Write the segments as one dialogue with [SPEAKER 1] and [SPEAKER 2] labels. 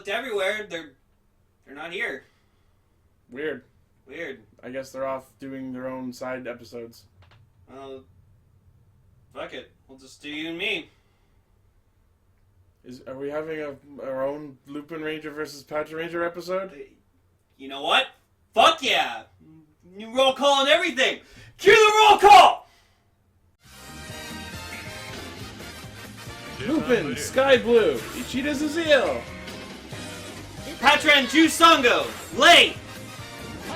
[SPEAKER 1] looked everywhere. They're not here.
[SPEAKER 2] Weird.
[SPEAKER 1] I
[SPEAKER 2] guess they're off doing their own side episodes.
[SPEAKER 1] Well, fuck it. We'll just do you and me.
[SPEAKER 2] Are we having our own Lupinranger versus Patranger episode?
[SPEAKER 1] You know what? Fuck yeah! New roll call and everything! Cue the roll call!
[SPEAKER 2] LupinSkyBlue, Ichida Zazil,
[SPEAKER 1] PatrenJuSango, Late,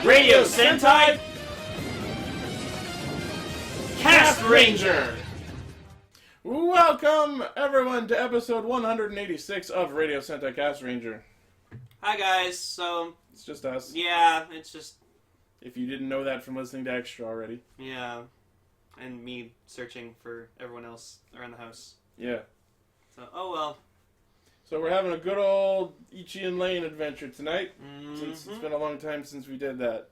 [SPEAKER 1] Radio Sentai Castranger.
[SPEAKER 2] Welcome everyone to episode 186 of Radio Sentai Castranger.
[SPEAKER 1] Hi guys, so...
[SPEAKER 2] It's just us.
[SPEAKER 1] Yeah, it's just...
[SPEAKER 2] If you didn't know that from listening to Extra already.
[SPEAKER 1] Yeah, and me searching for everyone else around the house.
[SPEAKER 2] Yeah.
[SPEAKER 1] So, oh well.
[SPEAKER 2] So we're having a good old Ichi and Lane adventure tonight, since it's been a long time since we did that.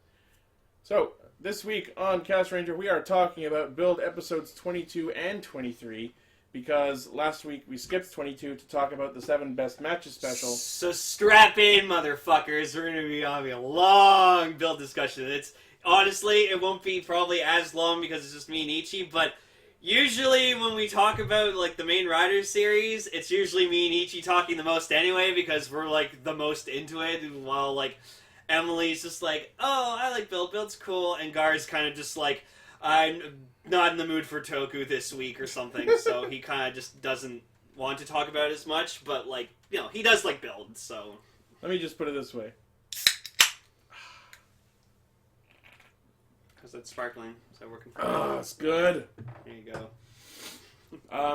[SPEAKER 2] So, this week on Castranger, we are talking about build episodes 22 and 23, because last week we skipped 22 to talk about the 7 best matches special.
[SPEAKER 1] So strap in, motherfuckers. We're going to be having a long build discussion. Honestly, it won't be probably as long because it's just me and Ichi, but usually when we talk about like the main Rider series, it's usually me and Ichi talking the most anyway because we're like the most into it, while like Emily's just like, oh, I like build's cool, and Gar's kind of just like, I'm not in the mood for Toku this week or something, so he kind of just doesn't want to talk about it as much, but like, you know, he does like build, so.
[SPEAKER 2] Let me just put it this way.
[SPEAKER 1] Because it's sparkling, so working for
[SPEAKER 2] Oh, it's good.
[SPEAKER 1] There you go.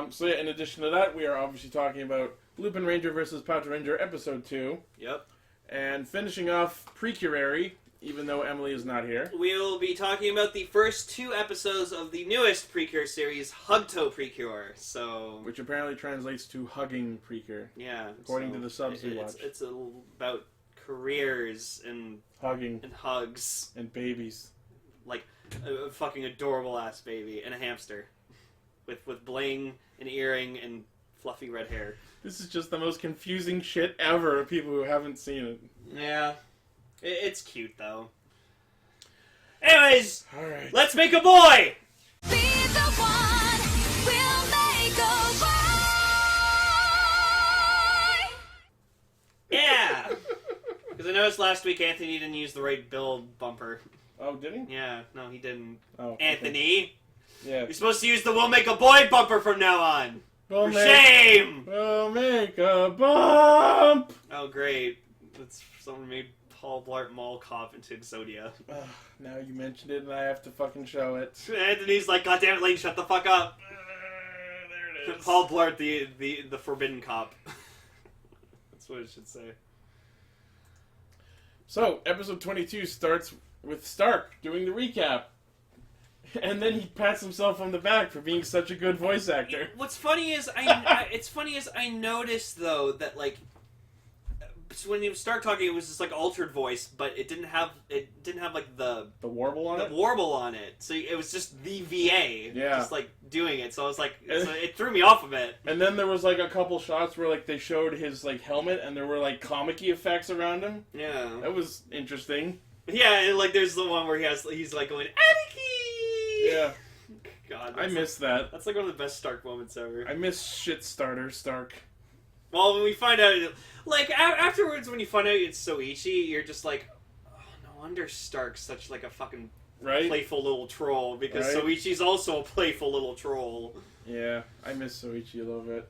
[SPEAKER 2] So yeah, in addition to that, we are obviously talking about Lupinranger versus Patranger episode 2.
[SPEAKER 1] Yep.
[SPEAKER 2] And finishing off Precurary, even though Emily is not here.
[SPEAKER 1] We'll be talking about the first 2 episodes of the newest Precure series, Hugtto Precure, so...
[SPEAKER 2] Which apparently translates to hugging Precure.
[SPEAKER 1] Yeah.
[SPEAKER 2] According to the subs we watch.
[SPEAKER 1] It's about careers and...
[SPEAKER 2] Hugging.
[SPEAKER 1] And hugs.
[SPEAKER 2] And babies.
[SPEAKER 1] Like a fucking adorable ass baby and a hamster. With bling, an earring, and fluffy red hair.
[SPEAKER 2] This is just the most confusing shit ever of people who haven't seen it.
[SPEAKER 1] Yeah. It's cute, though. Anyways,
[SPEAKER 2] all right.
[SPEAKER 1] Let's make a boy!
[SPEAKER 3] Be the one, we'll make a boy!
[SPEAKER 1] Yeah! Because I noticed last week Anthony didn't use the right build bumper.
[SPEAKER 2] Oh, did he?
[SPEAKER 1] Yeah, no, he didn't.
[SPEAKER 2] Oh,
[SPEAKER 1] Anthony!
[SPEAKER 2] Okay. Yeah.
[SPEAKER 1] You're supposed to use the We'll Make a Boy bumper from now on!
[SPEAKER 2] We'll
[SPEAKER 1] For shame!
[SPEAKER 2] We'll make a bump!
[SPEAKER 1] Oh, great. That's someone made Paul Blart Mall Cop into Exodia.
[SPEAKER 2] Now you mentioned it and I have to fucking show it.
[SPEAKER 1] Anthony's like, God damn it, Lane, shut the fuck up!
[SPEAKER 2] There it is.
[SPEAKER 1] Paul Blart, the forbidden cop. That's what it should say.
[SPEAKER 2] So, episode 22 starts with Stark doing the recap. And then he pats himself on the back for being such a good voice actor.
[SPEAKER 1] What's funny is I noticed though that like when you start talking, it was just like altered voice, but it didn't have like the
[SPEAKER 2] warble on it.
[SPEAKER 1] The warble on it, so it was just the VA, just like doing it. So I was like, so it threw me off a bit.
[SPEAKER 2] And then there was like a couple shots where like they showed his like helmet, and there were like comic-y effects around him.
[SPEAKER 1] Yeah,
[SPEAKER 2] that was interesting.
[SPEAKER 1] Yeah, and like there's the one where he's like going Aniki.
[SPEAKER 2] Yeah.
[SPEAKER 1] God,
[SPEAKER 2] I miss that.
[SPEAKER 1] That's like one of the best Stark moments ever.
[SPEAKER 2] I miss shit starter Stark.
[SPEAKER 1] Well, when we find out, like afterwards, when you find out it's Soichi, you're just like, oh, no wonder Stark's such like a fucking playful little troll, because Soichi's also a playful little troll.
[SPEAKER 2] Yeah, I miss Soichi a little bit.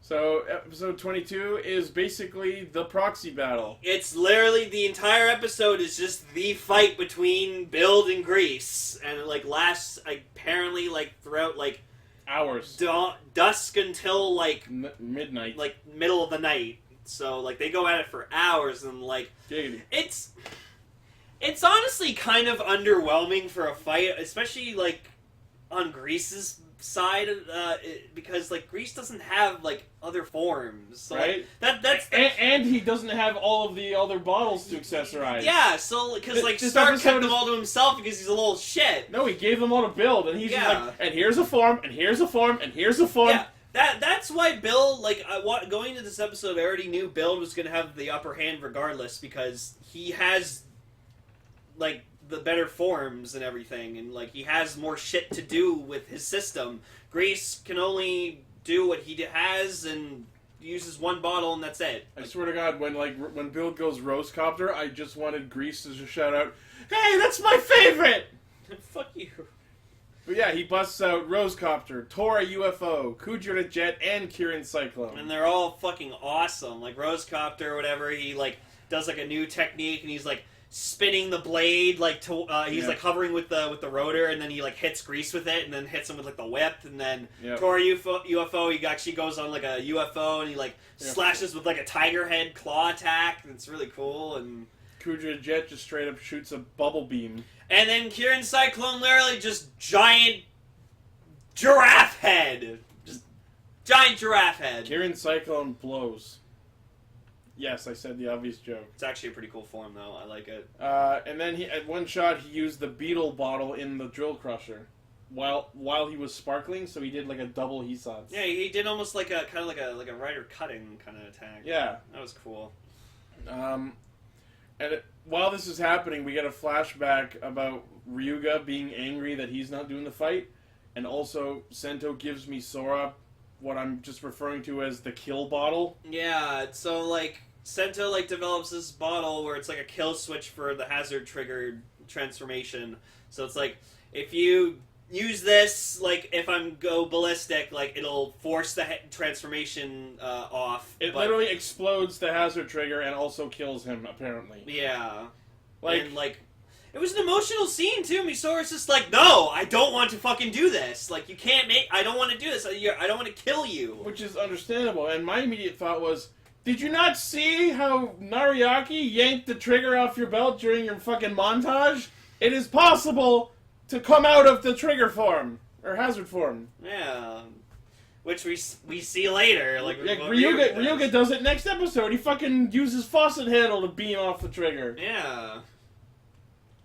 [SPEAKER 2] So, episode 22 is basically the proxy battle.
[SPEAKER 1] It's literally, the entire episode is just the fight between Build and Grease. And it, like, lasts, apparently, like, throughout, like...
[SPEAKER 2] hours.
[SPEAKER 1] Dusk until, like...
[SPEAKER 2] midnight.
[SPEAKER 1] Like, middle of the night. So, like, they go at it for hours, and, like...
[SPEAKER 2] Giggity.
[SPEAKER 1] It's honestly kind of underwhelming for a fight, especially, like, on Grease's side, because like Grease doesn't have like other forms, so,
[SPEAKER 2] right?
[SPEAKER 1] Like,
[SPEAKER 2] and he doesn't have all of the other bottles to accessorize.
[SPEAKER 1] Yeah, so because like Stark kept them all to himself because he's a little shit.
[SPEAKER 2] No, he gave them all to Build, and he's just like, and here's a form, and here's a form, and here's a form.
[SPEAKER 1] Yeah, That's why Bill, like, going into this episode, I already knew Bill was going to have the upper hand regardless, because he has, like, the better forms and everything, and, like, he has more shit to do with his system. Grease can only do what he has, and uses one bottle, and that's it.
[SPEAKER 2] I swear to God, when Bill goes Rosecopter, I just wanted Grease to just shout out, "Hey, that's my favorite!"
[SPEAKER 1] Fuck you.
[SPEAKER 2] But yeah, he busts out Rosecopter, Tora UFO, Kujira Jet, and Kirin Cyclone.
[SPEAKER 1] And they're all fucking awesome. Like, Rosecopter or whatever, he, like, does, like, a new technique, and he's, like, spinning the blade, like, he's, like, hovering with the rotor, and then he, like, hits Grease with it, and then hits him with, like, the whip, and then Tora UFO, he actually goes on, like, a UFO, and he, like, slashes with, like, a tiger head claw attack, and it's really cool, and...
[SPEAKER 2] Kujira Jet just straight up shoots a bubble beam.
[SPEAKER 1] And then Kirin Cyclone literally just giant giraffe head. Just giant giraffe head.
[SPEAKER 2] Kirin Cyclone blows. Yes, I said the obvious joke.
[SPEAKER 1] It's actually a pretty cool form, though. I like it.
[SPEAKER 2] And then at one shot, he used the beetle bottle in the drill crusher while he was sparkling. So he did like a double Hisatsu.
[SPEAKER 1] Yeah, he did almost like a kind of like a rider cutting kind of attack.
[SPEAKER 2] Yeah,
[SPEAKER 1] that was cool.
[SPEAKER 2] While this is happening, we get a flashback about Ryuga being angry that he's not doing the fight, and also Sento gives me Sora what I'm just referring to as the kill bottle.
[SPEAKER 1] Yeah, so like Sento like develops this bottle where it's like a kill switch for the hazard triggered transformation. So it's like if you use this, like if I'm go ballistic, like it'll force the transformation off.
[SPEAKER 2] It literally explodes the hazard trigger and also kills him, apparently.
[SPEAKER 1] Yeah.
[SPEAKER 2] Like,
[SPEAKER 1] and, like, it was an emotional scene, too. Misora's just like, no, I don't want to fucking do this. Like, you can't I don't want to do this. I don't want to kill you.
[SPEAKER 2] Which is understandable. And my immediate thought was, did you not see how Nariaki yanked the trigger off your belt during your fucking montage? It is possible to come out of the trigger form. Or hazard form.
[SPEAKER 1] Yeah. Which we see later. Like
[SPEAKER 2] Ryuga does it next episode. He fucking uses faucet handle to beam off the trigger.
[SPEAKER 1] Yeah.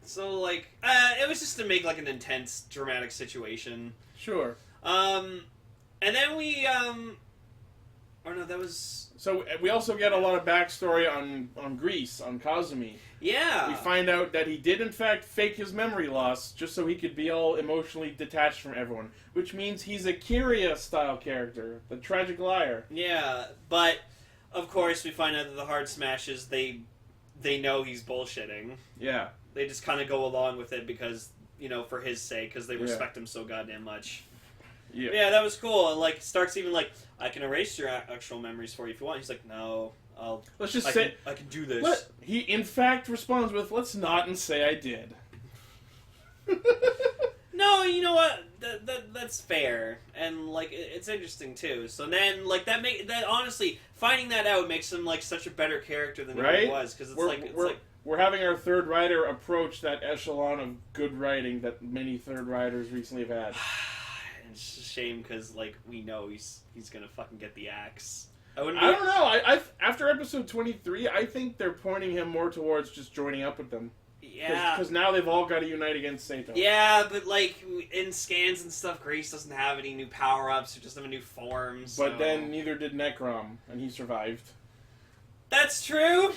[SPEAKER 1] So, like, it was just to make, like, an intense, dramatic situation.
[SPEAKER 2] Sure.
[SPEAKER 1] And then we, or no, that was...
[SPEAKER 2] So, we also get a lot of backstory on Grease, on Kazumi.
[SPEAKER 1] Yeah.
[SPEAKER 2] We find out that he did, in fact, fake his memory loss just so he could be all emotionally detached from everyone. Which means he's a Kiria-style character, the tragic liar.
[SPEAKER 1] Yeah, but, of course, we find out that the Hard Smashes, they know he's bullshitting.
[SPEAKER 2] Yeah.
[SPEAKER 1] They just kind of go along with it because, you know, for his sake, because they respect him so goddamn much. Yeah. Yeah, that was cool. And, like, Stark's even like, I can erase your actual memories for you if you want. He's like, no, I can do this.
[SPEAKER 2] He, in fact, responds with, let's not and say I did.
[SPEAKER 1] No, you know what? That's fair. And, like, it's interesting, too. So then, like, that honestly, finding that out makes him, like, such a better character than he was. Because
[SPEAKER 2] we're having our third writer approach that echelon of good writing that many third writers recently have had.
[SPEAKER 1] It's a shame because, like, we know he's gonna fucking get the axe.
[SPEAKER 2] I don't know. After episode 23, I think they're pointing him more towards just joining up with them.
[SPEAKER 1] Yeah.
[SPEAKER 2] Because now they've all got to unite against Sato.
[SPEAKER 1] Yeah, but, like, in scans and stuff, Grease doesn't have any new power-ups or just have a new form. So.
[SPEAKER 2] But then neither did Necrom, and he survived.
[SPEAKER 1] That's true.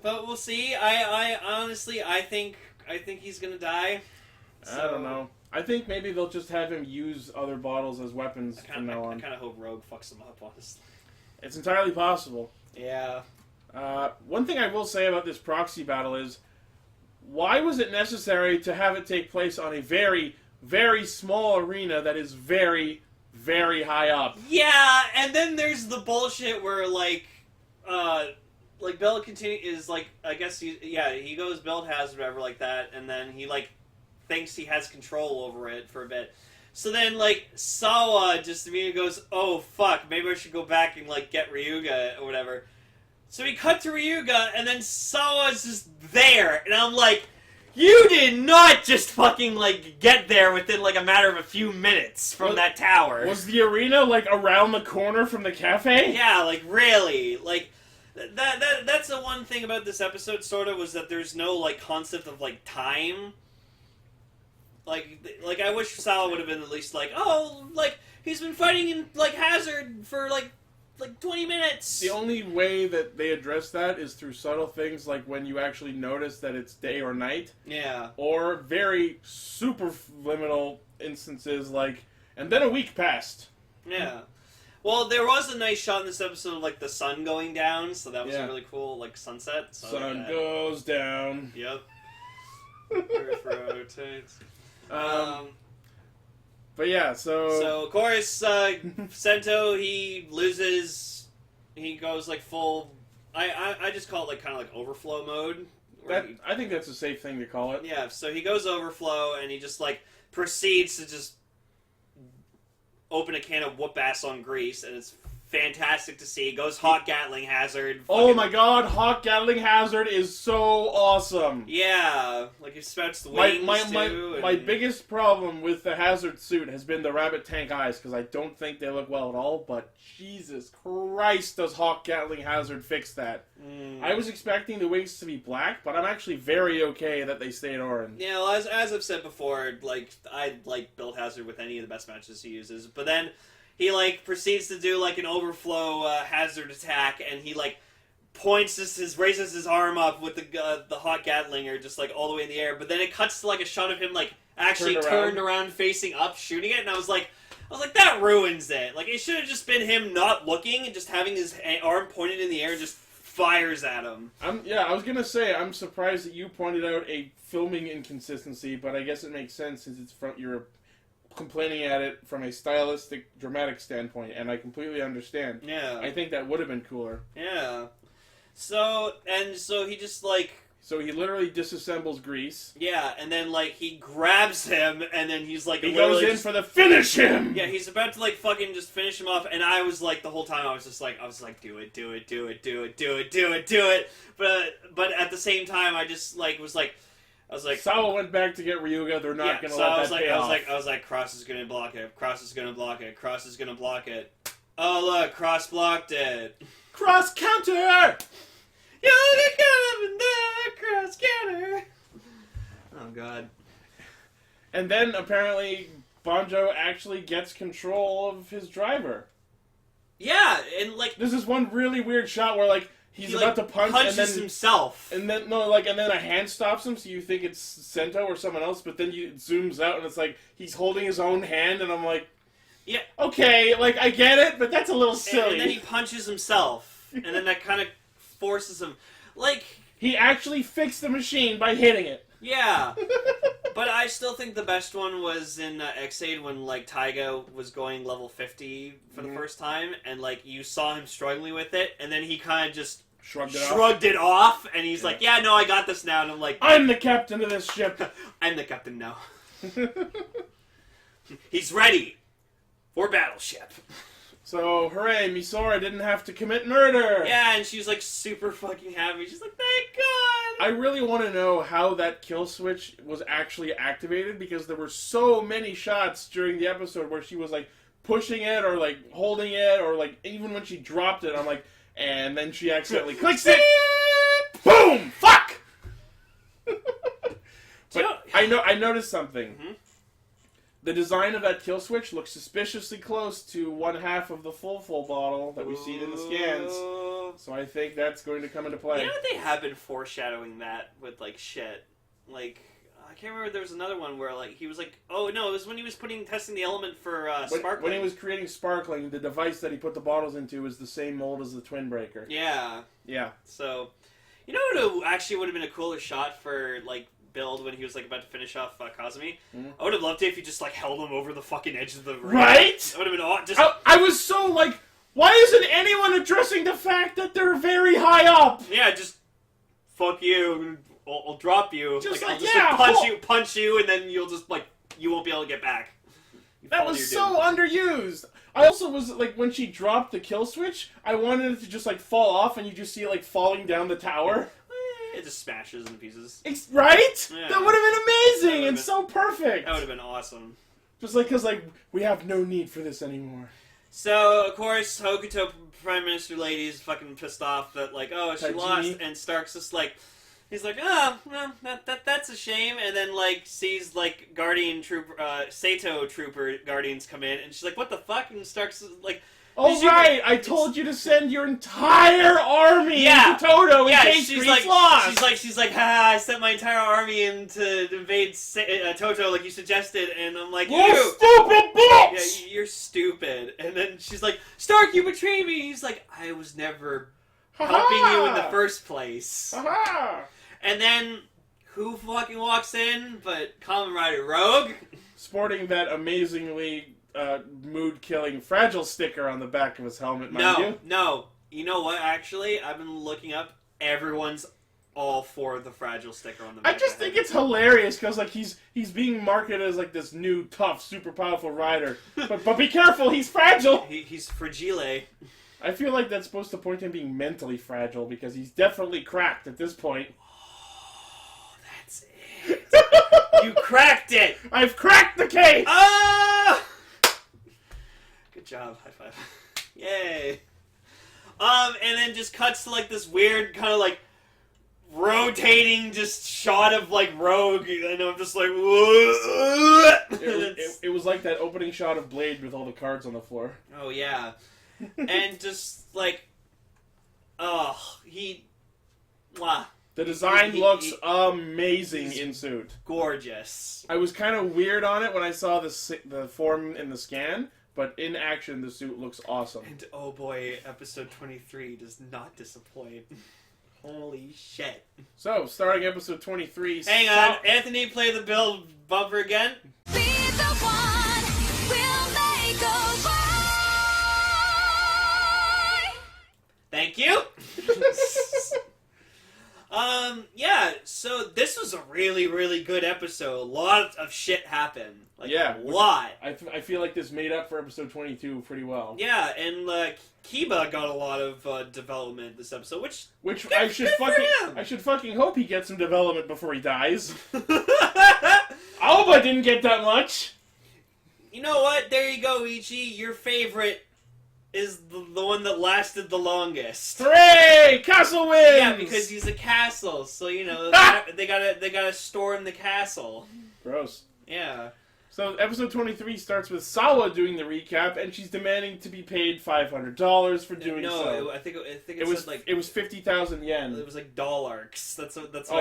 [SPEAKER 1] But we'll see. I honestly, I think he's gonna die. So.
[SPEAKER 2] I don't know. I think maybe they'll just have him use other bottles as weapons from now on.
[SPEAKER 1] I kind of hope Rogue fucks him up, honestly.
[SPEAKER 2] It's entirely possible.
[SPEAKER 1] Yeah.
[SPEAKER 2] One thing I will say about this proxy battle is, why was it necessary to have it take place on a very, very small arena that is very, very high up?
[SPEAKER 1] Yeah, and then there's the bullshit where, like Bill is, like, I guess he goes build hazard, whatever, like that, and then he, like, thinks he has control over it for a bit. So then, like, Sawa just immediately goes, oh, fuck, maybe I should go back and, like, get Ryuga or whatever. So we cut to Ryuga, and then Sawa's just there, and I'm like, you did not just fucking, like, get there within, like, a matter of a few minutes from that tower.
[SPEAKER 2] Was the arena, like, around the corner from the cafe?
[SPEAKER 1] Yeah, like, really. Like, that's the one thing about this episode, sort of, was that there's no, like, concept of, like, time. Like I wish Sal would have been at least like, oh, like he's been fighting in like Hazard for like 20 minutes.
[SPEAKER 2] The only way that they address that is through subtle things like when you actually notice that it's day or night.
[SPEAKER 1] Yeah.
[SPEAKER 2] Or very superliminal instances like, and then a week passed.
[SPEAKER 1] Yeah. Well, there was a nice shot in this episode of like the sun going down, so that was a really cool like sunset. So
[SPEAKER 2] sun goes down.
[SPEAKER 1] Yep. Earth rotates.
[SPEAKER 2] But yeah,
[SPEAKER 1] So of course, Sento he loses. He goes like full. I just call it like kind of like overflow mode.
[SPEAKER 2] I think that's a safe thing to call it.
[SPEAKER 1] Yeah. So he goes overflow and he just like proceeds to just open a can of whoop ass on grease, and it's fantastic to see. He goes hot Gatling hazard.
[SPEAKER 2] Oh my god, hot Gatling hazard is so awesome.
[SPEAKER 1] Yeah, like he spouts the wings too.
[SPEAKER 2] My biggest problem with the hazard suit has been the rabbit tank eyes, because I don't think they look well at all, but Jesus Christ does hot Gatling hazard fix that. I was expecting the wings to be black, but I'm actually very okay that they stayed orange.
[SPEAKER 1] Yeah, well, as I've said before, like I like build hazard with any of the best matches he uses, but then he, like, proceeds to do, like, an overflow hazard attack, and he, like, raises his arm up with the hot Gatlinger just, like, all the way in the air, but then it cuts to, like, a shot of him, like, actually turned around facing up, shooting it, and I was like, that ruins it. Like, it should have just been him not looking and just having his arm pointed in the air and just fires at him.
[SPEAKER 2] I was gonna say, I'm surprised that you pointed out a filming inconsistency, but I guess it makes sense since it's you're complaining at it from a stylistic, dramatic standpoint, and I completely understand.
[SPEAKER 1] Yeah.
[SPEAKER 2] I think that would have been cooler.
[SPEAKER 1] Yeah. So he just, like...
[SPEAKER 2] So he literally disassembles Grease.
[SPEAKER 1] Yeah, and then, like, he grabs him, and then he's, like...
[SPEAKER 2] He goes in for the finish him!
[SPEAKER 1] Yeah, he's about to, like, fucking just finish him off, and I was, like, the whole time, I was like, do it. But at the same time, I just, like, was like...
[SPEAKER 2] Sawa went back to get Ryuga. They're not going to let that pay off.
[SPEAKER 1] I was like, Cross is going to block it. Cross is going to block it. Cross is going to block it. Oh, look, Cross blocked it.
[SPEAKER 2] Cross counter!
[SPEAKER 1] You look at him in there, Cross counter. Oh, God.
[SPEAKER 2] And then, apparently, Banjo actually gets control of his driver.
[SPEAKER 1] Yeah, and, like...
[SPEAKER 2] This is one really weird shot where, like, he's about to punch
[SPEAKER 1] punches
[SPEAKER 2] and then
[SPEAKER 1] himself.
[SPEAKER 2] And then and then a hand stops him, so you think it's Sento or someone else, but then it zooms out and it's like he's holding his own hand, and I'm like,
[SPEAKER 1] yeah,
[SPEAKER 2] okay, like I get it, but that's a little silly.
[SPEAKER 1] And then he punches himself, and then that kind of forces him. Like
[SPEAKER 2] he actually fixed the machine by hitting it.
[SPEAKER 1] Yeah. But I still think the best one was in X-Aid when, like, Taiga was going level 50 for the first time, and, like, you saw him struggling with it, and then he kind of just shrugged it off, and he's like, yeah, no, I got this now, and I'm like...
[SPEAKER 2] I'm the captain of this ship!
[SPEAKER 1] I'm the captain now. He's ready for battleship.
[SPEAKER 2] So, hooray, Misora didn't have to commit murder!
[SPEAKER 1] Yeah, and she's, like, super fucking happy. She's like, thank God!
[SPEAKER 2] I really want to know how that kill switch was actually activated, because there were so many shots during the episode where she was, like, pushing it, or, like, holding it, or, like, even when she dropped it, I'm like, and then she accidentally clicks it! Boom! Fuck! But I noticed something. Mm-hmm. The design of that kill switch looks suspiciously close to one half of the full bottle that we see in the scans. So I think that's going to come into play.
[SPEAKER 1] You know what, they have been foreshadowing that with, like, shit. Like, I can't remember, there was another one where, like, he was like, oh, no, it was when he was testing the element for Sparkling.
[SPEAKER 2] When he was creating Sparkling, the device that he put the bottles into is the same mold as the Twin Breaker.
[SPEAKER 1] Yeah.
[SPEAKER 2] Yeah.
[SPEAKER 1] So, you know what actually would have been a cooler shot for, like, build when he was, like, about to finish off Kazumi? Mm-hmm. I would have loved it if you just, like, held him over the fucking edge of the ring.
[SPEAKER 2] Right?
[SPEAKER 1] That would have been awesome.
[SPEAKER 2] I was so, like, why isn't anyone addressing the fact that they're very high up?
[SPEAKER 1] Yeah, just, fuck you, I'll drop you.
[SPEAKER 2] Just
[SPEAKER 1] I'll just punch you, and then you'll just, like, you won't be able to get back.
[SPEAKER 2] That was so underused. I also was, like, when she dropped the kill switch, I wanted it to just, like, fall off, and you just see it, like, falling down the tower.
[SPEAKER 1] It just smashes into pieces.
[SPEAKER 2] Right?
[SPEAKER 1] Yeah.
[SPEAKER 2] That would have been amazing and so perfect.
[SPEAKER 1] That would have been awesome.
[SPEAKER 2] Just like, because, like, we have no need for this anymore.
[SPEAKER 1] So, of course, Hugtto Prime Minister Lady is fucking pissed off that, like, oh, she lost, and Stark's just like, He's like, oh, well, that's a shame. And then, like, sees, like, Guardian Trooper, Sato Trooper Guardians come in. And she's like, what the fuck? And starts, like...
[SPEAKER 2] Oh, right! I told you to send your entire army into Toto in case
[SPEAKER 1] she's
[SPEAKER 2] Greece lost!
[SPEAKER 1] She's like, ha, I sent my entire army in to invade Toto like you suggested. And I'm like,
[SPEAKER 2] you stupid bitch!
[SPEAKER 1] Yeah, you're stupid. And then she's like, Stark, you betrayed me! He's like, I was never helping you in the first place.
[SPEAKER 2] Ha-ha!
[SPEAKER 1] And then, who fucking walks in but Kamen Rider Rogue?
[SPEAKER 2] Sporting that amazingly mood-killing fragile sticker on the back of his helmet, mind you.
[SPEAKER 1] No. You know what, actually? I've been looking up. Everyone's all for the fragile sticker on the back.
[SPEAKER 2] I just think it's hilarious, because, like, he's being marketed as, like, this new, tough, super powerful rider. But be careful, he's fragile!
[SPEAKER 1] He's fragile.
[SPEAKER 2] I feel like that's supposed to point to him being mentally fragile, because he's definitely cracked at this point.
[SPEAKER 1] Oh, that's it. You cracked it!
[SPEAKER 2] I've cracked the case!
[SPEAKER 1] Ah! Good job. High five. Yay. And then just cuts to, like, this weird kind of, like, rotating just shot of, like, Rogue, and I'm just like,
[SPEAKER 2] it was like that opening shot of Blade with all the cards on the floor.
[SPEAKER 1] Oh, yeah. And just, like, wow.
[SPEAKER 2] The design looks amazing in suit.
[SPEAKER 1] Gorgeous.
[SPEAKER 2] I was kind of weird on it when I saw the form in the scan, but in action the suit looks awesome.
[SPEAKER 1] And oh boy, episode 23 does not disappoint. Holy shit.
[SPEAKER 2] So, starting episode 23...
[SPEAKER 1] Hang on, Anthony, play the build bumper again.
[SPEAKER 3] Be the one we'll make over.
[SPEAKER 1] Thank you. Yeah, so this was a really, really good episode. A lot of shit happened. Like,
[SPEAKER 2] yeah.
[SPEAKER 1] A lot.
[SPEAKER 2] I feel like this made up for episode 22 pretty well.
[SPEAKER 1] Yeah, and, Kiba got a lot of, development this episode, which
[SPEAKER 2] I should fucking hope he gets some development before he dies. Alba didn't get that much.
[SPEAKER 1] You know what? There you go, Ichi. Your favorite is the one that lasted the longest.
[SPEAKER 2] Hooray! Castle wins!
[SPEAKER 1] Yeah, because he's a castle, so you know they gotta storm the castle.
[SPEAKER 2] Gross.
[SPEAKER 1] Yeah.
[SPEAKER 2] So episode 23 starts with Sawa doing the recap, and she's demanding to be paid $500 for doing so.
[SPEAKER 1] No, I think it was like
[SPEAKER 2] it was 50,000 yen.
[SPEAKER 1] It was like dollarks. That's what that's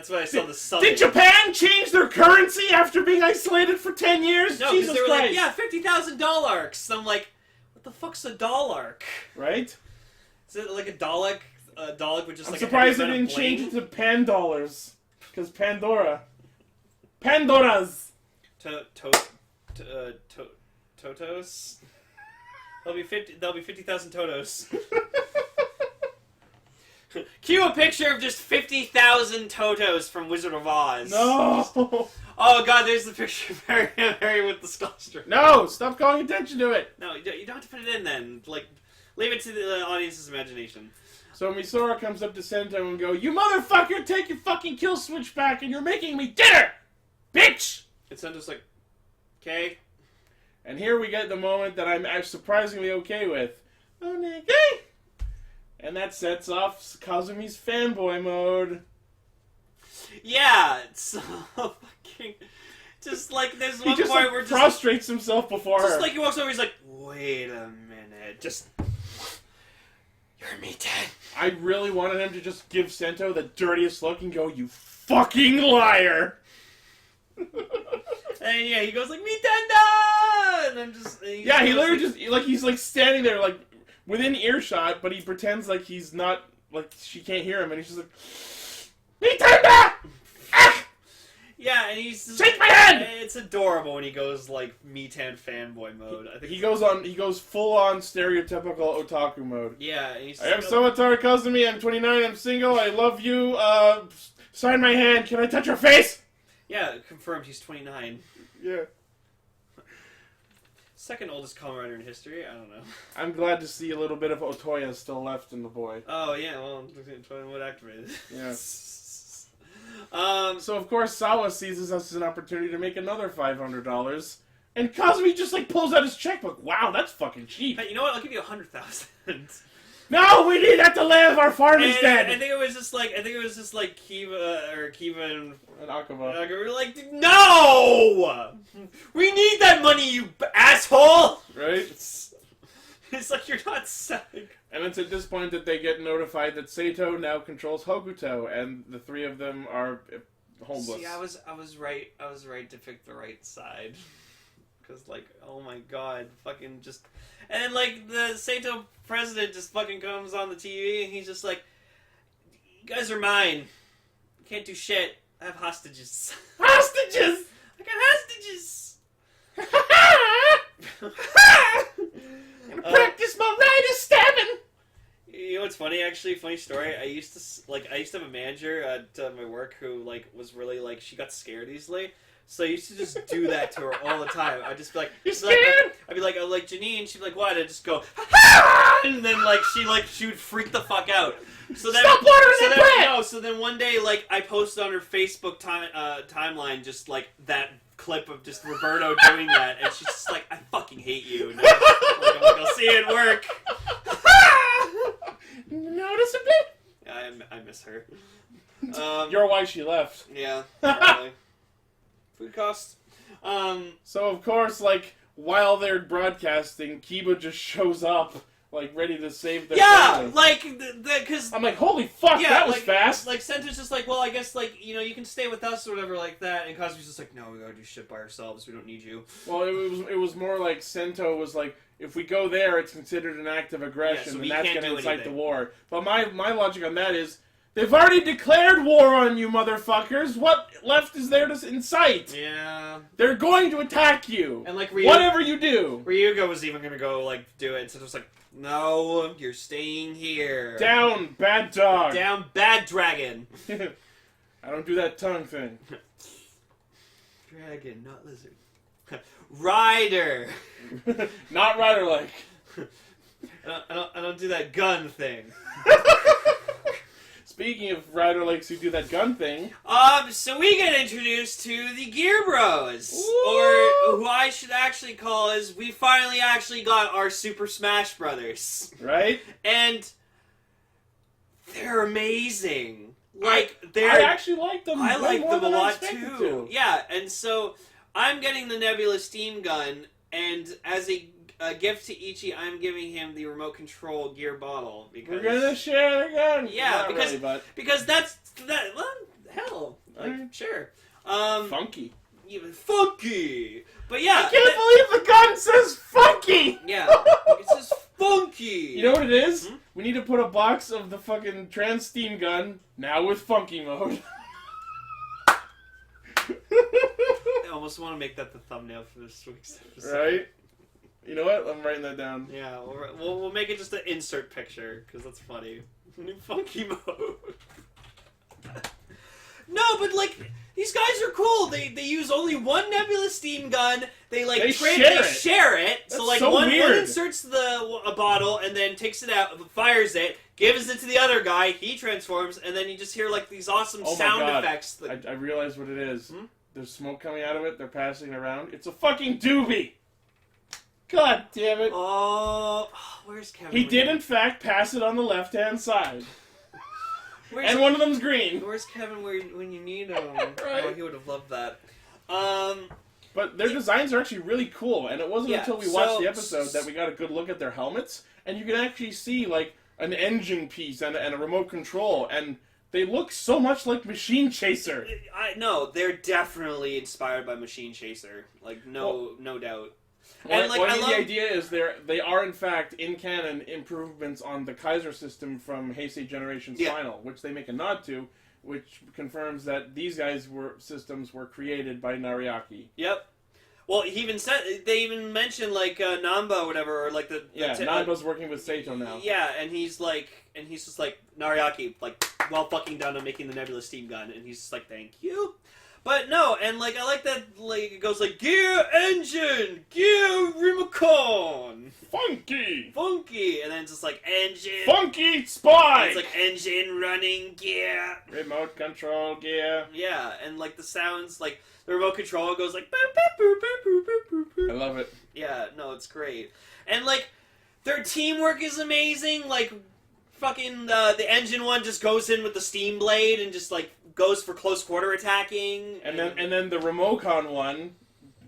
[SPEAKER 1] what I saw the sub.
[SPEAKER 2] Did Japan change their currency after being isolated for 10 years?
[SPEAKER 1] No,
[SPEAKER 2] Jesus
[SPEAKER 1] they were
[SPEAKER 2] Christ.
[SPEAKER 1] like, yeah, $50,000. So I'm like, what the fuck's a dollark?
[SPEAKER 2] Right?
[SPEAKER 1] Is it like a Dalek? A Dalek with just
[SPEAKER 2] I'm
[SPEAKER 1] like
[SPEAKER 2] surprised
[SPEAKER 1] a
[SPEAKER 2] they didn't change it to $Pan. Because Pandora. Pandoras!
[SPEAKER 1] Totos? There'll be 50,000 Totos. Cue a picture of just 50,000 Totos from Wizard of Oz.
[SPEAKER 2] No!
[SPEAKER 1] Oh god, there's the picture of Harry with the sculpture.
[SPEAKER 2] No! Stop calling attention to it!
[SPEAKER 1] No, you don't have to put it in then. Like, leave it to the audience's imagination.
[SPEAKER 2] So Misora comes up to Sento and go, "You motherfucker, take your fucking kill switch back and you're making me dinner! Bitch!"
[SPEAKER 1] And Sento's like, okay.
[SPEAKER 2] And here we get the moment that I'm surprisingly okay with. Onege! And that sets off Kazumi's fanboy mode.
[SPEAKER 1] Yeah, it's so fucking... Just like, there's one
[SPEAKER 2] He
[SPEAKER 1] point where just...
[SPEAKER 2] prostrates himself before her.
[SPEAKER 1] Just like he walks over, he's like, wait a minute, just... You're me, Dad.
[SPEAKER 2] I really wanted him to just give Sento the dirtiest look and go, "You fucking liar!"
[SPEAKER 1] And yeah, he goes like, "Me tanda!" And I'm just... And
[SPEAKER 2] yeah, he literally just, like, he's like standing there, like, within earshot, but he pretends like he's not, like, she can't hear him, and he's just like, "Me tanda! Ah!
[SPEAKER 1] Yeah, and he's just...
[SPEAKER 2] Shake my hand!"
[SPEAKER 1] It's adorable when he goes, like, Me-Tan fanboy mode. I think
[SPEAKER 2] he goes full-on stereotypical otaku mode.
[SPEAKER 1] Yeah, and he's...
[SPEAKER 2] "I am Sawatara Kazumi, I'm 29, I'm single, I love you, sign my hand, can I touch your face?"
[SPEAKER 1] Yeah, confirmed he's 29.
[SPEAKER 2] Yeah.
[SPEAKER 1] Second oldest Kamen Rider in history, I don't know.
[SPEAKER 2] I'm glad to see a little bit of Otoya still left in the boy.
[SPEAKER 1] Oh, yeah, well, 21 would activate it.
[SPEAKER 2] Yeah. So, of course, Sawa sees this as an opportunity to make another $500, and Kazumi just, like, pulls out his checkbook. Wow, that's fucking cheap.
[SPEAKER 1] Hey, you know what? I'll give you 100,000.
[SPEAKER 2] No, we need that to live. Our farm is dead.
[SPEAKER 1] I think it was just like Kiva and
[SPEAKER 2] Akava.
[SPEAKER 1] we were like, no, we need that money, you asshole.
[SPEAKER 2] Right?
[SPEAKER 1] It's like you're not selling.
[SPEAKER 2] And it's at this point that they get notified that Sato now controls Hugtto, and the three of them are homeless.
[SPEAKER 1] See, I was right. I was right to pick the right side. Because, like, oh my god, fucking just... And then, like, the Sato president just fucking comes on the TV, and he's just like, you guys are mine. Can't do shit. I have hostages.
[SPEAKER 2] Hostages!
[SPEAKER 1] I got hostages!
[SPEAKER 2] Practice my rider stabbing!
[SPEAKER 1] You know what's funny, actually? Funny story. I used to have a manager at my work who, like, was really, like, she got scared easily. So I used to just do that to her all the time. I'd just be like,
[SPEAKER 2] "You're scared?"
[SPEAKER 1] I'd be like, Janine. She'd be like, "What?" I'd just go, "Ha!" And then she would freak the fuck out. So then,
[SPEAKER 2] Stop watering that bread!
[SPEAKER 1] No, so then one day, like, I posted on her Facebook timeline just like that clip of just Roberto doing that, and she's just like, "I fucking hate you." And I'm like, I'll see you at work.
[SPEAKER 2] Noticeably?
[SPEAKER 1] Yeah, I miss her.
[SPEAKER 2] You're why she left.
[SPEAKER 1] Yeah, probably. Food costs.
[SPEAKER 2] So of course, like, while they're broadcasting, Kiba just shows up, like, ready to save their family.
[SPEAKER 1] Like, because...
[SPEAKER 2] I'm like, holy fuck, that was fast!
[SPEAKER 1] Like, Sento's just like, well, I guess, like, you know, you can stay with us or whatever like that, and Kazumi's just like, no, we gotta do shit by ourselves, we don't need you.
[SPEAKER 2] Well, it was more like Sento was like, if we go there, it's considered an act of aggression,
[SPEAKER 1] so
[SPEAKER 2] and that's
[SPEAKER 1] can't
[SPEAKER 2] gonna
[SPEAKER 1] do
[SPEAKER 2] incite
[SPEAKER 1] anything.
[SPEAKER 2] the war. But my logic on that is, they've already declared war on you, motherfuckers! What left is there to incite?
[SPEAKER 1] Yeah.
[SPEAKER 2] They're going to attack you!
[SPEAKER 1] And, like,
[SPEAKER 2] whatever you do!
[SPEAKER 1] Ryuga was even gonna go, like, do it, and Sento's like, no, you're staying here.
[SPEAKER 2] Down, bad dog!
[SPEAKER 1] Down, bad dragon!
[SPEAKER 2] I don't do that tongue thing.
[SPEAKER 1] Dragon, not lizard. Rider!
[SPEAKER 2] Not rider-like.
[SPEAKER 1] I don't do that gun thing.
[SPEAKER 2] Speaking of rider-likes who do that gun thing...
[SPEAKER 1] So we get introduced to the Gear Bros.
[SPEAKER 2] Ooh.
[SPEAKER 1] Or who I should actually call is, we finally actually got our Super Smash Brothers.
[SPEAKER 2] Right?
[SPEAKER 1] And they're amazing. Like,
[SPEAKER 2] I actually like them.
[SPEAKER 1] I like them a lot
[SPEAKER 2] too.
[SPEAKER 1] too. Yeah, and so I'm getting the Nebula Steam Gun, and as a gift to Ichi, I'm giving him the remote control gear bottle because
[SPEAKER 2] We're gonna share the gun.
[SPEAKER 1] Yeah,
[SPEAKER 2] Not
[SPEAKER 1] because
[SPEAKER 2] really, but
[SPEAKER 1] because that's that. Well, hell, like sure.
[SPEAKER 2] funky.
[SPEAKER 1] Even funky, but yeah.
[SPEAKER 2] I can't believe the gun says funky.
[SPEAKER 1] Yeah, it says funky.
[SPEAKER 2] You know what it is? Hmm? We need to put a box of the fucking trans steam gun now with funky mode.
[SPEAKER 1] I almost want to make that the thumbnail for this week's episode.
[SPEAKER 2] Right? You know what? I'm writing that down.
[SPEAKER 1] Yeah, we'll make it just an insert picture, because that's funny. Funky mode. No, but, like, these guys are cool. They use only one Nebula Steam gun. They share it.
[SPEAKER 2] That's
[SPEAKER 1] So, like,
[SPEAKER 2] so
[SPEAKER 1] one
[SPEAKER 2] weird.
[SPEAKER 1] inserts a bottle and then takes it out, fires it, gives it to the other guy, he transforms, and then you just hear, like, these awesome sound effects. That...
[SPEAKER 2] I realized what it is. Hmm? There's smoke coming out of it. They're passing it around. It's a fucking doobie. God damn it.
[SPEAKER 1] Oh, where's Kevin?
[SPEAKER 2] He did, in fact, pass it on the left-hand side. And one of them's green.
[SPEAKER 1] Where's Kevin when you need him?
[SPEAKER 2] Right.
[SPEAKER 1] Oh, he would have loved that.
[SPEAKER 2] But their designs are actually really cool, and it wasn't until we watched the episode that we got a good look at their helmets, and you can actually see, like, an engine piece and a remote control, and they look so much like Machine Chaser.
[SPEAKER 1] I know, they're definitely inspired by Machine Chaser. Like, no doubt. And, like,
[SPEAKER 2] the idea is they are, in fact, in canon, improvements on the Kaiser system from Heisei Generation's Final, which they make a nod to, which confirms that these systems were created by Nariaki.
[SPEAKER 1] Yep. Well, they even mentioned, like, Namba or whatever, or, like,
[SPEAKER 2] Namba's working with Sato now.
[SPEAKER 1] Yeah, and he's just like, Nariaki, like, well fucking done on making the Nebula Steam Gun, and he's just like, thank you. But no, and, like, I like that, like, it goes, like, gear engine, gear remote, funky, and then it's just, like, engine,
[SPEAKER 2] funky spy,
[SPEAKER 1] it's, like, engine running gear,
[SPEAKER 2] remote control gear,
[SPEAKER 1] yeah, and, like, the sounds, like, the remote control goes, like, boop, boop, boop, boop, boop, boop, boop.
[SPEAKER 2] I love it.
[SPEAKER 1] Yeah, no, it's great. And, like, their teamwork is amazing, like, fucking the engine one just goes in with the steam blade and just like goes for close quarter attacking.
[SPEAKER 2] And then the Remocon one,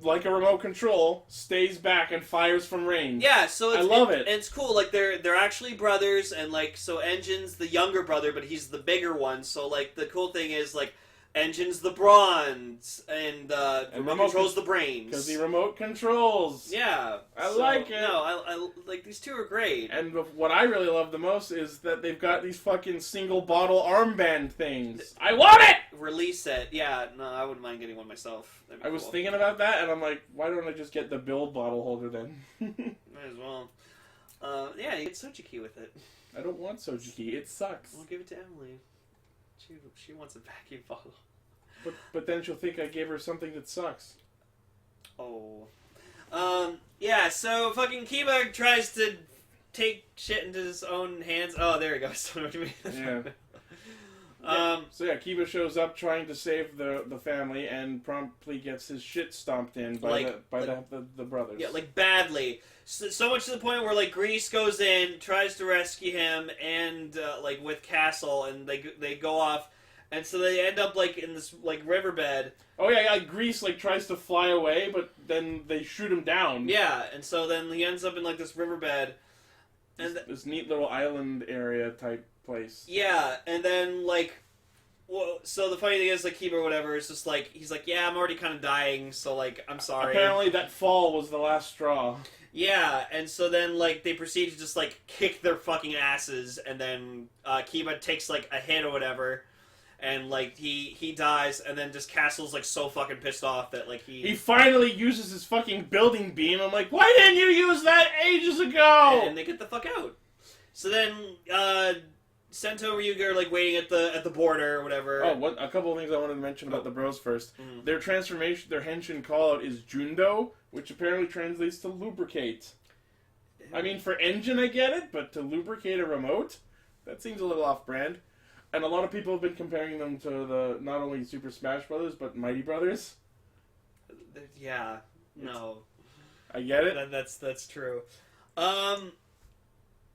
[SPEAKER 2] like a remote control, stays back and fires from range.
[SPEAKER 1] Yeah, so
[SPEAKER 2] I love it.
[SPEAKER 1] It's cool. Like they're actually brothers, and like so Engine's the younger brother, but he's the bigger one. So like the cool thing is like Engine's the bronze, and remote controls the brains.
[SPEAKER 2] Because the remote controls.
[SPEAKER 1] Yeah,
[SPEAKER 2] I like it.
[SPEAKER 1] No, I like these two are great.
[SPEAKER 2] And what I really love the most is that they've got these fucking single bottle armband things. I want it!
[SPEAKER 1] Release it. Yeah, no, I wouldn't mind getting one myself.
[SPEAKER 2] I was thinking about that, and I'm like, why don't I just get the build bottle holder then?
[SPEAKER 1] Might as well. Yeah, you get Sochiki with it.
[SPEAKER 2] I don't want Sochiki. It sucks.
[SPEAKER 1] We'll give it to Emily. She wants a vacuum bottle.
[SPEAKER 2] But then she'll think I gave her something that sucks.
[SPEAKER 1] Oh. Yeah, so fucking Kiba tries to take shit into his own hands. Oh, there he goes. I don't know what you mean.
[SPEAKER 2] Yeah. So yeah, Kiba shows up trying to save the family and promptly gets his shit stomped in by the brothers.
[SPEAKER 1] Yeah, like badly. So much to the point where like Grease goes in, tries to rescue him, and like with Castle, and they go off, and so they end up like in this like riverbed.
[SPEAKER 2] Oh yeah, Grease like tries to fly away, but then they shoot him down.
[SPEAKER 1] Yeah, and so then he ends up in like this riverbed, and
[SPEAKER 2] this neat little island area type place.
[SPEAKER 1] Yeah, and then like. Well, so the funny thing is, like, Kiba or whatever, is just like, he's like, yeah, I'm already kind of dying, so, like, I'm sorry.
[SPEAKER 2] Apparently that fall was the last straw.
[SPEAKER 1] Yeah, and so then, like, they proceed to just, like, kick their fucking asses, and then Kiba takes, like, a hit or whatever, and, like, he dies, and then just Castle's, like, so fucking pissed off that, like,
[SPEAKER 2] He finally uses his fucking building beam. I'm like, why didn't you use that ages ago?
[SPEAKER 1] And they get the fuck out. So then, Sento and Ryuga are like waiting at the border or whatever.
[SPEAKER 2] Oh, a couple of things I wanted to mention about the bros first. Their transformation, their henshin callout is Jundo, which apparently translates to lubricate. I mean, for engine I get it, but to lubricate a remote, that seems a little off-brand. And a lot of people have been comparing them to the not only Super Smash Brothers but Mighty Brothers.
[SPEAKER 1] Yeah, no,
[SPEAKER 2] I get it.
[SPEAKER 1] That's true.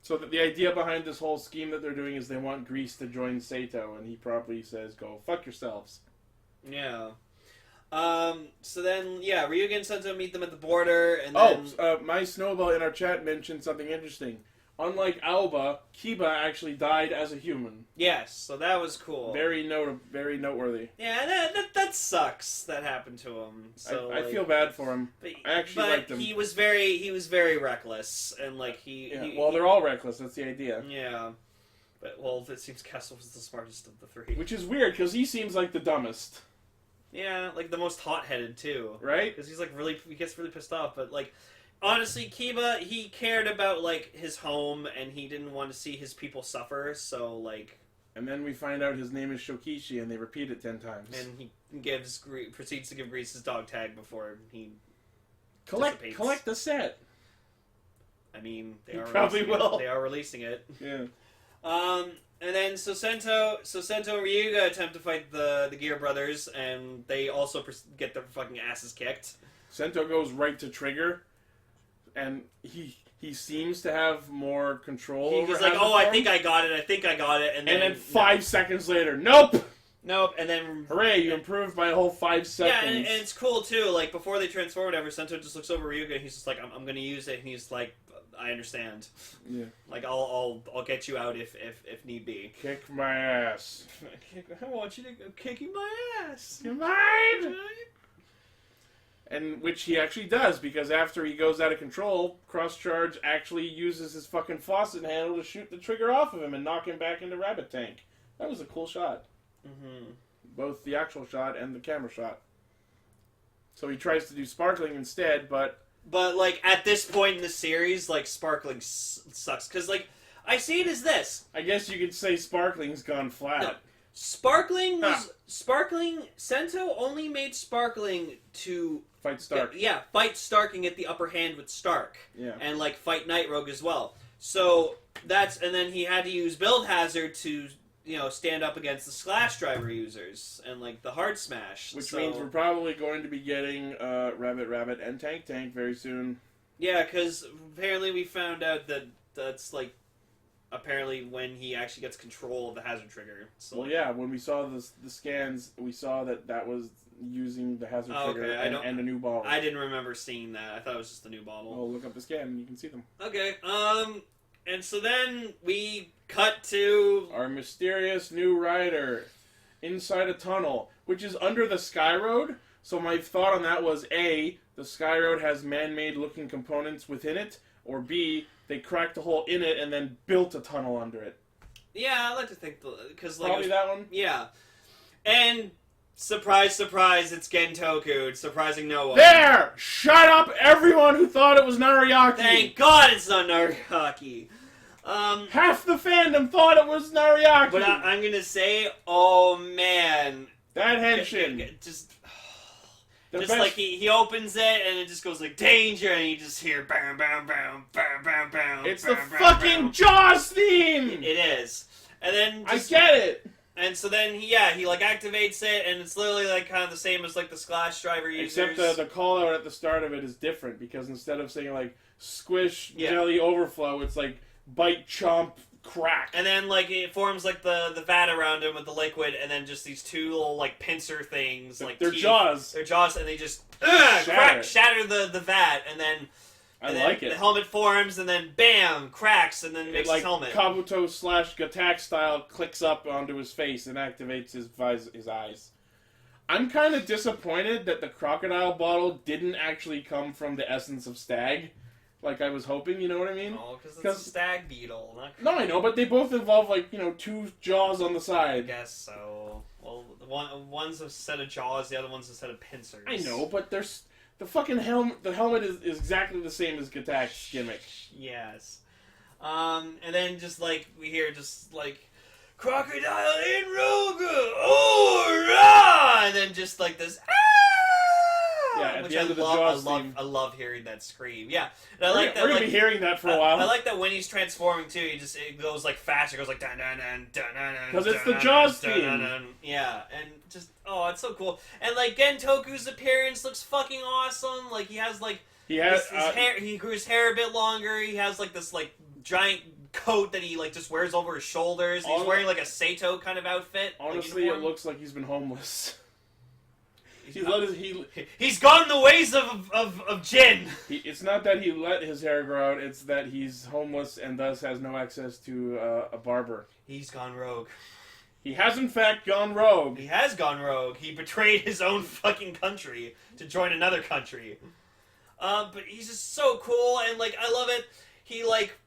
[SPEAKER 2] So the idea behind this whole scheme that they're doing is they want Grease to join Sato, and he promptly says, go fuck yourselves.
[SPEAKER 1] Yeah. So then, yeah, Ryuga and Sento meet them at the border, and then...
[SPEAKER 2] my Snowball in our chat mentioned something interesting. Unlike Alba, Kiba actually died as a human.
[SPEAKER 1] Yes, so that was cool.
[SPEAKER 2] Very noteworthy.
[SPEAKER 1] Yeah, that sucks. That happened to him. So
[SPEAKER 2] I feel bad for him. I actually liked him.
[SPEAKER 1] He was very reckless, and like
[SPEAKER 2] they're all reckless. That's the idea.
[SPEAKER 1] Yeah, but it seems Castle was the smartest of the three.
[SPEAKER 2] Which is weird because he seems like the dumbest.
[SPEAKER 1] Yeah, like the most hot-headed too.
[SPEAKER 2] Right?
[SPEAKER 1] Because he's like he gets really pissed off, but like. Honestly, Kiba, he cared about, like, his home, and he didn't want to see his people suffer, so, like...
[SPEAKER 2] And then we find out his name is Shokichi, and they repeat it 10 times.
[SPEAKER 1] And he proceeds to give Grease his dog tag before he
[SPEAKER 2] dissipates. Collect the set!
[SPEAKER 1] I mean, they are releasing it.
[SPEAKER 2] Yeah.
[SPEAKER 1] And then, so Sento and Ryuga attempt to fight the Gear Brothers, and they also get their fucking asses kicked.
[SPEAKER 2] Sento goes right to trigger. And he seems to have more control.
[SPEAKER 1] He's like, I think I got it, and then
[SPEAKER 2] 5 seconds later, nope,
[SPEAKER 1] and then
[SPEAKER 2] hooray, you improved by a whole 5 seconds.
[SPEAKER 1] Yeah, and it's cool too. Like before they transform, whatever, Sento just looks over Ryuga, and he's just like, I'm gonna use it, and he's like, I understand.
[SPEAKER 2] Yeah,
[SPEAKER 1] like I'll get you out if need be.
[SPEAKER 2] Kick my ass.
[SPEAKER 1] I want you to go kicking my ass.
[SPEAKER 2] You're mine. And which he actually does, because after he goes out of control, Cross Charge actually uses his fucking faucet handle to shoot the trigger off of him and knock him back into Rabbit Tank. That was a cool shot.
[SPEAKER 1] Mm-hmm.
[SPEAKER 2] Both the actual shot and the camera shot. So he tries to do Sparkling instead, but
[SPEAKER 1] like, at this point in the series, like, Sparkling sucks. Because, like, I see it as this.
[SPEAKER 2] I guess you could say Sparkling's gone flat.
[SPEAKER 1] No. Sparkling was... Sento only made Sparkling to...
[SPEAKER 2] Fight Stark.
[SPEAKER 1] Fight Stark and get the upper hand with Stark.
[SPEAKER 2] Yeah.
[SPEAKER 1] And, like, fight Night Rogue as well. So, and then he had to use Build Hazard to, stand up against the Slash Driver users and, like, the Hard Smash.
[SPEAKER 2] Which means we're probably going to be getting Rabbit and Tank very soon.
[SPEAKER 1] Yeah, because apparently we found out that that's, like, apparently when he actually gets control of the hazard trigger. So,
[SPEAKER 2] Well, yeah, when we saw the scans, we saw that was using the hazard trigger and a new bottle.
[SPEAKER 1] I didn't remember seeing that. I thought it was just the new bottle.
[SPEAKER 2] Well, look up the scan and you can see them.
[SPEAKER 1] Okay, and so then we cut to...
[SPEAKER 2] Our mysterious new rider inside a tunnel, which is under the Sky Road. So my thought on that was, A, the Sky Road has man-made looking components within it, or B, they cracked a hole in it and then built a tunnel under it.
[SPEAKER 1] Yeah, I like to think... Cause, like,
[SPEAKER 2] Probably that one?
[SPEAKER 1] Yeah. And... Surprise, surprise, it's Gentoku. It's surprising no one.
[SPEAKER 2] There! Shut up, everyone who thought it was Nariaki!
[SPEAKER 1] Thank God it's not Nariaki.
[SPEAKER 2] Half the fandom thought it was Nariaki!
[SPEAKER 1] But I'm gonna say, oh man.
[SPEAKER 2] That henshin.
[SPEAKER 1] Just
[SPEAKER 2] Best...
[SPEAKER 1] like he opens it and it just goes like danger and you just hear bam bam bam bam bam bam.
[SPEAKER 2] It's
[SPEAKER 1] bam,
[SPEAKER 2] the
[SPEAKER 1] bam,
[SPEAKER 2] fucking
[SPEAKER 1] bam.
[SPEAKER 2] Jaws theme!
[SPEAKER 1] It is. And then just,
[SPEAKER 2] I get it!
[SPEAKER 1] And so then, he like activates it, and it's literally like kind of the same as like the Splash Driver users.
[SPEAKER 2] Except the call out at the start of it is different, because instead of saying like squish, jelly, overflow, it's like bite, chomp, crack.
[SPEAKER 1] And then like it forms like the vat around him with the liquid, and then just these two little like pincer things, like
[SPEAKER 2] they're
[SPEAKER 1] teeth.
[SPEAKER 2] jaws.
[SPEAKER 1] They're jaws, and they just shatter the vat, and then.
[SPEAKER 2] I like it.
[SPEAKER 1] The helmet forms, and then bam, cracks, and then makes his helmet.
[SPEAKER 2] Kabuto / Gattack style clicks up onto his face and activates his eyes. I'm kind of disappointed that the crocodile bottle didn't actually come from the essence of stag, like I was hoping. You know what I mean?
[SPEAKER 1] Oh, because it's a stag beetle.
[SPEAKER 2] No, I know, but they both involve like two jaws on the side.
[SPEAKER 1] I guess so. Well, one's a set of jaws, the other one's a set of pincers.
[SPEAKER 2] I know, but there's. The fucking helmet. The helmet is exactly the same as Gattack's gimmick.
[SPEAKER 1] Yes. And then just like we hear just like crocodile in Rogue, and then just like this.
[SPEAKER 2] Yeah, at
[SPEAKER 1] which
[SPEAKER 2] the end of the Jaws theme.
[SPEAKER 1] I love hearing that scream. Yeah, and I like that.
[SPEAKER 2] We're gonna be hearing that for a while.
[SPEAKER 1] I like that when he's transforming too. It goes like fast. It goes like dun dun dun dun dun.
[SPEAKER 2] Because it's the Jaws theme.
[SPEAKER 1] Yeah, and just it's so cool. And like Gentoku's appearance looks fucking awesome. Like he has like his hair. He grew his hair a bit longer. He has like this like giant coat that he like just wears over his shoulders. He's wearing like a Sato kind of outfit.
[SPEAKER 2] Honestly, it looks like he's been homeless.
[SPEAKER 1] He's gone the ways of Jin.
[SPEAKER 2] It's not that he let his hair grow out, it's that he's homeless and thus has no access to a barber.
[SPEAKER 1] He's gone rogue.
[SPEAKER 2] He has in fact gone rogue.
[SPEAKER 1] He has gone rogue. He betrayed his own fucking country to join another country. But he's just so cool, and like I love it. He like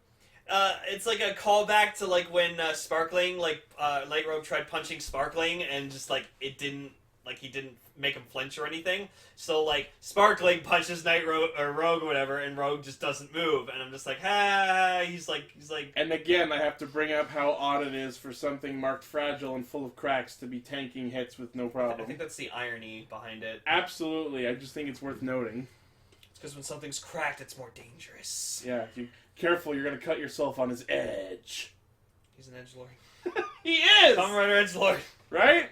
[SPEAKER 1] it's like a callback to like when Sparkling Light Rogue tried punching Sparkling and just like it didn't. Like, he didn't make him flinch or anything. So, like, Sparkling punches Rogue or whatever, and Rogue just doesn't move. And I'm just like, he's like...
[SPEAKER 2] And again, I have to bring up how odd it is for something marked fragile and full of cracks to be tanking hits with no problem.
[SPEAKER 1] I think that's the irony behind it.
[SPEAKER 2] Absolutely. I just think it's worth noting.
[SPEAKER 1] It's because when something's cracked, it's more dangerous.
[SPEAKER 2] Yeah, if you're careful, you're going to cut yourself on his edge.
[SPEAKER 1] He's an edgelord.
[SPEAKER 2] He is!
[SPEAKER 1] Kamen Rider edgelord.
[SPEAKER 2] Right?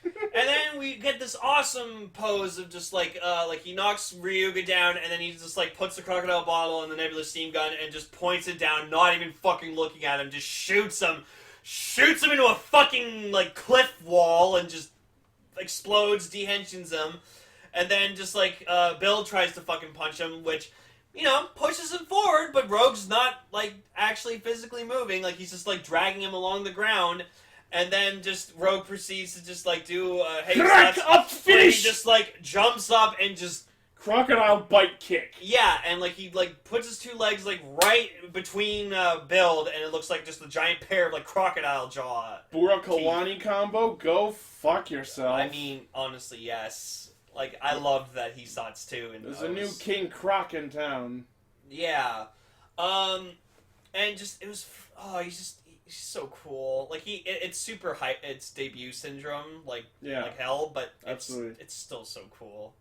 [SPEAKER 1] And then we get this awesome pose of just like he knocks Ryuga down, and then he just like puts the crocodile bottle in the nebulous steam gun and just points it down, not even fucking looking at him, just shoots him into a fucking like cliff wall and just explodes, dehensions him, and then just like Bill tries to fucking punch him, which pushes him forward, but Rogue's not like actually physically moving, like he's just like dragging him along the ground. And then just Rogue proceeds to just like do
[SPEAKER 2] crack up finish.
[SPEAKER 1] He just like jumps up and just
[SPEAKER 2] crocodile bite kick.
[SPEAKER 1] Yeah, and like he like puts his two legs like right between Build, and it looks like just a giant pair of like crocodile jaw.
[SPEAKER 2] Burakawani combo. Go fuck yourself.
[SPEAKER 1] I mean, honestly, yes. Like I loved that he thoughts too.
[SPEAKER 2] There's a new King Croc in town.
[SPEAKER 1] Yeah, and just it was he's so cool. Like it's super hype. It's debut syndrome, like hell. But it's still so cool.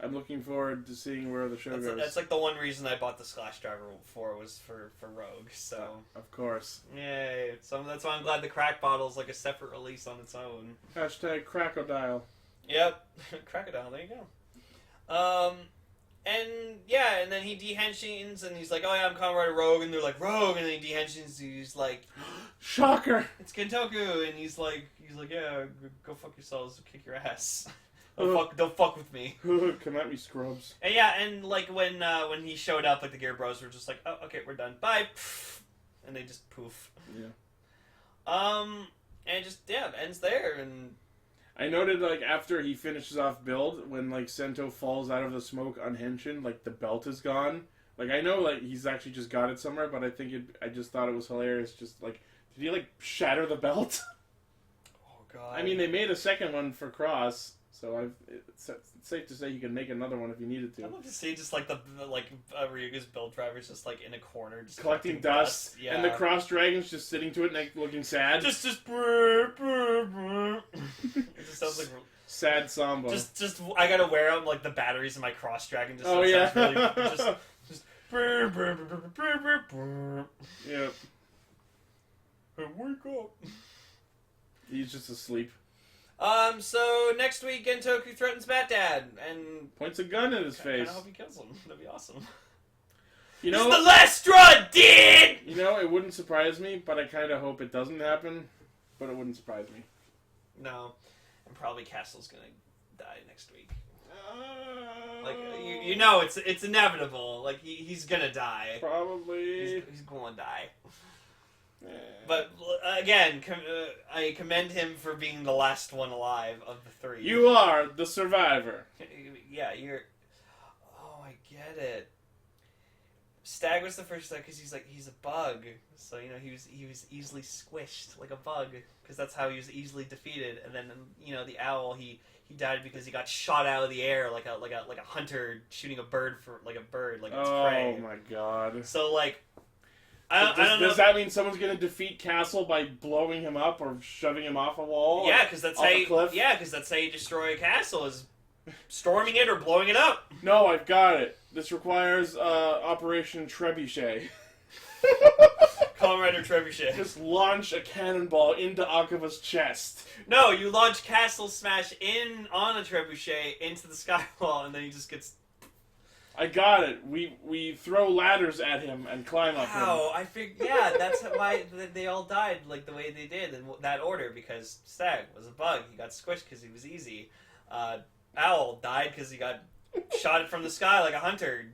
[SPEAKER 2] I'm looking forward to seeing where the show goes.
[SPEAKER 1] That's like the one reason I bought the Splash Driver for was for Rogue. So
[SPEAKER 2] of course,
[SPEAKER 1] yay! So that's why I'm glad the crack bottle's like a separate release on its own.
[SPEAKER 2] Hashtag Crocodile.
[SPEAKER 1] Yep, Crocodile. There you go. And yeah, and then he dehensions, and he's like, oh yeah, I'm Kamen Rider Rogue, and they're like, Rogue, and then he dehensions, and he's like,
[SPEAKER 2] shocker!
[SPEAKER 1] it's Kentoku, and he's like, yeah, go fuck yourselves, kick your ass. Don't fuck with me.
[SPEAKER 2] Come at me, scrubs.
[SPEAKER 1] And yeah, and like when he showed up, like the Gear Bros were just like, oh, okay, we're done, bye, and they just poof.
[SPEAKER 2] Yeah.
[SPEAKER 1] And it just ends there, and
[SPEAKER 2] I noted, like, after he finishes off build, when, like, Sento falls out of the smoke unhinged, like, the belt is gone. Like, I know, like, he's actually just got it somewhere, but I just thought it was hilarious. Just, like, did he, like, shatter the belt?
[SPEAKER 1] Oh, God.
[SPEAKER 2] I mean, they made a second one for Cross, so it's safe to say you can make another one if you needed to.
[SPEAKER 1] I'd love to see just, like, the Ryuga's build driver's just, like, in a corner, just
[SPEAKER 2] collecting dust,
[SPEAKER 1] yeah.
[SPEAKER 2] and the Cross Dragon's just sitting to it, like, looking sad.
[SPEAKER 1] Just brr, brr, brr. It just sounds like
[SPEAKER 2] sad samba.
[SPEAKER 1] Just I gotta wear out like the batteries in my Cross Dragon. Just
[SPEAKER 2] oh yeah,
[SPEAKER 1] really, just brr, brr, brr, brr, brr, brr, brr.
[SPEAKER 2] Yep.
[SPEAKER 1] Hey, wake up.
[SPEAKER 2] He's just asleep.
[SPEAKER 1] So next week Gentoku threatens Bat Dad and
[SPEAKER 2] points a gun at his face.
[SPEAKER 1] I hope he kills him. That'd be awesome.
[SPEAKER 2] You know,
[SPEAKER 1] this is the last straw, dude!
[SPEAKER 2] You know, it wouldn't surprise me, but I kind of hope it doesn't happen. But it wouldn't surprise me.
[SPEAKER 1] No, and probably Castle's gonna die next week. Like you know, it's inevitable. Like he's gonna die.
[SPEAKER 2] Probably.
[SPEAKER 1] He's going to die. But again, I commend him for being the last one alive of the three.
[SPEAKER 2] You are the survivor.
[SPEAKER 1] Yeah, you're. Oh, I get it. Stag was the first time because he's a bug, so you know he was easily squished like a bug because that's how he was easily defeated. And then you know the owl he died because he got shot out of the air like a hunter shooting a bird like its prey.
[SPEAKER 2] Oh my god!
[SPEAKER 1] So like.
[SPEAKER 2] Does that mean someone's gonna defeat Castle by blowing him up or shoving him off a wall?
[SPEAKER 1] Yeah, because that's how you destroy a castle is storming it or blowing it up.
[SPEAKER 2] No, I've got it. This requires Operation Trebuchet.
[SPEAKER 1] Kamen Rider Trebuchet.
[SPEAKER 2] Just launch a cannonball into Akiba's chest.
[SPEAKER 1] No, you launch Castle Smash on a Trebuchet into the skywall, and then he just gets.
[SPEAKER 2] I got it. We throw ladders at him and climb up him.
[SPEAKER 1] Wow, I figured. Yeah, that's why they all died like the way they did in that order. Because Stag was a bug. He got squished because he was easy. Owl died because he got shot from the sky like a hunter.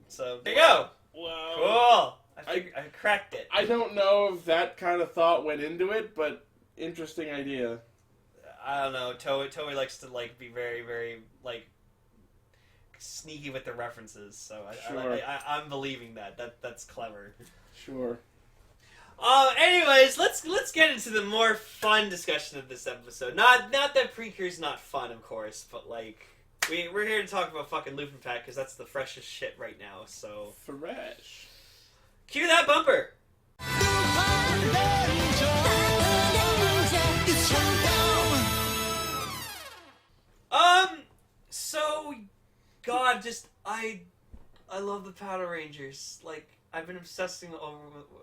[SPEAKER 1] So there you go.
[SPEAKER 2] Wow.
[SPEAKER 1] Cool. I cracked it.
[SPEAKER 2] I don't know if that kind of thought went into it, but interesting idea.
[SPEAKER 1] I don't know. Toei likes to like be very, very like sneaky with the references, so I'm believing that's clever.
[SPEAKER 2] Sure.
[SPEAKER 1] Anyways, let's get into the more fun discussion of this episode. Not that Precure's not fun, of course, but like we're here to talk about fucking Lupin Pack because that's the freshest shit right now. So
[SPEAKER 2] fresh. Cue
[SPEAKER 1] that bumper. So, God, just I love the Patrangers. Like I've been obsessing over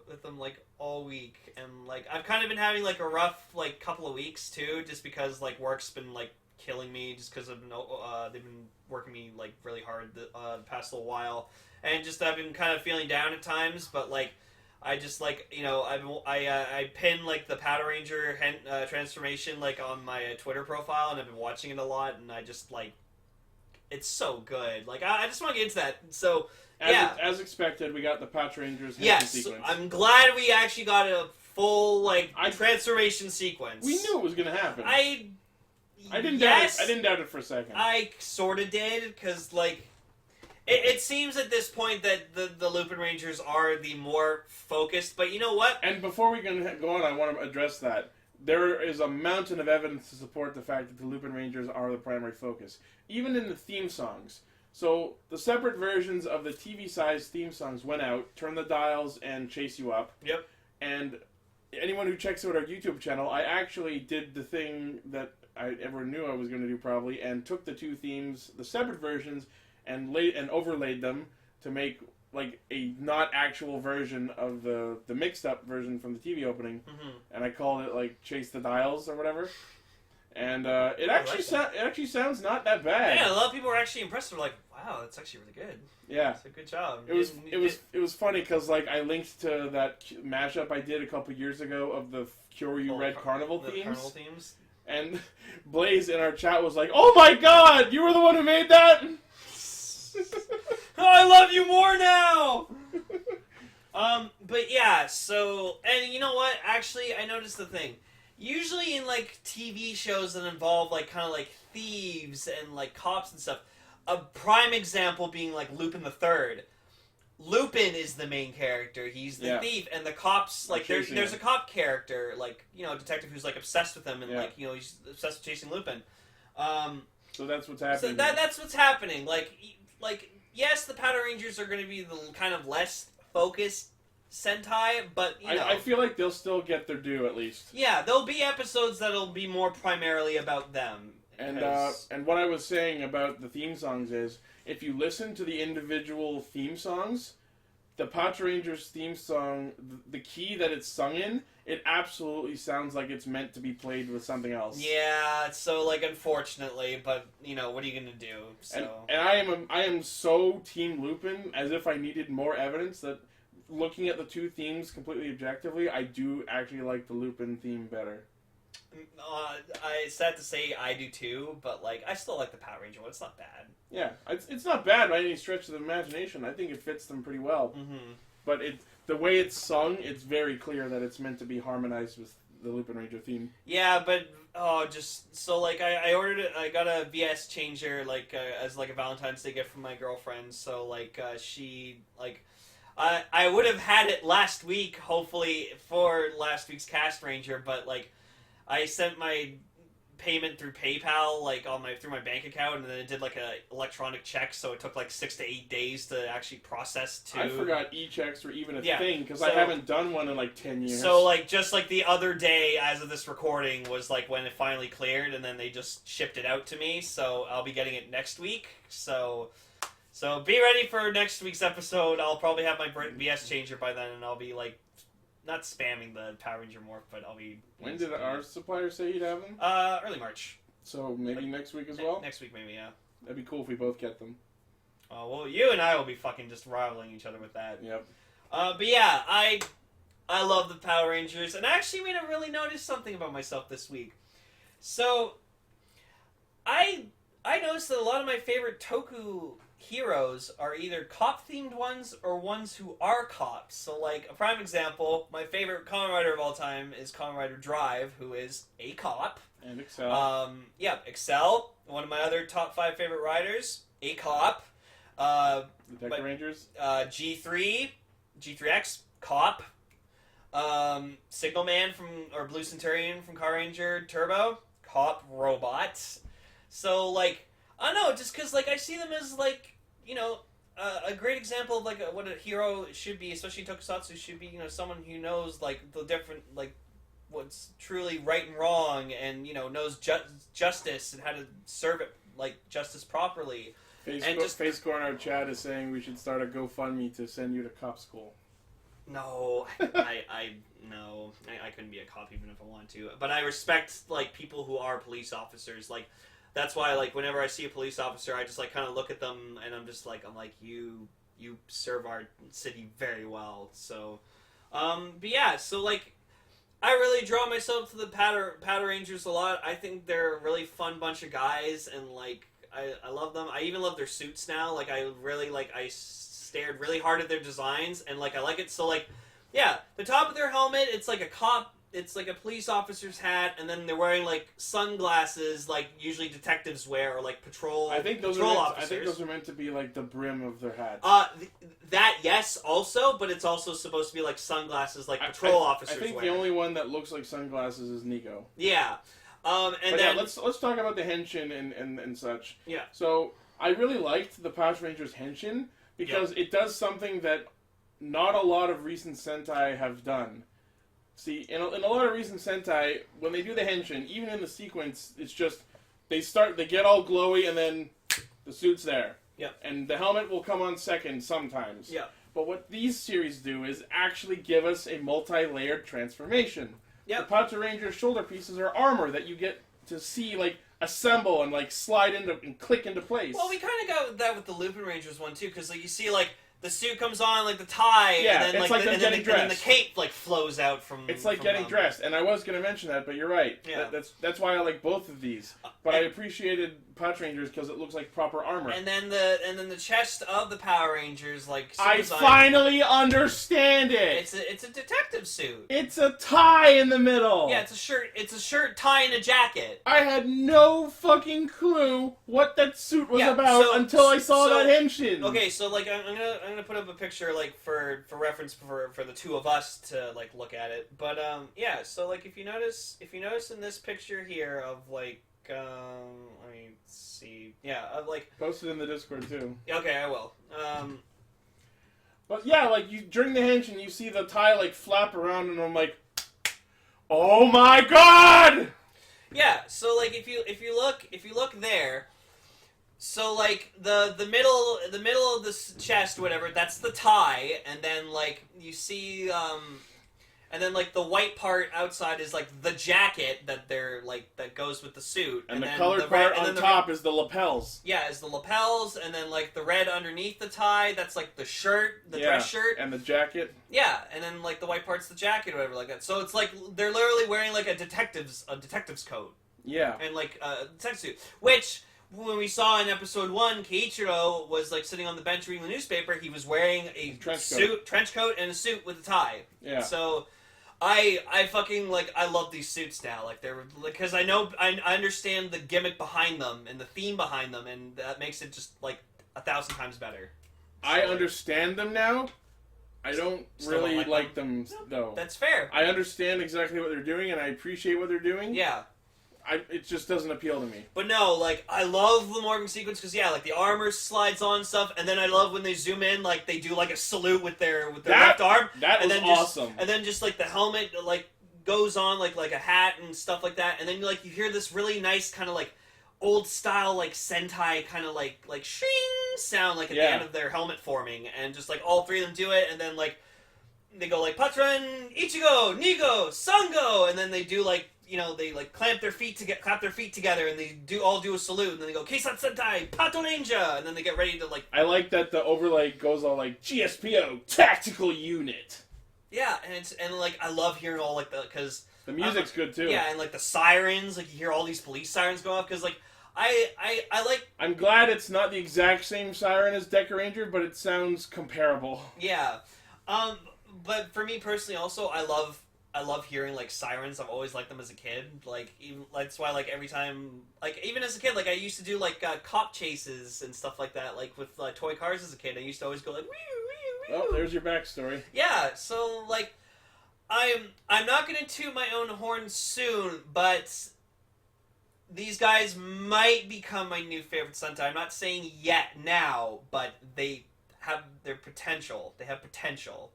[SPEAKER 1] with them like all week, and like I've kind of been having like a rough like couple of weeks too, just because like work's been like killing me, just because they've been working me like really hard the past little while, and just I've been kind of feeling down at times, but like. I just like I pin like the Patranger transformation like on my Twitter profile, and I've been watching it a lot, and I just like it's so good. Like I just want to get into that. So
[SPEAKER 2] as expected, we got the Patrangers sequence.
[SPEAKER 1] I'm glad we actually got a full transformation sequence.
[SPEAKER 2] We knew it was gonna happen.
[SPEAKER 1] I
[SPEAKER 2] didn't doubt it. I didn't doubt it for a second.
[SPEAKER 1] I sort of did because like. It seems at this point that the Lupinrangers are the more focused, but you know what?
[SPEAKER 2] And before we can go on, I want to address that. There is a mountain of evidence to support the fact that the Lupinrangers are the primary focus, even in the theme songs. So the separate versions of the TV-sized theme songs went out, turn the dials, and chase you up.
[SPEAKER 1] Yep.
[SPEAKER 2] And anyone who checks out our YouTube channel, I actually did the thing that I ever knew I was going to do probably, and took the two themes, the separate versions, and overlaid them to make like a not actual version of the mixed up version from the TV opening, and I called it like Chase the Dials or whatever. And it actually sounds not that bad.
[SPEAKER 1] Yeah, a lot of people were actually impressed. They're like, Wow, that's actually really good.
[SPEAKER 2] Yeah.
[SPEAKER 1] That's a good job.
[SPEAKER 2] It was funny because like I linked to that mashup I did a couple years ago of the Kyoryu Red Carnival themes.
[SPEAKER 1] Carnival themes.
[SPEAKER 2] And Blaze in our chat was like, "Oh my God, you were the one who made that."
[SPEAKER 1] Oh, I love you more now. But yeah, so, and you know what? Actually, I noticed the thing. Usually in, like, TV shows that involve, like, kind of, like, thieves and, like, cops and stuff, a prime example being, like, Lupin the Third. Lupin is the main character. He's the thief, and the cops, like, there's a cop character, like, you know, a detective who's, like, obsessed with him, and, like, you know, he's obsessed with chasing Lupin.
[SPEAKER 2] So that's what's happening.
[SPEAKER 1] So that's what's happening. Like, yes, the Patrangers are going to be the kind of less focused Sentai, but, you know.
[SPEAKER 2] I feel like they'll still get their due, at least.
[SPEAKER 1] Yeah, there'll be episodes that'll be more primarily about them.
[SPEAKER 2] And what I was saying about the theme songs is, if you listen to the individual theme songs, the Patrangers theme song, the key that it's sung in, it absolutely sounds like it's meant to be played with something else.
[SPEAKER 1] Yeah, so, like, unfortunately, but, you know, what are you gonna do? So.
[SPEAKER 2] And I am so Team Lupin, as if I needed more evidence that, looking at the two themes completely objectively, I do actually like the Lupin theme better.
[SPEAKER 1] It's sad to say I do too, but, like, I still like the Patranger one. It's not bad.
[SPEAKER 2] Yeah, it's not bad by any stretch of the imagination. I think it fits them pretty well.
[SPEAKER 1] Mm-hmm.
[SPEAKER 2] But the way it's sung, it's very clear that it's meant to be harmonized with the Lupinranger theme.
[SPEAKER 1] Yeah, but just so like I ordered it. I got a VS changer like as like a Valentine's Day gift from my girlfriend. So like she like I would have had it last week, hopefully for last week's Castranger, but like I sent my payment through PayPal, like through my bank account, and then it did like a electronic check, so it took like 6 to 8 days to actually process.
[SPEAKER 2] I forgot e-checks were even a thing because I haven't done one in like 10 years.
[SPEAKER 1] So like just like the other day, as of this recording, was like when it finally cleared, and then they just shipped it out to me. So I'll be getting it next week. So be ready for next week's episode. I'll probably have my VS changer by then, and I'll be like. Not spamming the Power Ranger morph, but I'll be...
[SPEAKER 2] When did our supplier say you'd have them?
[SPEAKER 1] Early March.
[SPEAKER 2] So maybe next week as well?
[SPEAKER 1] Next week, maybe, yeah.
[SPEAKER 2] That'd be cool if we both get them.
[SPEAKER 1] Oh, well, you and I will be fucking just rivaling each other with that.
[SPEAKER 2] Yep.
[SPEAKER 1] But yeah, I love the Power Rangers, and I actually made a really notice something about myself this week. So, I noticed that a lot of my favorite Toku heroes are either cop-themed ones or ones who are cops. So, like, a prime example, my favorite Kamen Rider of all time is Kamen Rider Drive, who is a cop.
[SPEAKER 2] And Excel.
[SPEAKER 1] Excel, one of my other top 5 favorite riders, a cop.
[SPEAKER 2] The Deca Rangers.
[SPEAKER 1] G3X, cop. Signal Man or Blue Centurion from Car Ranger Turbo, cop robot. So, like, I don't know, just because, like, I see them as, like, you know, a great example of, like, what a hero should be, especially Tokusatsu, should be, you know, someone who knows, like, the different, like, what's truly right and wrong, and, you know, knows justice and how to serve it, like, justice properly.
[SPEAKER 2] Facebook in our chat is saying we should start a GoFundMe to send you to cop school.
[SPEAKER 1] No, I couldn't be a cop even if I wanted to. But I respect, like, people who are police officers, like, that's why, like, whenever I see a police officer, I just, like, kind of look at them, and I'm like, you serve our city very well. So, but yeah, so, like, I really draw myself to the Patrangers a lot. I think they're a really fun bunch of guys, and, like, I love them. I even love their suits now. Like, I really, like, I stared really hard at their designs, and, like, I like it. So, like, yeah, the top of their helmet, it's like a cop. It's like a police officer's hat, and then they're wearing, like, sunglasses, like usually detectives wear, or like patrol officers.
[SPEAKER 2] I think those are meant to be like the brim of their hats.
[SPEAKER 1] That yes, also, but it's also supposed to be like sunglasses, like patrol officers.
[SPEAKER 2] I think
[SPEAKER 1] wear.
[SPEAKER 2] The only one that looks like sunglasses is Nico.
[SPEAKER 1] Yeah, and
[SPEAKER 2] but
[SPEAKER 1] then
[SPEAKER 2] yeah, let's talk about the henshin and such.
[SPEAKER 1] Yeah.
[SPEAKER 2] So I really liked the Patrangers henshin because it does something that not a lot of recent Sentai have done. See, in a lot of recent Sentai, when they do the henshin, even in the sequence, it's just, they get all glowy, and then the suit's there.
[SPEAKER 1] Yep.
[SPEAKER 2] And the helmet will come on second sometimes.
[SPEAKER 1] Yep.
[SPEAKER 2] But what these series do is actually give us a multi-layered transformation.
[SPEAKER 1] Yep.
[SPEAKER 2] The Patranger shoulder pieces are armor that you get to see, like, assemble and like slide into and click into place.
[SPEAKER 1] Well, we kind of got that with the Lupinrangers one too, because like you see like the suit comes on, like the tie,
[SPEAKER 2] Yeah,
[SPEAKER 1] and then
[SPEAKER 2] it's
[SPEAKER 1] like,
[SPEAKER 2] like them getting
[SPEAKER 1] and then the
[SPEAKER 2] dressed.
[SPEAKER 1] cape like flows out from.
[SPEAKER 2] It's like
[SPEAKER 1] from
[SPEAKER 2] getting
[SPEAKER 1] them.
[SPEAKER 2] dressed, and I was going to mention that, but you're right.
[SPEAKER 1] Yeah.
[SPEAKER 2] That's why I like both of these. But I appreciated Patrangers because it looks like proper armor.
[SPEAKER 1] And then the chest of the Power Rangers, like
[SPEAKER 2] I
[SPEAKER 1] design,
[SPEAKER 2] finally understand it.
[SPEAKER 1] it's a detective suit.
[SPEAKER 2] It's a tie in the middle.
[SPEAKER 1] Yeah, it's a shirt, tie, and a jacket.
[SPEAKER 2] I had no fucking clue what that suit was
[SPEAKER 1] Yeah,
[SPEAKER 2] about
[SPEAKER 1] so-
[SPEAKER 2] until I saw
[SPEAKER 1] so-
[SPEAKER 2] that henshin.
[SPEAKER 1] Okay, so like I'm gonna put up a picture like for reference for the two of us to like look at it. But yeah, so like if you notice in this picture here of like let me see, yeah, of like
[SPEAKER 2] Post it in the Discord too.
[SPEAKER 1] okay, I will.
[SPEAKER 2] But yeah, like you during the henshin, you see the tie like flap around, and I'm like, oh my god!
[SPEAKER 1] Yeah, so like if you look there, so like the middle of the chest, whatever, that's the tie, and then like you see and then like the white part outside is like the jacket that they're like that goes with the suit,
[SPEAKER 2] And the
[SPEAKER 1] then
[SPEAKER 2] colored
[SPEAKER 1] red-
[SPEAKER 2] part
[SPEAKER 1] and
[SPEAKER 2] on
[SPEAKER 1] then the
[SPEAKER 2] top is the lapels.
[SPEAKER 1] yeah, is the lapels, and then like the red underneath the tie, that's like the shirt, the dress shirt.
[SPEAKER 2] And the jacket.
[SPEAKER 1] Yeah, and then like the white part's the jacket or whatever like that. So it's like they're literally wearing like a detective's coat
[SPEAKER 2] Yeah.
[SPEAKER 1] and like a detective suit. Which when we saw in episode 1, Keiichiro was like sitting on the bench reading the newspaper. He was wearing a trench coat, and a suit with a tie.
[SPEAKER 2] Yeah.
[SPEAKER 1] So I fucking like I love these suits now. Like they're because I understand the gimmick behind them and the theme behind them, and that makes it just like 1,000 times better. So,
[SPEAKER 2] I understand them now. I don't
[SPEAKER 1] Still
[SPEAKER 2] really
[SPEAKER 1] don't
[SPEAKER 2] like them though.
[SPEAKER 1] That's fair.
[SPEAKER 2] I understand exactly what they're doing, and I appreciate what they're doing.
[SPEAKER 1] Yeah.
[SPEAKER 2] It just doesn't appeal to me.
[SPEAKER 1] But no, like, I love the morphing sequence because, yeah, like, the armor slides on stuff, and then I love when they zoom in, like, they do, like, a salute with their left arm.
[SPEAKER 2] That
[SPEAKER 1] and
[SPEAKER 2] was
[SPEAKER 1] then just,
[SPEAKER 2] awesome.
[SPEAKER 1] And then just, like, the helmet, like, goes on, like a hat and stuff like that, and then, like, you hear this really nice kind of, like, old-style, like, Sentai kind of, like, shing sound, like, at the end of their helmet forming, and just, like, all three of them do it, and then, like, they go, like, Patron, Ichigo, Nigo, Sango, and then they do, like, you know, they like clap their feet together, and they all do a salute, and then they go Keisatsu Sentai, Patranger, and then they get ready to like.
[SPEAKER 2] I like that the overlay goes all like GSPO Tactical Unit.
[SPEAKER 1] Yeah, and like I love hearing all like because
[SPEAKER 2] the music's good too.
[SPEAKER 1] Yeah, and like the sirens, like you hear all these police sirens go off because like I like.
[SPEAKER 2] I'm glad it's not the exact same siren as Deca Ranger, but it sounds comparable.
[SPEAKER 1] Yeah, but for me personally, also I love hearing like sirens. I've always liked them as a kid. Like even that's why like every time like even as a kid like I used to do like cop chases and stuff like that like with toy cars as a kid. I used to always go like wee wee wee.
[SPEAKER 2] Oh, there's your backstory.
[SPEAKER 1] Yeah, so like I'm not gonna toot my own horn soon, but these guys might become my new favorite Sentai. I'm not saying yet now, but they have their potential. They have potential.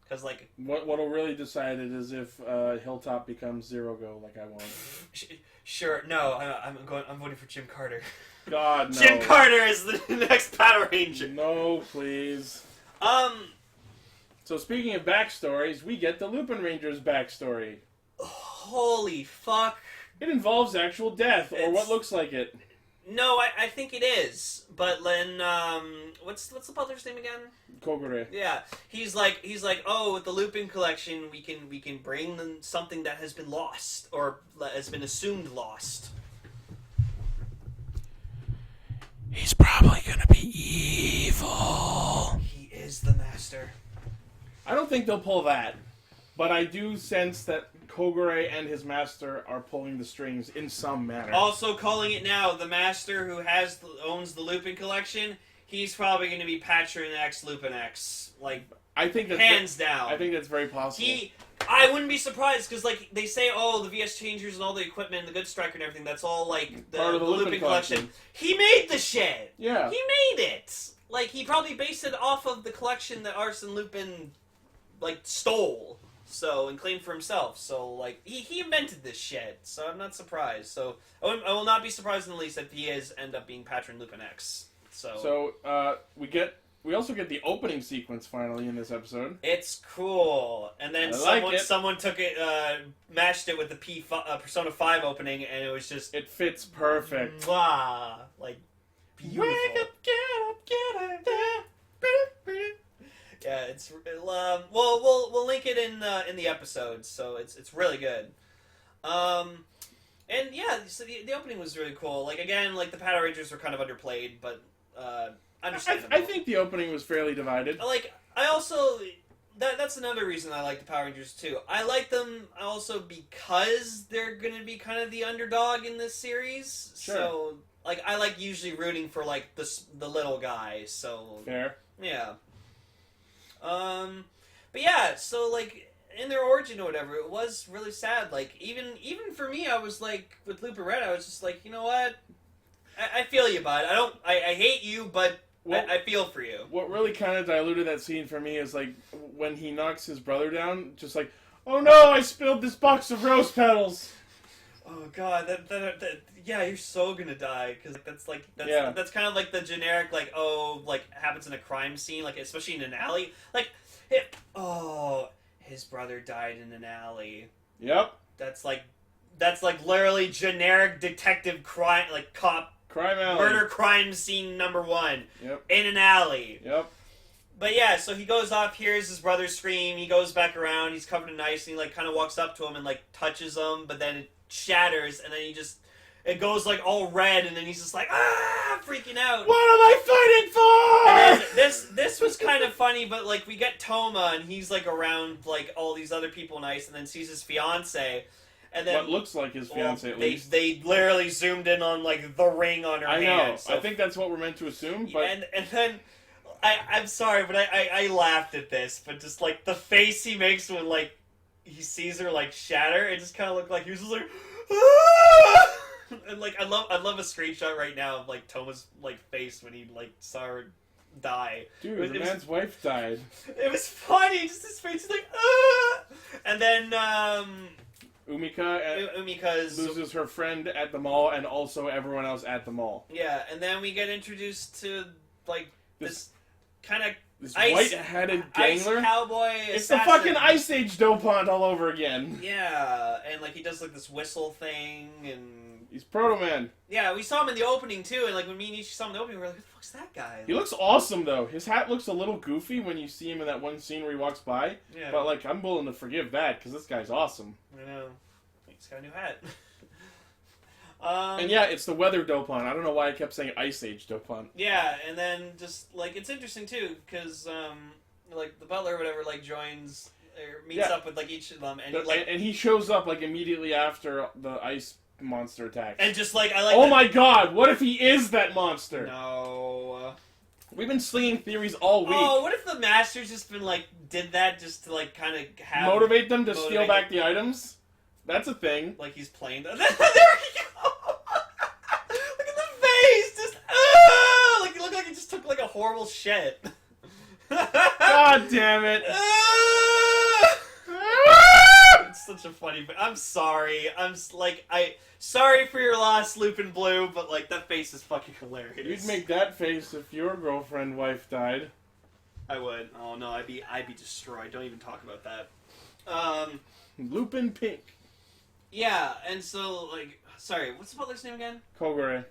[SPEAKER 1] Because like
[SPEAKER 2] what'll really decide it is if Hilltop becomes Zero Go like I want.
[SPEAKER 1] Sure, no, I'm voting for Jim Carter.
[SPEAKER 2] God no.
[SPEAKER 1] Jim Carter is the next Power Ranger.
[SPEAKER 2] No, please. So speaking of backstories, we get the Lupinrangers backstory.
[SPEAKER 1] Holy fuck!
[SPEAKER 2] It involves actual death or what looks like it.
[SPEAKER 1] No, I think it is. But then, what's the butler's name again?
[SPEAKER 2] Kogure.
[SPEAKER 1] Yeah, he's like, oh, with the Lupin collection, we can bring them something that has been lost or has been assumed lost.
[SPEAKER 2] He's probably gonna be evil.
[SPEAKER 1] He is the master.
[SPEAKER 2] I don't think they'll pull that, but I do sense that Kogure and his master are pulling the strings in some manner.
[SPEAKER 1] Also calling it now, the master who owns the Lupin collection, he's probably going to be Patron X, Lupin X. Like,
[SPEAKER 2] I think that's
[SPEAKER 1] hands down.
[SPEAKER 2] I think that's very possible.
[SPEAKER 1] I wouldn't be surprised, because, like, they say, oh, the VS Changers and all the equipment and the Good Striker and everything, that's all, like,
[SPEAKER 2] part of the
[SPEAKER 1] Lupin collection. He made the shit!
[SPEAKER 2] Yeah.
[SPEAKER 1] He made it! Like, he probably based it off of the collection that Arsene Lupin, like, stole. So, and claimed for himself. So, like, he invented this shit. So, I'm not surprised. So, I will not be surprised in the least if he end up being Patron Lupin X. So,
[SPEAKER 2] we get we also get the opening sequence finally in this episode.
[SPEAKER 1] It's cool. And then someone took it, matched it with the Persona 5 opening, and it was just...
[SPEAKER 2] It fits perfect.
[SPEAKER 1] Mwah, like, beautiful.
[SPEAKER 2] Wake up, get up,
[SPEAKER 1] Yeah, it's... we'll link it in the episode, so it's really good. And yeah, so the opening was really cool. Like, again, like, the Patrangers were kind of underplayed, but... understandable.
[SPEAKER 2] I think the opening was fairly divided.
[SPEAKER 1] Like, I also... That's another reason I like the Power Rangers, too. I like them also because they're gonna be kind of the underdog in this series.
[SPEAKER 2] Sure.
[SPEAKER 1] So, like, I like usually rooting for, like, the little guys, so...
[SPEAKER 2] Fair.
[SPEAKER 1] Yeah. But yeah, so, like, in their origin or whatever, it was really sad. Like, even for me, I was like, with Lupin Red, I was just like, you know what? I feel you, bud. I hate you, but I feel for you.
[SPEAKER 2] What really kind of diluted that scene for me is, like, when he knocks his brother down, just like, oh no, I spilled this box of rose petals.
[SPEAKER 1] Oh god, that yeah, you're so gonna die, because that's kind of like the generic, like, oh, like, happens in a crime scene, like, especially in an alley. Like, his brother died in an alley.
[SPEAKER 2] Yep.
[SPEAKER 1] That's like literally generic detective crime, like, cop
[SPEAKER 2] crime alley.
[SPEAKER 1] Murder crime scene number 1.
[SPEAKER 2] Yep.
[SPEAKER 1] In an alley.
[SPEAKER 2] Yep.
[SPEAKER 1] But yeah, so he goes off, hears his brother scream, he goes back around, he's covered in ice, and he, like, kind of walks up to him and, like, touches him, but then it shatters, and then it goes, like, all red, and then he's just like, freaking out.
[SPEAKER 2] What am I fighting for?
[SPEAKER 1] And then this was kind of funny, but, like, we get Toma, and he's, like, around, like, all these other people in ice, and then sees his fiancé. And then,
[SPEAKER 2] what looks like his fiancé, at least.
[SPEAKER 1] They literally zoomed in on, like, the ring on her hand.
[SPEAKER 2] I know.
[SPEAKER 1] So,
[SPEAKER 2] I think that's what we're meant to assume, but...
[SPEAKER 1] And then, I'm sorry, but I laughed at this, but just, like, the face he makes when, like, he sees her, like, shatter, it just kind of looked like he was just like, and, like, I love a screenshot right now of, like, Toma's, like, face when he, like, saw her die.
[SPEAKER 2] Dude, the man's wife died.
[SPEAKER 1] It was funny, just his face is like, and then, Umika
[SPEAKER 2] loses her friend at the mall and also everyone else at the mall.
[SPEAKER 1] Yeah, and then we get introduced to, like, this kind of
[SPEAKER 2] this white-headed gangler.
[SPEAKER 1] Ice cowboy
[SPEAKER 2] It's
[SPEAKER 1] assassin.
[SPEAKER 2] the fucking Ice Age Dopant all over again.
[SPEAKER 1] Yeah, and, like, he does, like, this whistle thing, and...
[SPEAKER 2] He's Proto-Man.
[SPEAKER 1] Yeah, we saw him in the opening, too, and, like, when me and Ichi saw him in the opening, we were like, who the fuck's that guy?
[SPEAKER 2] He looks awesome, though. His hat looks a little goofy when you see him in that one scene where he walks by.
[SPEAKER 1] Yeah.
[SPEAKER 2] But, like, I'm willing to forgive that, because this guy's awesome.
[SPEAKER 1] I know. He's got a new hat.
[SPEAKER 2] And yeah, it's the weather Dopant. I don't know why I kept saying Ice Age Dopant.
[SPEAKER 1] Yeah, and then just, like, it's interesting, too, because, like, the butler or whatever, like, joins, or meets up with, like, each of them, and,
[SPEAKER 2] and he shows up, like, immediately after the ice monster attacks.
[SPEAKER 1] And just, like, I like
[SPEAKER 2] oh my god, what if he is that monster?
[SPEAKER 1] No.
[SPEAKER 2] We've been slinging theories all week.
[SPEAKER 1] Oh, what if the Master's just been, like, did that just to, like, kind of have...
[SPEAKER 2] Motivate them to steal back the items? That's a thing.
[SPEAKER 1] Like, he's playing the... There we go! Look at the face! Just... like, it looked like he just took, like, a horrible shit.
[SPEAKER 2] God damn it.
[SPEAKER 1] It's such a funny... I'm sorry. Sorry for your loss, Lupin Blue, but, like, that face is fucking hilarious.
[SPEAKER 2] You'd make that face if your wife died.
[SPEAKER 1] I would. Oh, no, I'd be destroyed. Don't even talk about that.
[SPEAKER 2] Lupin Pink.
[SPEAKER 1] Yeah, and so, like... Sorry, what's the butler's name again?
[SPEAKER 2] Kogure.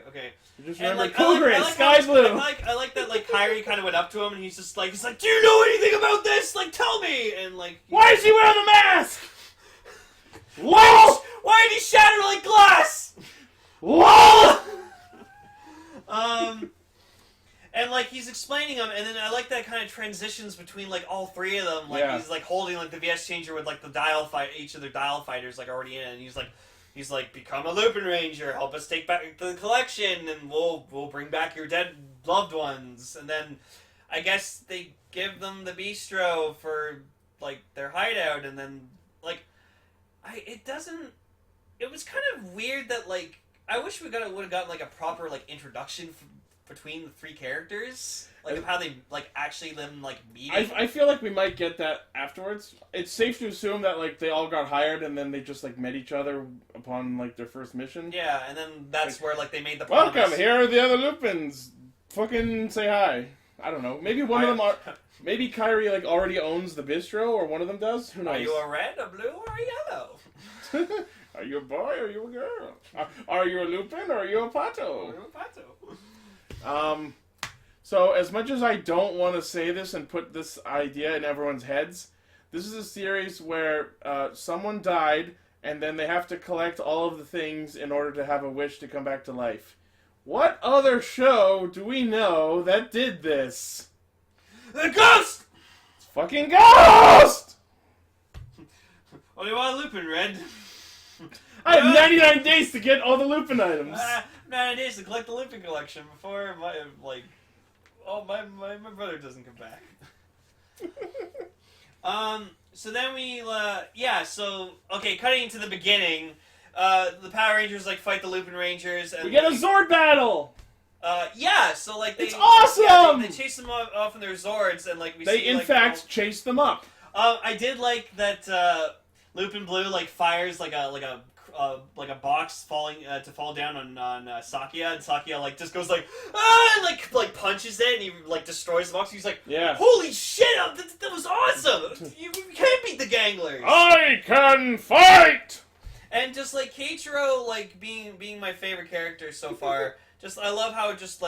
[SPEAKER 1] Okay.
[SPEAKER 2] Just
[SPEAKER 1] And,
[SPEAKER 2] remember
[SPEAKER 1] like,
[SPEAKER 2] Kogure, SkyBlue!
[SPEAKER 1] I like that, like, Kairi kind of went up to him, and he's like, do you know anything about this? Like, tell me! And, like...
[SPEAKER 2] Why is he wearing the mask? LOL!
[SPEAKER 1] Why did he shatter like glass?
[SPEAKER 2] LOL!
[SPEAKER 1] And, like, he's explaining them, and then I like that kind of transitions between, like, all three of them. Like, he's, like, holding, like, the VS changer with, like, the dial fight, each of their dial fighters, like, already in, and he's like, become a Lupinranger, help us take back the collection, and we'll bring back your dead loved ones. And then, I guess they give them the bistro for, like, their hideout, and then, like, it was kind of weird that, like, I wish we would have gotten, like, a proper, like, introduction between the three characters, like, of how they, like, actually them, like, meeting.
[SPEAKER 2] I feel like we might get that afterwards. It's safe to assume that, like, they all got hired and then they just, like, met each other upon, like, their first mission.
[SPEAKER 1] Yeah, and then that's where, like, they made the
[SPEAKER 2] promise.
[SPEAKER 1] promise.
[SPEAKER 2] Welcome, here are the other Lupins. fucking say hi. I don't know. Maybe one of them are. Maybe Kyrie like already owns the bistro, or one of them does. Who knows?
[SPEAKER 1] Are you a red, a blue, or a yellow?
[SPEAKER 2] Are you a boy or are you a girl? Are you a Lupin or are you a Pato? So as much as I don't want to say this and put this idea in everyone's heads, this is a series where someone died and then they have to collect all of the things in order to have a wish to come back to life. What other show do we know that did this?
[SPEAKER 1] The Ghost!
[SPEAKER 2] It's fucking Ghost!
[SPEAKER 1] What do you want, Lupin, Red?
[SPEAKER 2] I have 99 days to get all the Lupin items.
[SPEAKER 1] 99 days to collect the Lupin collection before my brother doesn't come back. So then cutting into the beginning, the Power Rangers fight the Lupinrangers, and
[SPEAKER 2] we get a Zord battle.
[SPEAKER 1] So like
[SPEAKER 2] it's awesome.
[SPEAKER 1] They chase them off in their Zords, and
[SPEAKER 2] they in fact chase them up.
[SPEAKER 1] I did like that Lupin Blue fires like a box falling to fall down on Sakia, and Sakia just goes and punches it, and he destroys the box. He's like,
[SPEAKER 2] yeah,
[SPEAKER 1] holy shit, that was awesome! You can't beat the Ganglers.
[SPEAKER 2] I can fight.
[SPEAKER 1] And just Keiichiro being my favorite character so far. I love how just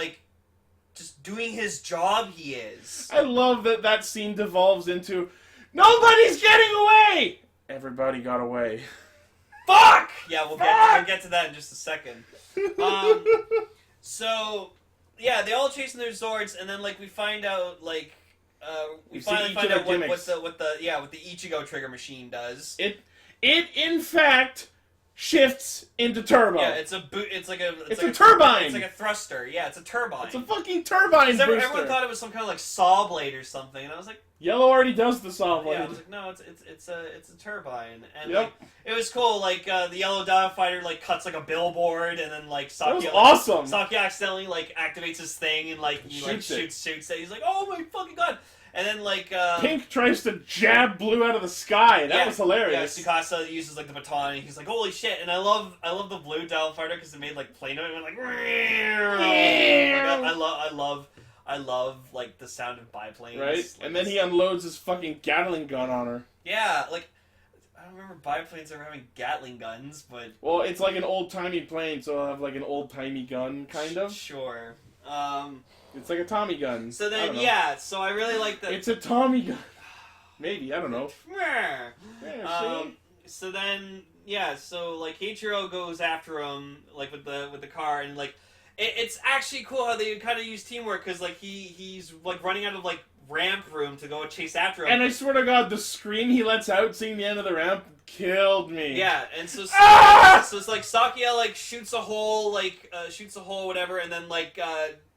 [SPEAKER 1] doing his job he is.
[SPEAKER 2] I love that scene devolves into nobody's getting away. Everybody got away.
[SPEAKER 1] Fuck! Yeah, we'll get to that in just a second. So yeah, they all chasing their Zords, and then we find out we finally find out what the Ichigo trigger machine does.
[SPEAKER 2] It in fact shifts into turbo.
[SPEAKER 1] Yeah, it's a
[SPEAKER 2] turbine.
[SPEAKER 1] It's like a thruster. Yeah, it's a turbine.
[SPEAKER 2] It's a fucking turbine booster.
[SPEAKER 1] Everyone thought it was some kind of saw blade or something, and I was like,
[SPEAKER 2] Yellow already does the saw blade.
[SPEAKER 1] Yeah, I was like, no, it's a turbine, and
[SPEAKER 2] yep.
[SPEAKER 1] It was cool. The Yellow Dive Fighter cuts a billboard, and then Sakia,
[SPEAKER 2] that was awesome.
[SPEAKER 1] Sakia accidentally activates his thing and he shoots it. He's like, oh my fucking god! And then
[SPEAKER 2] Pink tries to jab Blue out of the sky. That was hilarious.
[SPEAKER 1] Yeah, Tsukasa uses the baton, and he's like, holy shit! And I love the Blue Dive Fighter because it made play note. It went I love the sound of biplanes.
[SPEAKER 2] Right? And then he unloads his fucking Gatling gun on her.
[SPEAKER 1] Yeah, I don't remember biplanes ever having Gatling guns, but...
[SPEAKER 2] Well, it's an old-timey plane, so it'll have an old-timey gun, kind of.
[SPEAKER 1] Sure.
[SPEAKER 2] It's like a Tommy gun.
[SPEAKER 1] So then, so I really like that...
[SPEAKER 2] It's a Tommy gun. Maybe, I don't know.
[SPEAKER 1] So then, Keiichiro goes after him, with the car, and, it's actually cool how they kind of use teamwork, because he's running out of ramp room to go chase after him.
[SPEAKER 2] And I swear to God, the scream he lets out seeing the end of the ramp killed me.
[SPEAKER 1] Yeah, and so it's Sakia shoots a hole, whatever, and then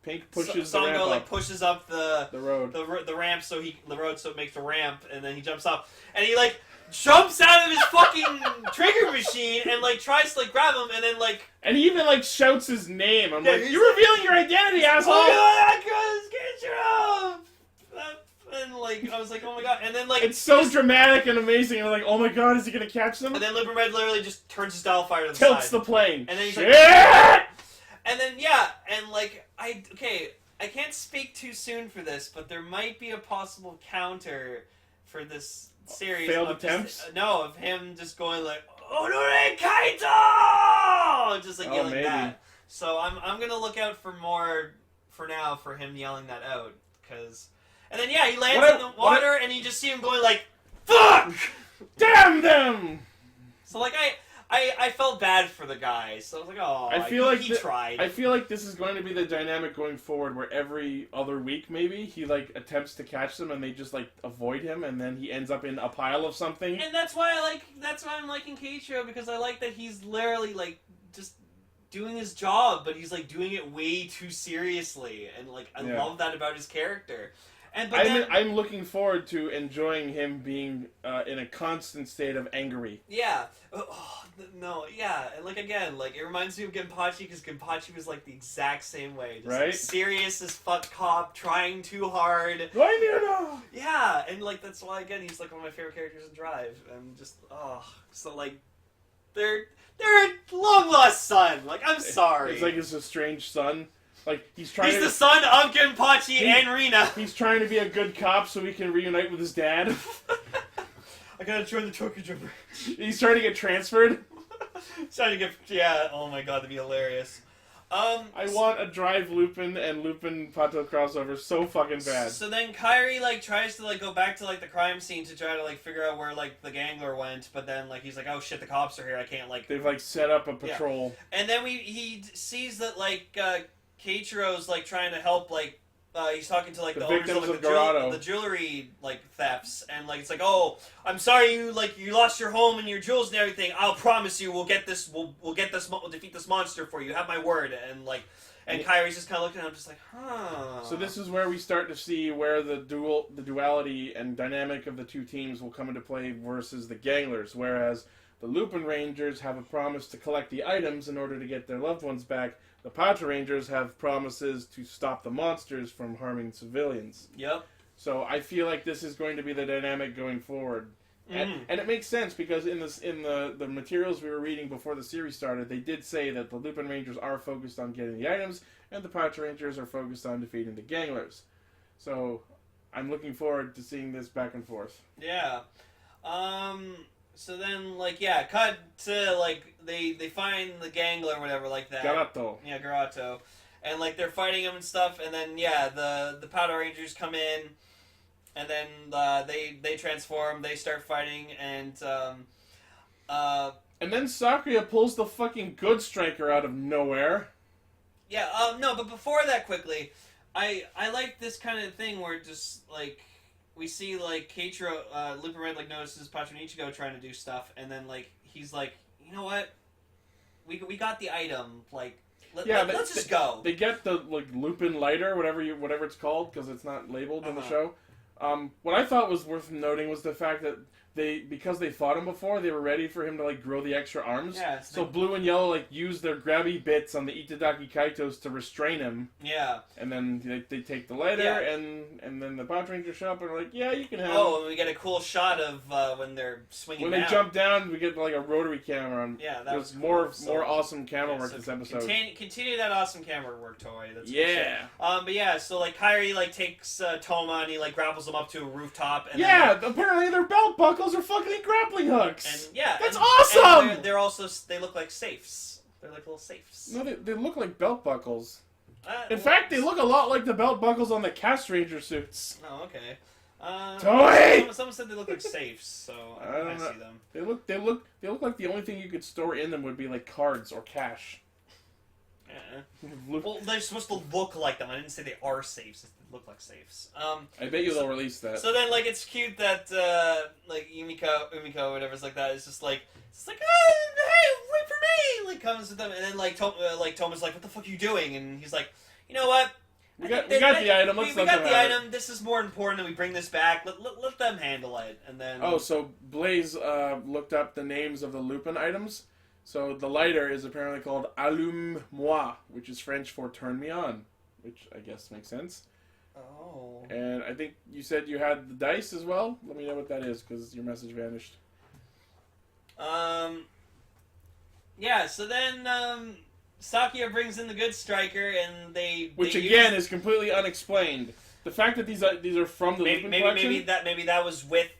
[SPEAKER 2] Pink pushes
[SPEAKER 1] Sango
[SPEAKER 2] the ramp up.
[SPEAKER 1] pushes up the
[SPEAKER 2] road,
[SPEAKER 1] the ramp, so it makes the ramp, and then he jumps up, and he jumps out of his fucking trigger machine and tries to grab him, and then
[SPEAKER 2] and he even shouts his name. I'm you're revealing your identity, asshole!
[SPEAKER 1] Oh my god, and I was like, oh my god, and then
[SPEAKER 2] it's so dramatic and amazing. And I'm like, oh my god, is he gonna catch them?
[SPEAKER 1] And then Lupin Red literally just turns his dial fire to the
[SPEAKER 2] tilts
[SPEAKER 1] side.
[SPEAKER 2] the plane,
[SPEAKER 1] and then he's
[SPEAKER 2] shit!
[SPEAKER 1] And then I can't speak too soon for this, but there might be a possible counter for this series.
[SPEAKER 2] Failed attempts?
[SPEAKER 1] Of him just going Onore Kaitou! Just yelling
[SPEAKER 2] maybe.
[SPEAKER 1] that. So I'm gonna look out for more for now for him yelling that out, because and then he lands in the water and you just see him going fuck!
[SPEAKER 2] Damn them!
[SPEAKER 1] So I felt bad for the guy, so I was like, oh, he tried.
[SPEAKER 2] I feel like this is going to be the dynamic going forward, where every other week, maybe, he, attempts to catch them, and they just, avoid him, and then he ends up in a pile of something.
[SPEAKER 1] And that's why I'm liking Keiichiro, because I like that he's literally, just doing his job, but he's, doing it way too seriously, and, I love that about his character.
[SPEAKER 2] I'm looking forward to enjoying him being in a constant state of angry.
[SPEAKER 1] Yeah. No, yeah. And again, it reminds me of Genpachi, because Genpachi was the exact same way. Just
[SPEAKER 2] right?
[SPEAKER 1] Serious as fuck cop, trying too hard. Yeah, and that's why, again, he's one of my favorite characters in Drive. And just, they're a long lost son. I'm sorry.
[SPEAKER 2] It's it's a strange son. Like, he's trying
[SPEAKER 1] He's
[SPEAKER 2] to...
[SPEAKER 1] the son of Genpachi and Rina.
[SPEAKER 2] He's trying to be a good cop so he can reunite with his dad.
[SPEAKER 1] I gotta join the Tokusatsu.
[SPEAKER 2] He's trying to get transferred.
[SPEAKER 1] Trying to get... Yeah, oh my god, that'd be hilarious.
[SPEAKER 2] I want a Drive Lupin and Lupin Pato crossover so fucking bad.
[SPEAKER 1] So then Kairi, like, tries to, like, go back to, like, the crime scene to try to, like, figure out where, like, the gangler went, but then, like, he's like, oh shit, the cops are here, I can't, like...
[SPEAKER 2] They've, like, set up a patrol.
[SPEAKER 1] Yeah. And then he sees that, like, Keiichiro's, like, trying to help, like, he's talking to, like, the owners of, like, the jewelry, like, thefts, and, like, it's like, oh, I'm sorry you lost your home and your jewels and everything, I'll promise you we'll defeat this monster for you, have my word, and, like, and Kairi's just kind of looking at him just like, huh.
[SPEAKER 2] So this is where we start to see where the duality and dynamic of the two teams will come into play versus the Ganglers, whereas the Lupinrangers have a promise to collect the items in order to get their loved ones back. The Patrangers have promises to stop the monsters from harming civilians.
[SPEAKER 1] Yep.
[SPEAKER 2] So I feel like this is going to be the dynamic going forward. And it makes sense because in the materials we were reading before the series started, they did say that the Lupinrangers are focused on getting the items, and the Patrangers are focused on defeating the Ganglers. So I'm looking forward to seeing this back and forth.
[SPEAKER 1] Yeah. So then, like, yeah, cut to, like, they find the gangler or whatever like that.
[SPEAKER 2] Garato.
[SPEAKER 1] Yeah, Garato. And, like, they're fighting him and stuff, and then, yeah, the Patrangers come in, and then they transform, they start fighting, and
[SPEAKER 2] then Sakuya pulls the fucking good striker out of nowhere.
[SPEAKER 1] Yeah, no, but before that, quickly, I like this kind of thing where just, like, we see, like, Keiichiro, Lupin Red, like, notices Patronichigo trying to do stuff, and then, like, he's like, you know what? We got the item, like, let's just go.
[SPEAKER 2] They get the, like, Lupin lighter, whatever it's called, because it's not labeled in the show. What I thought was worth noting was the fact that because they fought him before, they were ready for him to, like, grow the extra arms.
[SPEAKER 1] Yeah,
[SPEAKER 2] so Blue and Yellow, like, use their grabby bits on the Itadaki Kaitos to restrain him.
[SPEAKER 1] Yeah.
[SPEAKER 2] And then they take the lighter, and then the Patranger show up and are like, yeah, you can have
[SPEAKER 1] Oh, and we get a cool shot of when they're swinging
[SPEAKER 2] When they jump down, we get, like, a rotary camera.
[SPEAKER 1] Yeah, that was
[SPEAKER 2] cool.
[SPEAKER 1] So,
[SPEAKER 2] more awesome camera work this episode.
[SPEAKER 1] Continue that awesome camera work, Toei. That's
[SPEAKER 2] yeah.
[SPEAKER 1] But yeah, so, like, Kairi, like, takes Toma and he, like, grapples them up to a rooftop. And
[SPEAKER 2] yeah, apparently their belt buckles are fucking grappling hooks.
[SPEAKER 1] And yeah,
[SPEAKER 2] that's awesome.
[SPEAKER 1] And they're also they look like safes. They're like little safes.
[SPEAKER 2] No, they look like belt buckles. In fact, they look a lot like the belt buckles on the Castranger suits.
[SPEAKER 1] Oh, okay.
[SPEAKER 2] Toy!
[SPEAKER 1] Someone said they look like safes, so I see them.
[SPEAKER 2] They look like the only thing you could store in them would be like cards or cash.
[SPEAKER 1] Yeah. Well, they're supposed to look like them. I didn't say they are safes. They look like safes.
[SPEAKER 2] I bet you they'll release that.
[SPEAKER 1] So then, like, it's cute that like Umiko, whatever's like that, is just like, hey, wait for me! Like, comes with them, and then like Toma's like, what the fuck are you doing? And he's like, you know what?
[SPEAKER 2] We got the item.
[SPEAKER 1] We got the item. This is more important that we bring this back. Let them handle it, and then.
[SPEAKER 2] Oh, so Blaze looked up the names of the Lupin items. So the lighter is apparently called Allume-moi, which is French for "turn me on," which I guess makes sense.
[SPEAKER 1] Oh.
[SPEAKER 2] And I think you said you had the dice as well. Let me know what that is because your message vanished.
[SPEAKER 1] Yeah. So then Sakuya brings in the good striker, and
[SPEAKER 2] which again is completely unexplained. The fact that these are from the Lupin collection.
[SPEAKER 1] Maybe that was with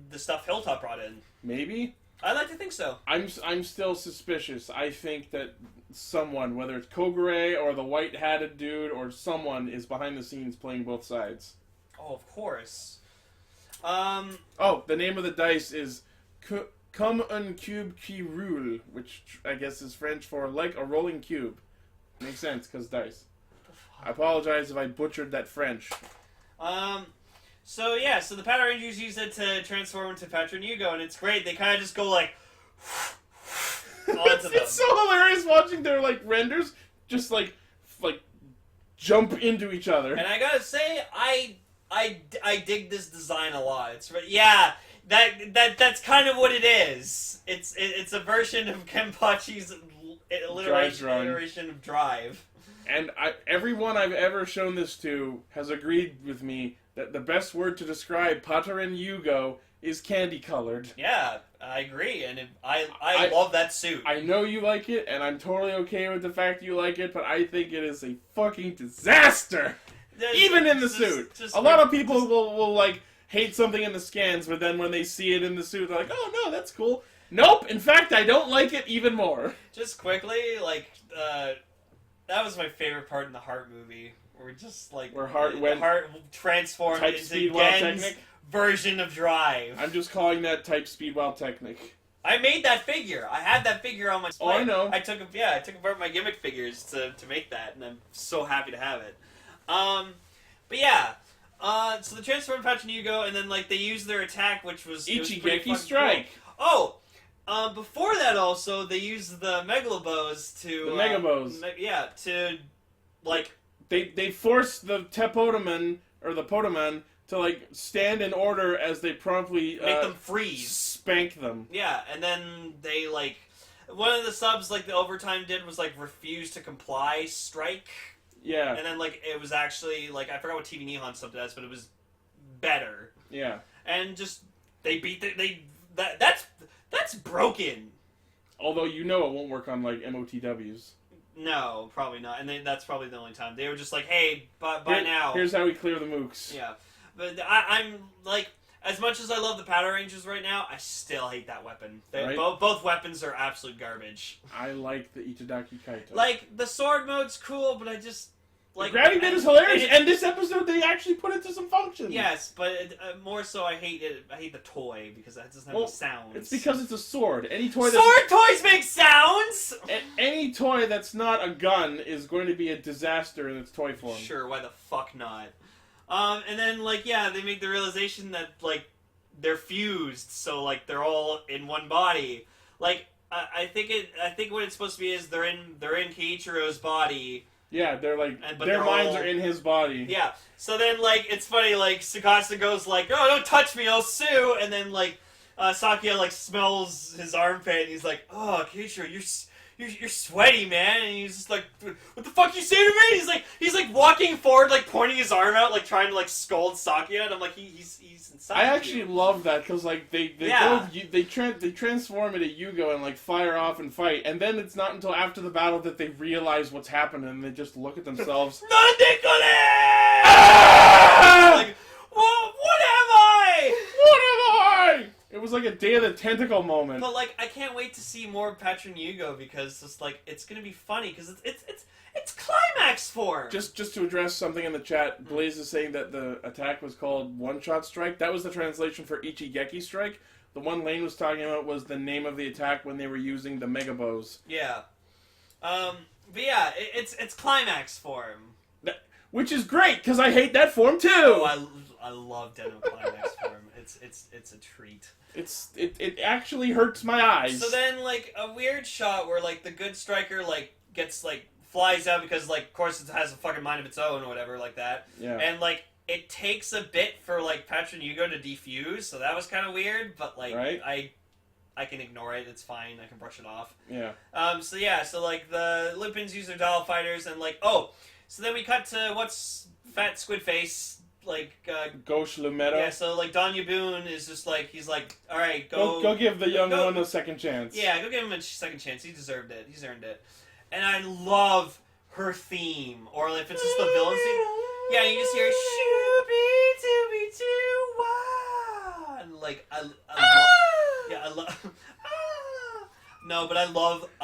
[SPEAKER 1] the stuff Hilltop brought in.
[SPEAKER 2] Maybe.
[SPEAKER 1] I'd like to think so.
[SPEAKER 2] I'm still suspicious. I think that someone, whether it's Kogure or the white-hatted dude or someone, is behind the scenes playing both sides.
[SPEAKER 1] Oh, of course.
[SPEAKER 2] Oh, the name of the dice is Comme un cube qui roule, which I guess is French for like a rolling cube. Makes sense, because dice. I apologize if I butchered that French.
[SPEAKER 1] So yeah, so the Patrangers use it to transform into PatrenJuSango, and it's great. They kind of just go like onto them.
[SPEAKER 2] It's so hilarious watching their like renders just like jump into each other.
[SPEAKER 1] And I gotta say, I dig this design a lot. It's yeah, that's kind of what it is. It's a version of Kenpachi's iteration of Drive.
[SPEAKER 2] And everyone I've ever shown this to has agreed with me that the best word to describe PatrenJuSango is candy colored.
[SPEAKER 1] Yeah, I agree, and I love that suit.
[SPEAKER 2] I know you like it, and I'm totally okay with the fact you like it, but I think it is a fucking disaster! Even in the suit! A lot of people will like, hate something in the scans, but then when they see it in the suit, they're like, oh no, that's cool. Nope, in fact, I don't like it even more.
[SPEAKER 1] Just quickly, like, that was my favorite part in the Heart movie. Where Heart transformed into Gen's version of Drive.
[SPEAKER 2] I'm just calling that type Speedwell Technic.
[SPEAKER 1] I made that figure. I had that figure on my split.
[SPEAKER 2] Oh, I know.
[SPEAKER 1] I took apart my gimmick figures to make that, and I'm so happy to have it. But yeah. So the transformed Patranger, and then like they used their attack, which was
[SPEAKER 2] Ichigeki Strike.
[SPEAKER 1] Cool. Oh, before that also they used the Megalobos to
[SPEAKER 2] the Megabos.
[SPEAKER 1] To like
[SPEAKER 2] they forced the Tepodaman or the Podaman to like stand in order as they promptly
[SPEAKER 1] make them freeze,
[SPEAKER 2] spank them.
[SPEAKER 1] Yeah, and then they like one of the subs like the overtime did was like refuse to comply, strike.
[SPEAKER 2] Yeah.
[SPEAKER 1] And then like it was actually like I forgot what TV Nihon sub does, but it was better.
[SPEAKER 2] Yeah.
[SPEAKER 1] And just they beat that's broken.
[SPEAKER 2] Although you know it won't work on like MOTWs.
[SPEAKER 1] No, probably not. And then that's probably the only time they were just like, "Hey, by now."
[SPEAKER 2] Here's how we clear the mooks.
[SPEAKER 1] Yeah, but I'm like, as much as I love the Patrangers right now, I still hate that weapon.
[SPEAKER 2] Right?
[SPEAKER 1] Both weapons are absolute garbage.
[SPEAKER 2] I like the Itadaki Kaitou.
[SPEAKER 1] Like the sword mode's cool, but I just like
[SPEAKER 2] the grabbing bit is hilarious. And this episode, they actually put it to some function.
[SPEAKER 1] Yes, but more so, I hate it. I hate the toy because that doesn't have any sounds.
[SPEAKER 2] It's because it's a sword. Any toy
[SPEAKER 1] sword toys make sounds.
[SPEAKER 2] Any toy that's not a gun is going to be a disaster in its toy form.
[SPEAKER 1] Sure, why the fuck not? And then like they make the realization that like they're fused, so like they're all in one body. Like I think what it's supposed to be is they're in Keiichiro's body.
[SPEAKER 2] Yeah, they're like their minds are in his body.
[SPEAKER 1] Yeah. So then like it's funny like Tsukasa goes like, "Oh, don't touch me, I'll sue." And then like Sakuya like smells his armpit and he's like, "Oh, Keiichiro, you're sweaty, man." And he's just like, "What the fuck you say to me?" He's like walking forward, like pointing his arm out, like trying to like scold Sakuya. And I'm like, he's inside.
[SPEAKER 2] I actually love that because like they transform into Yugo and like fire off and fight, and then it's not until after the battle that they realize what's happened and they just look at themselves.
[SPEAKER 1] Like, well, what am I?
[SPEAKER 2] What am I? It was like a Day of the Tentacle moment.
[SPEAKER 1] But like, I can't wait to see more Patranger because it's like it's gonna be funny because it's climax form.
[SPEAKER 2] Just to address something in the chat, Blaze is saying that the attack was called One-Shot Strike. That was the translation for Ichigeki Strike. The one Lane was talking about was the name of the attack when they were using the Megabos.
[SPEAKER 1] Yeah. But yeah, it's climax form.
[SPEAKER 2] Which is great because I hate that form too.
[SPEAKER 1] Oh, I love Denim climax form. It's a treat.
[SPEAKER 2] It actually hurts my eyes.
[SPEAKER 1] So then like a weird shot where like the good striker like gets like flies out because like of course it has a fucking mind of its own or whatever like that.
[SPEAKER 2] Yeah.
[SPEAKER 1] And like it takes a bit for like Patranger to defuse, so that was kind of weird. But like I can ignore it. It's fine. I can brush it off.
[SPEAKER 2] Yeah.
[SPEAKER 1] So like the Lupins use their doll fighters and like so then we cut to what's Fat Squid Face. Like
[SPEAKER 2] Gauche Lumetto.
[SPEAKER 1] Yeah, so like Don Yaboon is just like he's like, all right,
[SPEAKER 2] go give the young one a second chance.
[SPEAKER 1] Yeah, go give him a second chance. He deserved it. He's earned it. And I love her theme, or if it's just the villain theme. Yeah, you just hear shooby dooby doo wah, and like I love. No, but I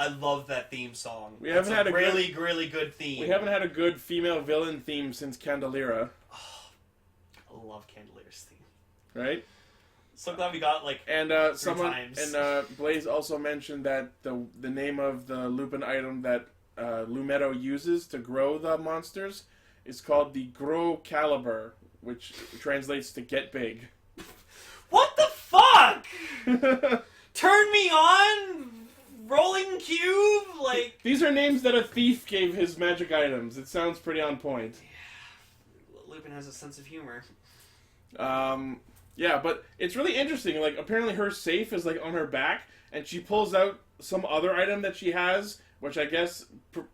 [SPEAKER 1] love that theme song.
[SPEAKER 2] We haven't had a
[SPEAKER 1] really good theme.
[SPEAKER 2] We haven't had a good female villain theme since Candelira.
[SPEAKER 1] I love Candelier's theme.
[SPEAKER 2] Right?
[SPEAKER 1] So glad we got like
[SPEAKER 2] Blaze also mentioned that the name of the Lupin item that Lumetto uses to grow the monsters is called the Grow Caliber, which translates to get big.
[SPEAKER 1] What the fuck? Turn me on, rolling cube, like
[SPEAKER 2] these are names that a thief gave his magic items. It sounds pretty on point.
[SPEAKER 1] Yeah, Lupin has a sense of humor.
[SPEAKER 2] Yeah, but it's really interesting. Like, apparently her safe is, like, on her back, and she pulls out some other item that she has, which I guess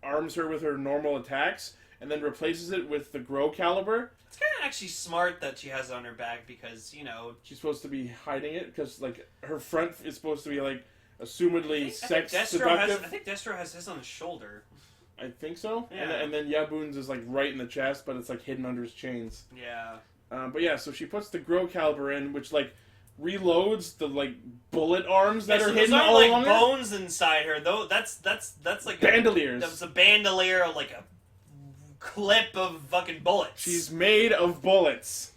[SPEAKER 2] arms her with her normal attacks, and then replaces it with the Grow Caliber.
[SPEAKER 1] It's kind of actually smart that she has it on her back because, you know...
[SPEAKER 2] She's supposed to be hiding it because, like, her front is supposed to be, like, assumedly seductive.
[SPEAKER 1] I think Destro has his on his shoulder.
[SPEAKER 2] I think so.
[SPEAKER 1] Yeah.
[SPEAKER 2] And then Yaboon's is, like, right in the chest, but it's, like, hidden under his chains.
[SPEAKER 1] Yeah.
[SPEAKER 2] But yeah, so she puts the Grow caliber in, which, like, reloads the, like, bullet arms that are hidden
[SPEAKER 1] not
[SPEAKER 2] all
[SPEAKER 1] like
[SPEAKER 2] along
[SPEAKER 1] bones inside her, though. That's like
[SPEAKER 2] bandoliers.
[SPEAKER 1] That's a bandolier, like a clip of fucking bullets.
[SPEAKER 2] She's made of bullets.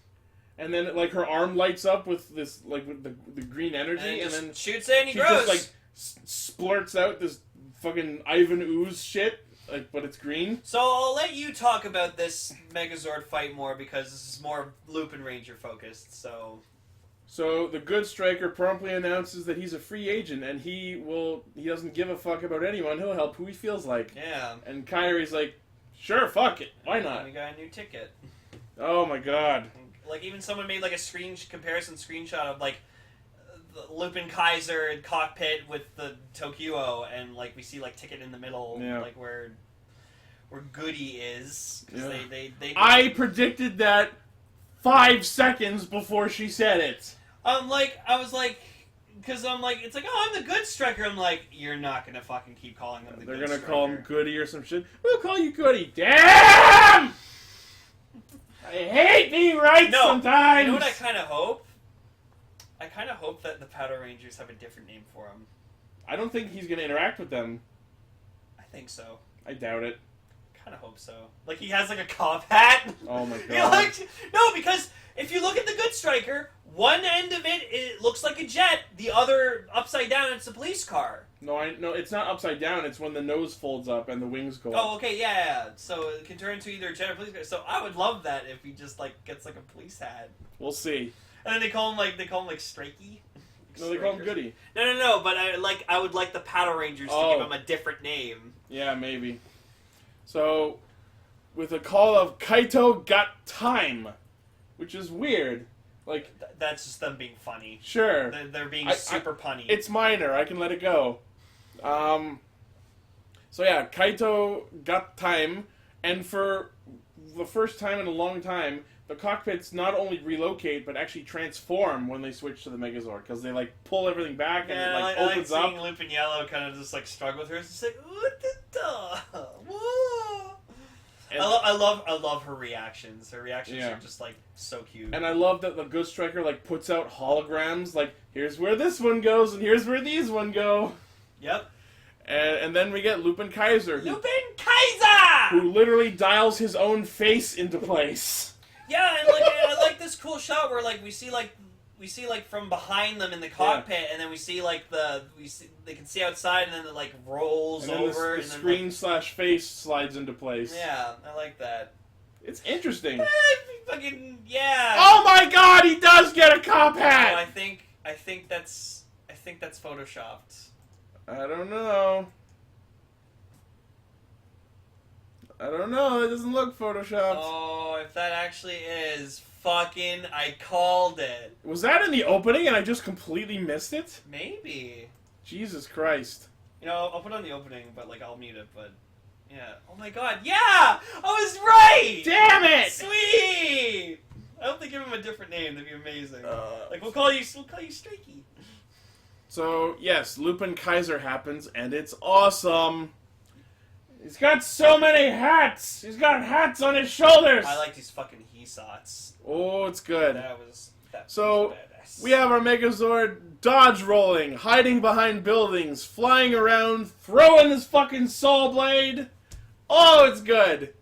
[SPEAKER 2] And then, like, her arm lights up with this, like, with the green energy, and then
[SPEAKER 1] shoots it and he
[SPEAKER 2] she
[SPEAKER 1] grows.
[SPEAKER 2] just, like, splurts out this fucking Ivan Ooze shit, like, but it's green.
[SPEAKER 1] So I'll let you talk about this Megazord fight more because this is more Lupinranger focused.
[SPEAKER 2] So the good striker promptly announces that he's a free agent and he doesn't give a fuck about anyone. He'll help who he feels like.
[SPEAKER 1] Yeah.
[SPEAKER 2] And Kyrie's like, sure, fuck it, why not?
[SPEAKER 1] We got a new ticket.
[SPEAKER 2] Oh my god.
[SPEAKER 1] Like, even someone made, like, a comparison screenshot of, like, the Lupin Kaiser cockpit with the Tokyo, and, like, we see, like, ticket in the middle, like, where Goody is. Because they
[SPEAKER 2] I predicted that 5 seconds before she said it.
[SPEAKER 1] because I'm like, it's like, oh, I'm the good striker. I'm like, you're not gonna fucking keep calling them the
[SPEAKER 2] They're
[SPEAKER 1] good
[SPEAKER 2] gonna
[SPEAKER 1] striker.
[SPEAKER 2] call him Goody or some shit. We'll call you Goody. Damn! I hate being right sometimes.
[SPEAKER 1] You know what I kind of hope? I kind of hope that the Patrangers have a different name for him.
[SPEAKER 2] I don't think he's gonna interact with them.
[SPEAKER 1] I think so.
[SPEAKER 2] I doubt it.
[SPEAKER 1] Kind of hope so. Like, he has, like, a cop hat.
[SPEAKER 2] Oh my
[SPEAKER 1] He
[SPEAKER 2] god.
[SPEAKER 1] no, because if you look at the good striker, one end of it looks like a jet. The other, upside down, it's a police car.
[SPEAKER 2] No, it's not upside down. It's when the nose folds up and the wings go up.
[SPEAKER 1] Oh, okay, yeah. So it can turn into either a jet or police car. So I would love that if he just, like, gets, like, a police hat.
[SPEAKER 2] We'll see.
[SPEAKER 1] And then they call him, like, Strikey.
[SPEAKER 2] No, they call him Goody.
[SPEAKER 1] No, but I would like the Patrangers to give him a different name.
[SPEAKER 2] Yeah, maybe. So, with a call of Kaitou got time, which is weird. Like,
[SPEAKER 1] That's just them being funny.
[SPEAKER 2] Sure.
[SPEAKER 1] They're being super punny.
[SPEAKER 2] It's minor. I can let it go. So yeah, Kaitou got time, and for the first time in a long time, the cockpits not only relocate but actually transform when they switch to the Megazord because they like pull everything back and it like opens
[SPEAKER 1] I like
[SPEAKER 2] up.
[SPEAKER 1] seeing Lupin Yellow kind of just like struggle with her. It's just like, what the duh? Whoa. I love her reactions. Her reactions are just like so cute.
[SPEAKER 2] And I love that the good striker like puts out holograms like here's where this one goes and here's where these one go.
[SPEAKER 1] Yep.
[SPEAKER 2] And then we get Lupin Kaiser
[SPEAKER 1] who
[SPEAKER 2] who literally dials his own face into place.
[SPEAKER 1] Yeah, and like I like this cool shot where like we see like from behind them in the cockpit, and then we see like they can see outside, and then it like rolls
[SPEAKER 2] and then
[SPEAKER 1] over,
[SPEAKER 2] the
[SPEAKER 1] and then
[SPEAKER 2] screen slash face slides into place.
[SPEAKER 1] Yeah, I like that.
[SPEAKER 2] It's interesting.
[SPEAKER 1] Fucking yeah.
[SPEAKER 2] Oh my god, he does get a cop hat.
[SPEAKER 1] No, I think that's photoshopped.
[SPEAKER 2] I don't know. It doesn't look photoshopped.
[SPEAKER 1] Oh, if that actually is fucking, I called it.
[SPEAKER 2] Was that in the opening and I just completely missed it?
[SPEAKER 1] Maybe.
[SPEAKER 2] Jesus Christ.
[SPEAKER 1] You know, I'll put on the opening, but like I'll mute it. But yeah. Oh my god. Yeah, I was right.
[SPEAKER 2] Damn it!
[SPEAKER 1] Sweet. I hope they give him a different name. That'd be amazing. Like we'll call you Strikey.
[SPEAKER 2] So yes, Lupin Kaiser happens and it's awesome. He's got so many hats! He's got hats on his shoulders!
[SPEAKER 1] I like these fucking Keisatsu.
[SPEAKER 2] Oh, it's good.
[SPEAKER 1] That was badass.
[SPEAKER 2] We have our Megazord dodge rolling, hiding behind buildings, flying around, throwing this fucking saw blade. Oh, it's good!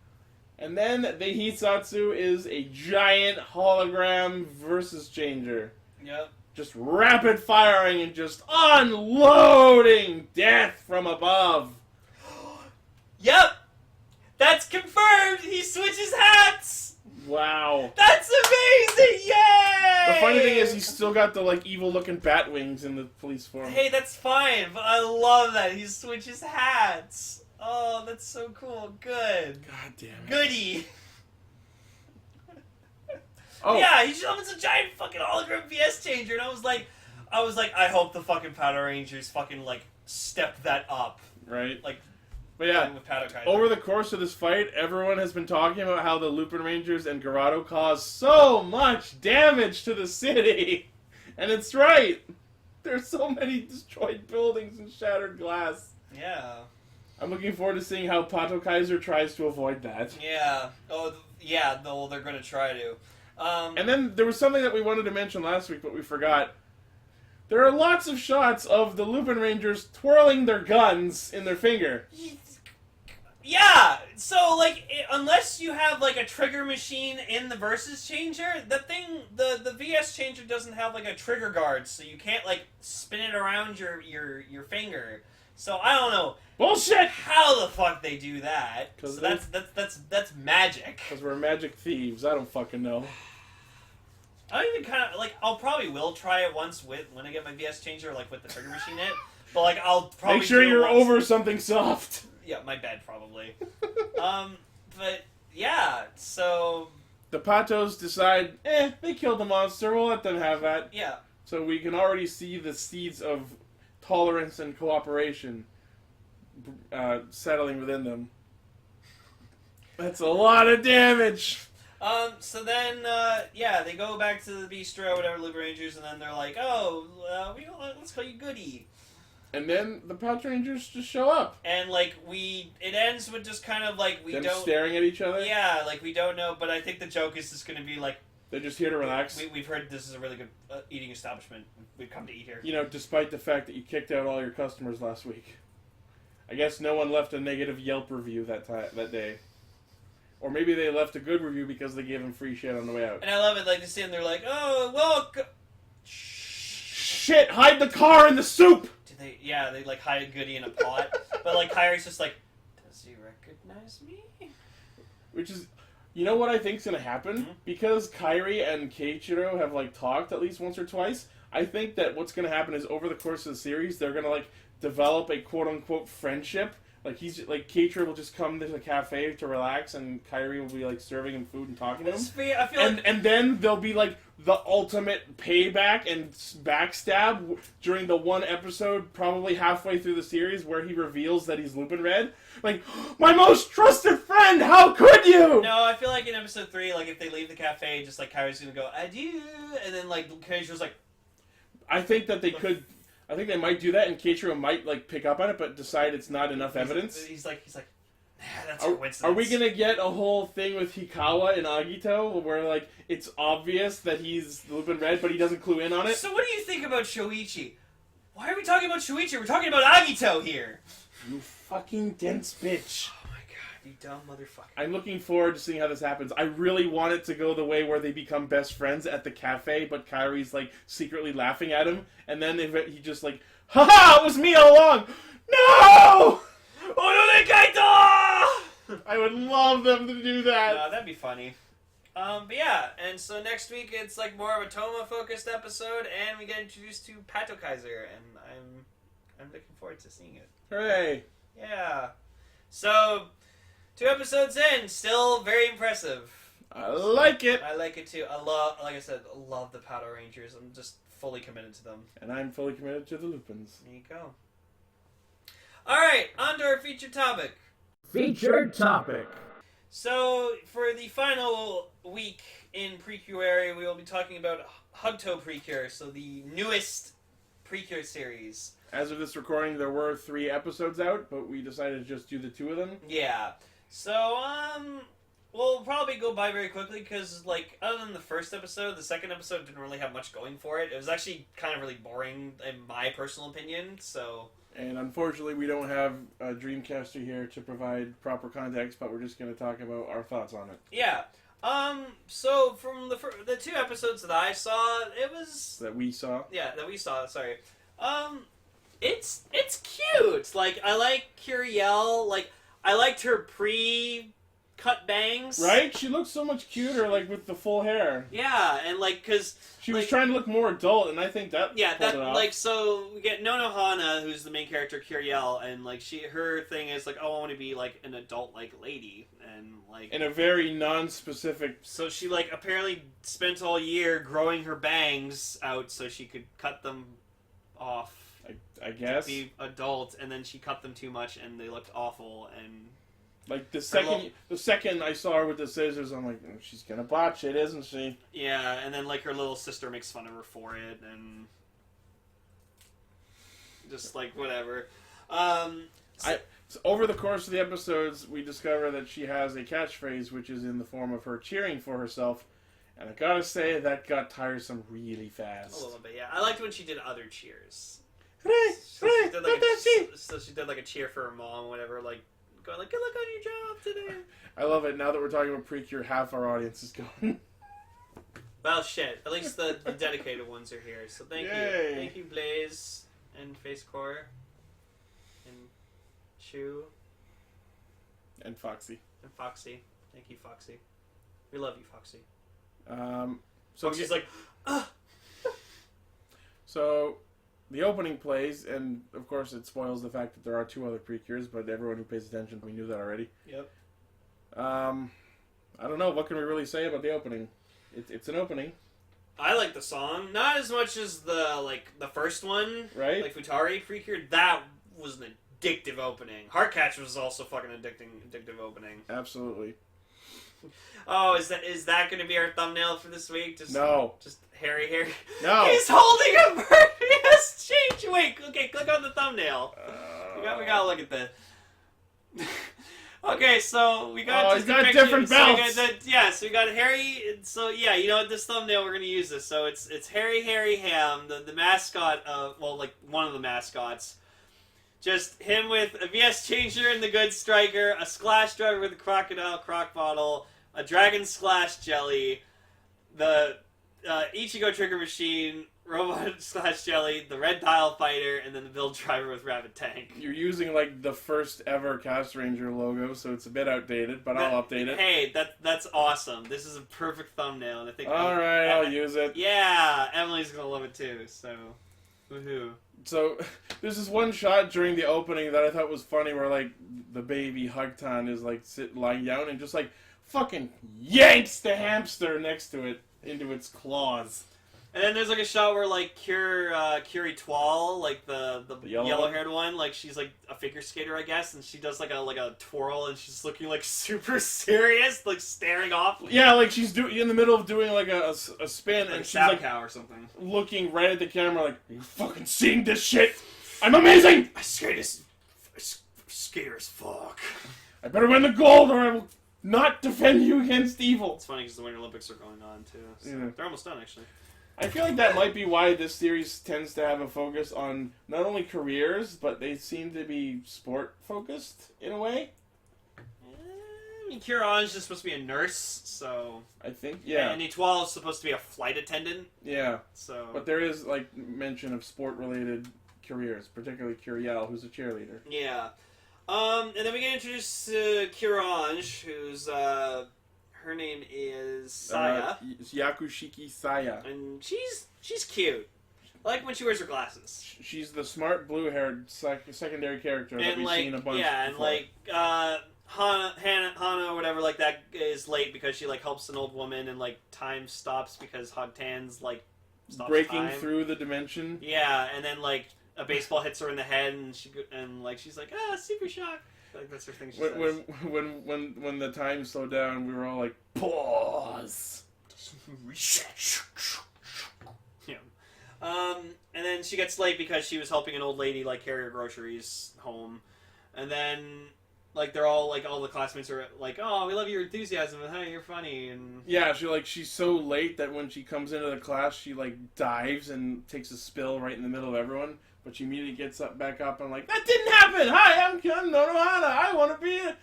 [SPEAKER 2] And then the Keisatsu is a giant hologram versus changer.
[SPEAKER 1] Yep.
[SPEAKER 2] Just rapid firing and just unloading death from above.
[SPEAKER 1] Yep! That's confirmed! He switches hats!
[SPEAKER 2] Wow.
[SPEAKER 1] That's amazing! Yay!
[SPEAKER 2] The funny thing is he's still got the like evil looking bat wings in the police form.
[SPEAKER 1] Hey, that's fine, but I love that. He switches hats. Oh, that's so cool. Good.
[SPEAKER 2] God damn it.
[SPEAKER 1] Goody.
[SPEAKER 2] Oh.
[SPEAKER 1] Yeah, he summons a giant fucking hologram VS changer, and I was like, I hope the fucking Patrangers fucking like step that up.
[SPEAKER 2] Right.
[SPEAKER 1] Like,
[SPEAKER 2] But yeah,
[SPEAKER 1] with Patranger.
[SPEAKER 2] over the course of this fight, everyone has been talking about how the Lupinrangers and Gerardo cause so much damage to the city. And it's right. There's so many destroyed buildings and shattered glass.
[SPEAKER 1] Yeah.
[SPEAKER 2] I'm looking forward to seeing how Patranger tries to avoid that.
[SPEAKER 1] Yeah. Oh, yeah, no, they're going to try to.
[SPEAKER 2] And then there was something that we wanted to mention last week, but we forgot. There are lots of shots of the Lupinrangers twirling their guns in their finger.
[SPEAKER 1] Yeah! So, like, unless you have, like, a trigger machine in the Versus Changer, the VS Changer doesn't have, like, a trigger guard, so you can't, like, spin it around your finger. So, I don't know.
[SPEAKER 2] Bullshit!
[SPEAKER 1] How the fuck they do that? So that's magic.
[SPEAKER 2] Because we're magic thieves. I don't fucking know.
[SPEAKER 1] I don't even kind of, like, I'll probably will try it once when I get my VS Changer, like, with the trigger machine in it. But, like, I'll probably
[SPEAKER 2] make sure
[SPEAKER 1] do it
[SPEAKER 2] you're
[SPEAKER 1] once.
[SPEAKER 2] over something soft.
[SPEAKER 1] Yeah, my bed, probably. But, yeah, so...
[SPEAKER 2] The Patos decide, they killed the monster, we'll let them have that.
[SPEAKER 1] Yeah.
[SPEAKER 2] So we can already see the seeds of tolerance and cooperation settling within them. That's a lot of damage!
[SPEAKER 1] So then, they go back to the bistro, whatever, Lupinrangers, and then they're like, oh, let's call you Goody.
[SPEAKER 2] And then the Patrangers just show up.
[SPEAKER 1] And, like, it ends with just kind of, like,
[SPEAKER 2] Them staring at each other?
[SPEAKER 1] Yeah, like, we don't know, but I think the joke is just going to be, like...
[SPEAKER 2] They're just here to relax.
[SPEAKER 1] We've heard this is a really good eating establishment. We've come to eat here.
[SPEAKER 2] You know, despite the fact that you kicked out all your customers last week. I guess no one left a negative Yelp review that day. Or maybe they left a good review because they gave them free shit on the way out.
[SPEAKER 1] And I love it, like, they stand there like, oh, well...
[SPEAKER 2] Shit, hide the car in the soup!
[SPEAKER 1] They like hide Goody in a pot. But like Kyrie's just like, does he recognize me?
[SPEAKER 2] Which is, you know what I think's gonna happen?
[SPEAKER 1] Mm-hmm.
[SPEAKER 2] Because Kairi and Keiichiro have like talked at least once or twice, I think that what's gonna happen is over the course of the series, they're gonna like develop a quote unquote friendship. Like Keiichiro will just come to the cafe to relax, and Kairi will be like serving him food and talking to him.
[SPEAKER 1] I feel like...
[SPEAKER 2] And then there'll be like the ultimate payback and backstab during the one episode, probably halfway through the series, where he reveals that he's Lupin Red. Like, my most trusted friend, how could you?
[SPEAKER 1] No, I feel like in episode 3, like if they leave the cafe, just like Kairi's gonna go adieu, and then like Keiichiro's like.
[SPEAKER 2] I think that they could. I think they might do that, and Keiichiro might like pick up on it, but decide it's not enough evidence.
[SPEAKER 1] He's like, that's a coincidence.
[SPEAKER 2] Are we gonna get a whole thing with Hikawa and Agito where like it's obvious that he's Lupin Red, but he doesn't clue in on it?
[SPEAKER 1] So what do you think about Shoichi? Why are we talking about Shoichi? We're talking about Agito here.
[SPEAKER 2] You fucking dense bitch.
[SPEAKER 1] Oh my god, you dumb motherfucker.
[SPEAKER 2] I'm looking forward to seeing how this happens. I really want it to go the way where they become best friends at the cafe, but Kairi's like secretly laughing at him, and then he just like, haha, it was me all along. No!
[SPEAKER 1] Oh no, Kaitou!
[SPEAKER 2] I would love them to do that.
[SPEAKER 1] No, that'd be funny. But yeah, and so next week it's like more of a Toma-focused episode, and we get introduced to Patranger, and I'm looking forward to seeing it.
[SPEAKER 2] Hooray!
[SPEAKER 1] Yeah. So, 2 episodes in, still very impressive.
[SPEAKER 2] I like it.
[SPEAKER 1] I like it too. Like I said, I love the Patrangers. I'm just fully committed to them.
[SPEAKER 2] And I'm fully committed to the Lupins.
[SPEAKER 1] There you go. Alright, on to our featured topic.
[SPEAKER 2] Featured topic.
[SPEAKER 1] So, for the final week in Precurary, we will be talking about Hugtto Precure, so the newest Precure series.
[SPEAKER 2] As of this recording, there were 3 episodes out, but we decided to just do the 2 of them.
[SPEAKER 1] Yeah. So, we'll probably go by very quickly, because, like, other than the first episode, the second episode didn't really have much going for it. It was actually kind of really boring, in my personal opinion, so...
[SPEAKER 2] And unfortunately, we don't have a Dreamcaster here to provide proper context, but we're just going to talk about our thoughts on it.
[SPEAKER 1] Yeah. So from the 2 episodes that I saw, it was...
[SPEAKER 2] That we saw?
[SPEAKER 1] Yeah, that we saw, sorry. It's cute! Like, I like Curiel, like, I liked her pre-cut bangs.
[SPEAKER 2] Right? She looks so much cuter, like, with the full hair.
[SPEAKER 1] Yeah, and, like, because...
[SPEAKER 2] She was trying to look more adult, and I think that
[SPEAKER 1] yeah,
[SPEAKER 2] pulled it off.
[SPEAKER 1] like, so we get Nonohana, who's the main character, Curiel, and like her thing is like, oh, I want to be like an adult like lady, and like
[SPEAKER 2] in a very non-specific.
[SPEAKER 1] So she like apparently spent all year growing her bangs out so she could cut them off
[SPEAKER 2] I guess.
[SPEAKER 1] To be adult, and then she cut them too much, and they looked awful, and...
[SPEAKER 2] Like, the second I saw her with the scissors, I'm like, she's gonna botch it, isn't she?
[SPEAKER 1] Yeah, and then, like, her little sister makes fun of her for it, and... Just, like, whatever.
[SPEAKER 2] So over the course of the episodes, we discover that she has a catchphrase, which is in the form of her cheering for herself, and I gotta say, that got tiresome really fast.
[SPEAKER 1] A little bit, yeah. I liked when she did other cheers.
[SPEAKER 2] Hooray!
[SPEAKER 1] So
[SPEAKER 2] Hooray!
[SPEAKER 1] she did,
[SPEAKER 2] Not that she!
[SPEAKER 1] so she did, like, a cheer for her mom, whatever, like, going, like, good luck on your job today.
[SPEAKER 2] I love it. Now that we're talking about Precure, half our audience is going.
[SPEAKER 1] Well, shit. At least the dedicated ones are here, so thank
[SPEAKER 2] Yay.
[SPEAKER 1] you. Thank you, Blaze, and Facecore, and Shu,
[SPEAKER 2] And Foxy.
[SPEAKER 1] and Foxy. Thank you, Foxy. We love you, Foxy.
[SPEAKER 2] So
[SPEAKER 1] Foxy's like, ugh!
[SPEAKER 2] So the opening plays, and of course it spoils the fact that there are two other Precures, but everyone who pays attention, we knew that already.
[SPEAKER 1] Yep.
[SPEAKER 2] I don't know, what can we really say about the opening? It's an opening.
[SPEAKER 1] I like the song. Not as much as the first one.
[SPEAKER 2] Right?
[SPEAKER 1] Like Futari Precure. That was an addictive opening. Heartcatcher was also fucking addictive opening.
[SPEAKER 2] Absolutely.
[SPEAKER 1] Oh, is that going to be our thumbnail for this week?
[SPEAKER 2] No.
[SPEAKER 1] Just Harry.
[SPEAKER 2] No.
[SPEAKER 1] He's holding a bird. He has change. Wait. Okay, click on the thumbnail. We gotta look at the. Okay, so we got.
[SPEAKER 2] Oh, he's got different belts.
[SPEAKER 1] So we got Harry. So yeah, you know what? This thumbnail we're gonna use this. So it's Harry Ham, the mascot of one of the mascots. Just him with a VS Changer and the Good Striker, a Splash Driver with a Crocodile Croc Bottle, a Dragon Splash Jelly, the Ichigo Trigger Machine, Robot Splash Jelly, the Red Dial Fighter, and then the Build Driver with Rabbit Tank.
[SPEAKER 2] You're using like the first ever Castranger logo, so it's a bit outdated, but I'll update it.
[SPEAKER 1] Hey, that's awesome. This is a perfect thumbnail, and I think.
[SPEAKER 2] Alright, I'll use it.
[SPEAKER 1] Yeah, Emily's gonna love it too. So, woohoo!
[SPEAKER 2] So, there's this one shot during the opening that I thought was funny where, like, the baby Hugtto is, like, lying down and just, like, fucking yanks the hamster next to it into its claws.
[SPEAKER 1] And then there's, like, a shot where, like, Curie Twal, like, the yellow-haired one, like, she's, like, a figure skater, I guess, and she does, like a twirl, and she's looking, like, super serious, like, staring off.
[SPEAKER 2] Yeah, like, she's in the middle of doing, like, a spin,
[SPEAKER 1] like
[SPEAKER 2] and she's,
[SPEAKER 1] like,
[SPEAKER 2] like,
[SPEAKER 1] cow or something.
[SPEAKER 2] looking right at the camera, like, are you fucking seeing this shit? I'm amazing!
[SPEAKER 1] I skate as fuck.
[SPEAKER 2] I better win the gold, or I will not defend you against evil.
[SPEAKER 1] It's funny because the Winter Olympics are going on, too. So
[SPEAKER 2] Yeah.
[SPEAKER 1] They're almost done, actually.
[SPEAKER 2] I feel like that might be why this series tends to have a focus on not only careers, but they seem to be sport-focused, in a way.
[SPEAKER 1] I mean, Kieran's just supposed to be a nurse, so...
[SPEAKER 2] I think, yeah.
[SPEAKER 1] And Etoile is supposed to be a flight attendant,
[SPEAKER 2] Yeah.
[SPEAKER 1] so...
[SPEAKER 2] But there is, like, mention of sport-related careers, particularly Curiel, who's a cheerleader.
[SPEAKER 1] Yeah. And then we get introduced to Kiranj, who's, her name is Saya.
[SPEAKER 2] Yakushiki Saya.
[SPEAKER 1] And she's cute. I like when she wears her glasses.
[SPEAKER 2] She's the smart blue-haired secondary character that
[SPEAKER 1] And
[SPEAKER 2] we've
[SPEAKER 1] like,
[SPEAKER 2] seen a bunch
[SPEAKER 1] yeah, and
[SPEAKER 2] before.
[SPEAKER 1] like, Hana or whatever like that is late because she like helps an old woman and like time stops because Hogtan's like stops
[SPEAKER 2] breaking
[SPEAKER 1] time.
[SPEAKER 2] through the dimension.
[SPEAKER 1] Yeah, and then like a baseball hits her in the head and she's like, super shock. Like that's her thing she says.
[SPEAKER 2] When the time slowed down, we were all like, pause.
[SPEAKER 1] Yeah. And then she gets late because she was helping an old lady like carry her groceries home, and then like they're all like all the classmates are like, oh, we love your enthusiasm and hey, you're funny and
[SPEAKER 2] Yeah, she's so late that when she comes into the class, she like dives and takes a spill right in the middle of everyone. But she immediately gets back up and like, that didn't happen. Hi, I'm Nonohana. I want to be a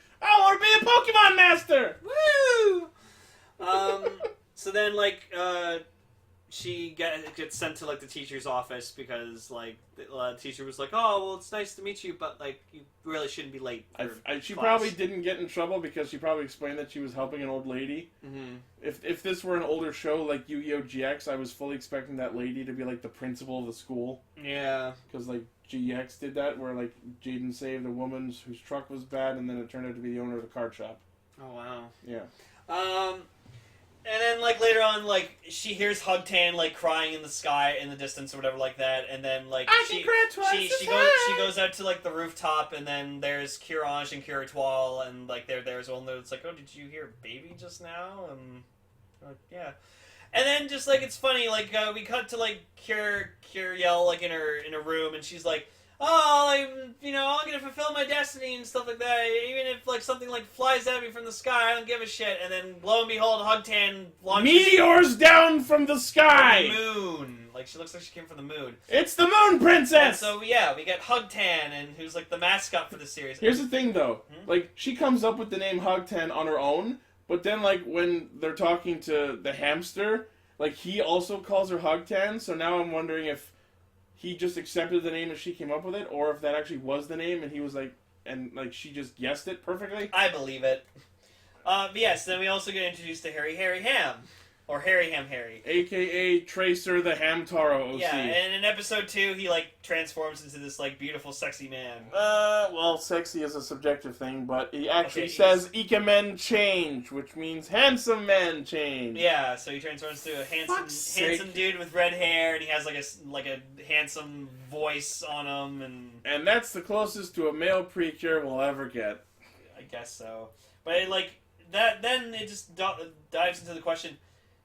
[SPEAKER 2] Pokemon master.
[SPEAKER 1] woo. So then like she gets sent to like the teacher's office because like the teacher was like, oh well, it's nice to meet you, but like you really shouldn't be late.
[SPEAKER 2] She
[SPEAKER 1] class.
[SPEAKER 2] probably didn't get in trouble because she probably explained that she was helping an old lady.
[SPEAKER 1] Mm-hmm.
[SPEAKER 2] If this were an older show like Yu-Gi-Oh! GX, I was fully expecting that lady to be like the principal of the school.
[SPEAKER 1] Yeah.
[SPEAKER 2] Because like GX did that, where like Jaden saved a woman whose truck was bad, and then it turned out to be the owner of the card shop.
[SPEAKER 1] Oh wow.
[SPEAKER 2] Yeah.
[SPEAKER 1] And then then, like, later on, like, she hears Hugtan, like, crying in the sky in the distance or whatever like that, and then, like, she goes out to, like, the rooftop, and then there's Curange and Curatoile, and, like, they're there as well, and it's like, oh, did you hear a baby just now? And, yeah. And then, just, like, it's funny, like, we cut to, like, Curiel, like, in her room, and she's like, oh, I'm gonna fulfill my destiny and stuff like that. Even if, like, something, like, flies at me from the sky, I don't give a shit. And then, lo and behold, Hugtan launches...
[SPEAKER 2] Meteors down from the sky!
[SPEAKER 1] From the moon. Like, she looks like she came from the moon.
[SPEAKER 2] It's the Moon Princess!
[SPEAKER 1] And so, yeah, we get Hugtan, and who's, like, the mascot for the series.
[SPEAKER 2] Here's the thing, though. Like, she comes up with the name Hugtan on her own, but then, like, when they're talking to the hamster, like, he also calls her Hugtan, so now I'm wondering if he just accepted the name and she came up with it, or if that actually was the name and he was like, and like she just guessed it perfectly.
[SPEAKER 1] I believe it. But yes, then we also get introduced to Harry Ham. Or Harry Ham Harry.
[SPEAKER 2] AKA Tracer the Hamtaro OC.
[SPEAKER 1] Yeah, and in episode 2, he, like, transforms into this, like, beautiful, sexy man.
[SPEAKER 2] Well, sexy is a subjective thing, but he actually says Ikemen change, which means handsome man change.
[SPEAKER 1] Yeah, so he transforms to a handsome dude with red hair, and he has, like a handsome voice on him,
[SPEAKER 2] and that's the closest to a male Precure we'll ever get.
[SPEAKER 1] I guess so. But, like, then it just dives into the question...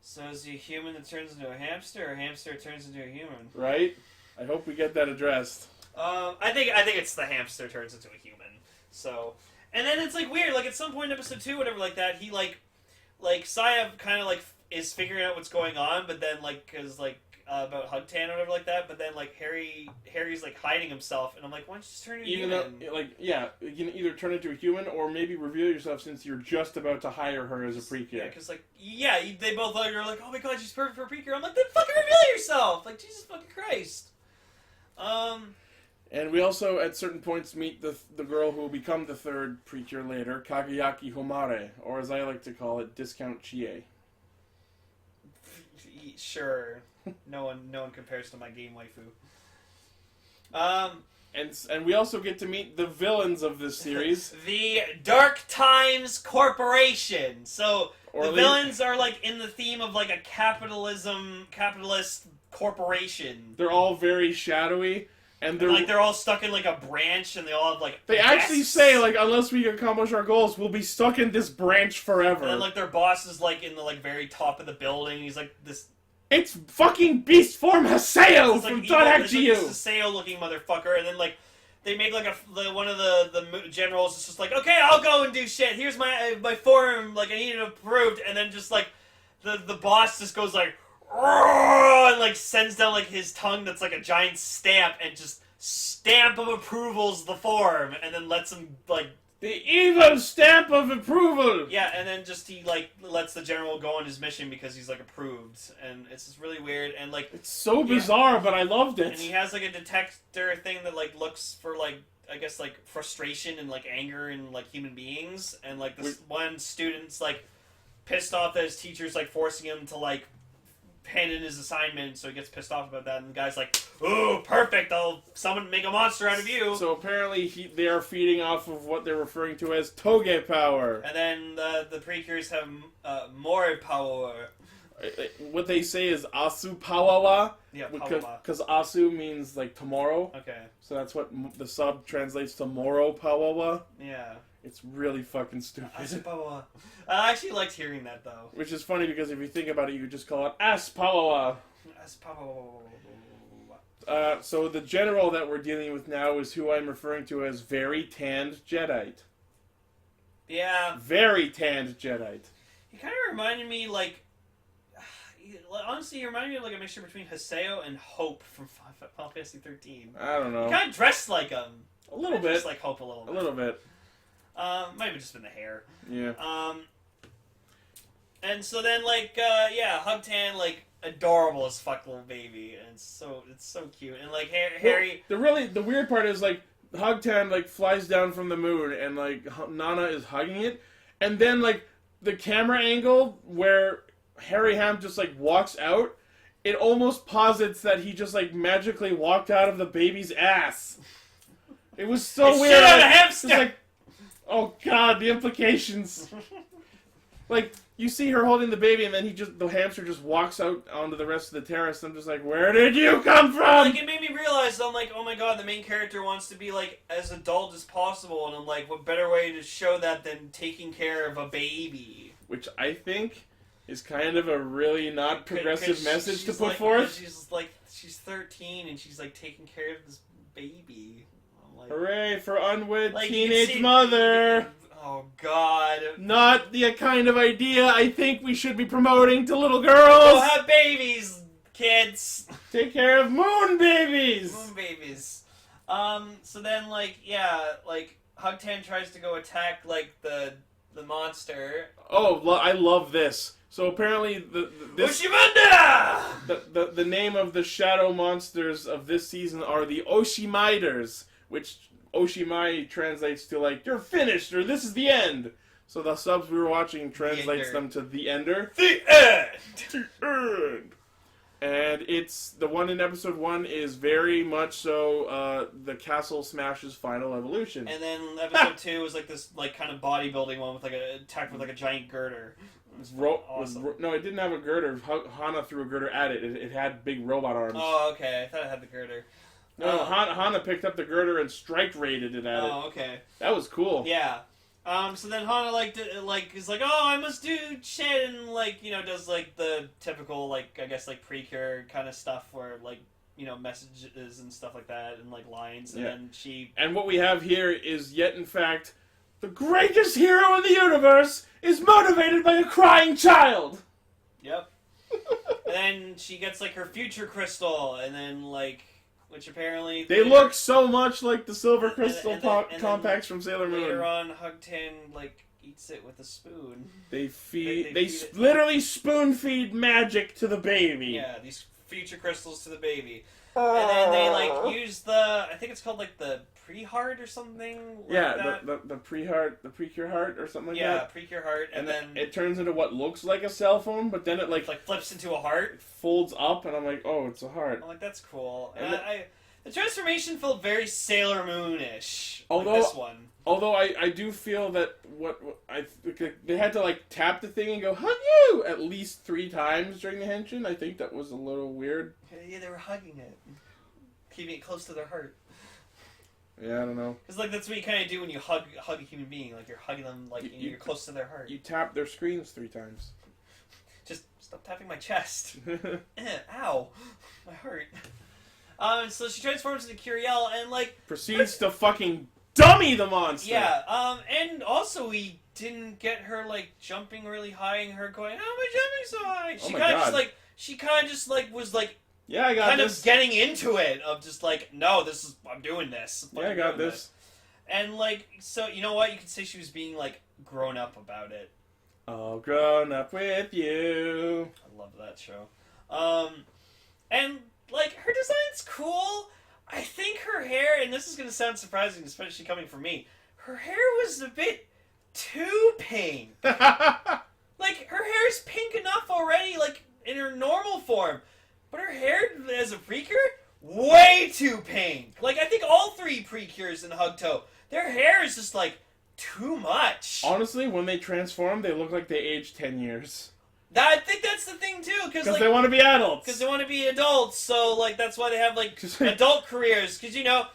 [SPEAKER 1] So is he a human that turns into a hamster, or a hamster that turns into a human?
[SPEAKER 2] Right? I hope we get that addressed.
[SPEAKER 1] I think it's the hamster turns into a human. So, and then it's like weird. Like at some point in episode 2, whatever, like that, he like Saya kind of like is figuring out what's going on, but then like because like about Hugtan or whatever like that, but then like Harry's like hiding himself, and I'm like, why don't you just turn into a human?
[SPEAKER 2] Though, like, yeah, you can either turn into a human or maybe reveal yourself since you're just about to hire her as a Precure.
[SPEAKER 1] Yeah, because like, yeah, they both are like, oh my god, she's perfect for a Precure. I'm like, then fucking reveal yourself! Like, Jesus fucking Christ.
[SPEAKER 2] And we also, at certain points, meet the girl who will become the third Precure later, Kagayaki Homare, or as I like to call it, Discount Chie.
[SPEAKER 1] Sure. No one compares to my game waifu.
[SPEAKER 2] And we also get to meet the villains of this series.
[SPEAKER 1] The Dark Times Corporation. So the villains are like in the theme of like a capitalist corporation.
[SPEAKER 2] They're all very shadowy. And
[SPEAKER 1] they're all stuck in like a branch, and they all have like
[SPEAKER 2] they
[SPEAKER 1] desks.
[SPEAKER 2] actually say like unless we accomplish our goals, we'll be stuck in this branch forever.
[SPEAKER 1] And then like their boss is like in the like very top of the building. He's like this.
[SPEAKER 2] It's fucking Beast Form Haseo from .hack GU.
[SPEAKER 1] This Haseo looking motherfucker, and then like they make like one of the generals is just like, okay, I'll go and do shit. Here's my form, like I need it approved, and then just like the boss just goes like. And like sends down like his tongue that's like a giant stamp and just stamp of approvals the form and then lets him like
[SPEAKER 2] the evil stamp of approval.
[SPEAKER 1] Yeah, and then just he like lets the general go on his mission because he's like approved, and it's just really weird and like
[SPEAKER 2] it's so bizarre, but I loved it.
[SPEAKER 1] And he has like a detector thing that like looks for like I guess like frustration and like anger in like human beings, and like this one student's like pissed off that his teacher's like forcing him to like hand in his assignment, so he gets pissed off about that, and the guy's like, "Ooh, perfect! I'll make a monster out of you."
[SPEAKER 2] So apparently they are feeding off of what they're referring to as Toge power.
[SPEAKER 1] And then the Precures have more power.
[SPEAKER 2] What they say is Asu Pawawa.
[SPEAKER 1] Yeah,
[SPEAKER 2] because Asu means like tomorrow.
[SPEAKER 1] Okay.
[SPEAKER 2] So that's what the sub translates to Moro Pawawa.
[SPEAKER 1] Yeah.
[SPEAKER 2] It's really fucking stupid.
[SPEAKER 1] Asu-Pawawa. I actually liked hearing that, though.
[SPEAKER 2] Which is funny, because if you think about it, you could just call it As-Pawawa.
[SPEAKER 1] As-Pawawa.
[SPEAKER 2] So the general that we're dealing with now is who I'm referring to as Very Tanned Jediite.
[SPEAKER 1] Yeah.
[SPEAKER 2] Very Tanned Jediite.
[SPEAKER 1] He kind of reminded me, like... Honestly, he reminded me of like a mixture between Haseo and Hope from Final Fantasy 13.
[SPEAKER 2] I don't know.
[SPEAKER 1] He kind of dressed like him.
[SPEAKER 2] A little bit.
[SPEAKER 1] Just like Hope a little bit.
[SPEAKER 2] A little bit.
[SPEAKER 1] Might have just been the hair.
[SPEAKER 2] Yeah.
[SPEAKER 1] And so then, like, yeah, Hugtan, like, adorable as fuck little baby, and it's so cute. And like Harry,
[SPEAKER 2] the weird part is like Hugtan like flies down from the moon, and like Nana is hugging it, and then like the camera angle where Harry Ham just like walks out, it almost posits that he just like magically walked out of the baby's ass. It was so weird.
[SPEAKER 1] Shit out of hamster.
[SPEAKER 2] Like, oh god, the implications. Like, you see her holding the baby, and then the hamster just walks out onto the rest of the terrace. I'm just like, where did you come from?
[SPEAKER 1] Like, it made me realize, I'm like, oh my god, the main character wants to be, like, as adult as possible, and I'm like, what better way to show that than taking care of a baby?
[SPEAKER 2] Which I think is kind of a really not progressive message to put
[SPEAKER 1] like,
[SPEAKER 2] forth.
[SPEAKER 1] She's 13, and she's, like, taking care of this baby. I'm like,
[SPEAKER 2] Hooray for unwed
[SPEAKER 1] like,
[SPEAKER 2] teenage mother!
[SPEAKER 1] Oh god.
[SPEAKER 2] Not the kind of idea I think we should be promoting to little
[SPEAKER 1] Go
[SPEAKER 2] girls!
[SPEAKER 1] have babies, kids!
[SPEAKER 2] Take care of moon babies!
[SPEAKER 1] Moon babies. So then, like, yeah, like, Hugtan tries to go attack, like, the monster.
[SPEAKER 2] Oh, I love this. So apparently this
[SPEAKER 1] Ushimanda!
[SPEAKER 2] the name of the shadow monsters of this season are the Oshimiders, which Oshimai translates to, like, you're finished, or this is the end. So the subs we were watching translates them to the ender.
[SPEAKER 1] The end!
[SPEAKER 2] The end! And it's, the one in episode 1 is very much so, the Castle Smash's final evolution.
[SPEAKER 1] And then episode 2 was, like, this, like, kind of bodybuilding one with, like, a attack with, like, a giant girder. It was awesome.
[SPEAKER 2] No, it didn't have a girder. Hana threw a girder at it. It had big robot arms.
[SPEAKER 1] Oh, okay. I thought it had the girder.
[SPEAKER 2] No, Hana picked up the girder and strike rated it at it.
[SPEAKER 1] Oh, okay.
[SPEAKER 2] That was cool.
[SPEAKER 1] Yeah. So then Hana, is like, oh, I must do shit, and, like, you know, does, like, the typical, like, I guess, like, Precure kind of stuff where, like, you know, messages and stuff like that, and, like, lines, and then she...
[SPEAKER 2] And what we have here is yet, in fact, the greatest hero in the universe is motivated by a crying child!
[SPEAKER 1] Yep. And then she gets, like, her future crystal, and then, like... Which apparently...
[SPEAKER 2] They look so much like the silver crystal
[SPEAKER 1] and
[SPEAKER 2] compacts from Sailor Moon.
[SPEAKER 1] Later on, Hugtan, like, eats it with a spoon.
[SPEAKER 2] They feed...
[SPEAKER 1] They
[SPEAKER 2] They
[SPEAKER 1] feed it.
[SPEAKER 2] literally spoon-feed magic to the baby.
[SPEAKER 1] Yeah, these future crystals to the baby. And then they, like, use the... I think it's called, like, the pre-heart or something like
[SPEAKER 2] Yeah,
[SPEAKER 1] that.
[SPEAKER 2] the pre-heart, the Precure heart or something like
[SPEAKER 1] Yeah,
[SPEAKER 2] that.
[SPEAKER 1] Precure heart, and then...
[SPEAKER 2] it turns into what looks like a cell phone, but then it, like
[SPEAKER 1] flips into a heart.
[SPEAKER 2] folds up, and I'm like, oh, it's a heart.
[SPEAKER 1] I'm like, that's cool.
[SPEAKER 2] And
[SPEAKER 1] And the transformation felt very Sailor Moon-ish.
[SPEAKER 2] Although-
[SPEAKER 1] like this one.
[SPEAKER 2] Although I do feel that they had to, like, tap the thing and go, hug you, at least 3 times during the henshin. I think that was a little weird.
[SPEAKER 1] Yeah, they were hugging it. Keeping it close to their heart.
[SPEAKER 2] Yeah, I don't know.
[SPEAKER 1] Because, like, that's what you kind of do when you hug a human being. Like, you're hugging them, like, you're close to their heart.
[SPEAKER 2] You tap their screens 3 times.
[SPEAKER 1] Just stop tapping my chest. Ow. My heart. So she transforms into Curiel, and, like...
[SPEAKER 2] Proceeds to fucking dummy the monster!
[SPEAKER 1] Yeah, and also we didn't get her, like, jumping really high and her going, how am I jumping so high?
[SPEAKER 2] Oh my God.
[SPEAKER 1] She kind of just, like, was, like,
[SPEAKER 2] Yeah, I got
[SPEAKER 1] kind
[SPEAKER 2] this.
[SPEAKER 1] of getting into it, of just, like, no, I'm doing this.
[SPEAKER 2] Yeah, I got this.
[SPEAKER 1] And, like, so, you know what? You could say she was being, like, grown up about it.
[SPEAKER 2] All grown up with you.
[SPEAKER 1] I love that show. And, like, her design's cool. I think her hair, and this is going to sound surprising, especially coming from me, her hair was a bit too pink. Like, her hair's pink enough already, like, in her normal form. But her hair, as a Precure, way too pink. Like, I think all 3 Precures in Hugtto, their hair is just, like, too much.
[SPEAKER 2] Honestly, when they transform, they look like they aged 10 years.
[SPEAKER 1] I think that's the thing, too. Because, like,
[SPEAKER 2] they want to be adults.
[SPEAKER 1] Because they want to be adults, so, like, that's why they have, like, adult careers. Because, you know,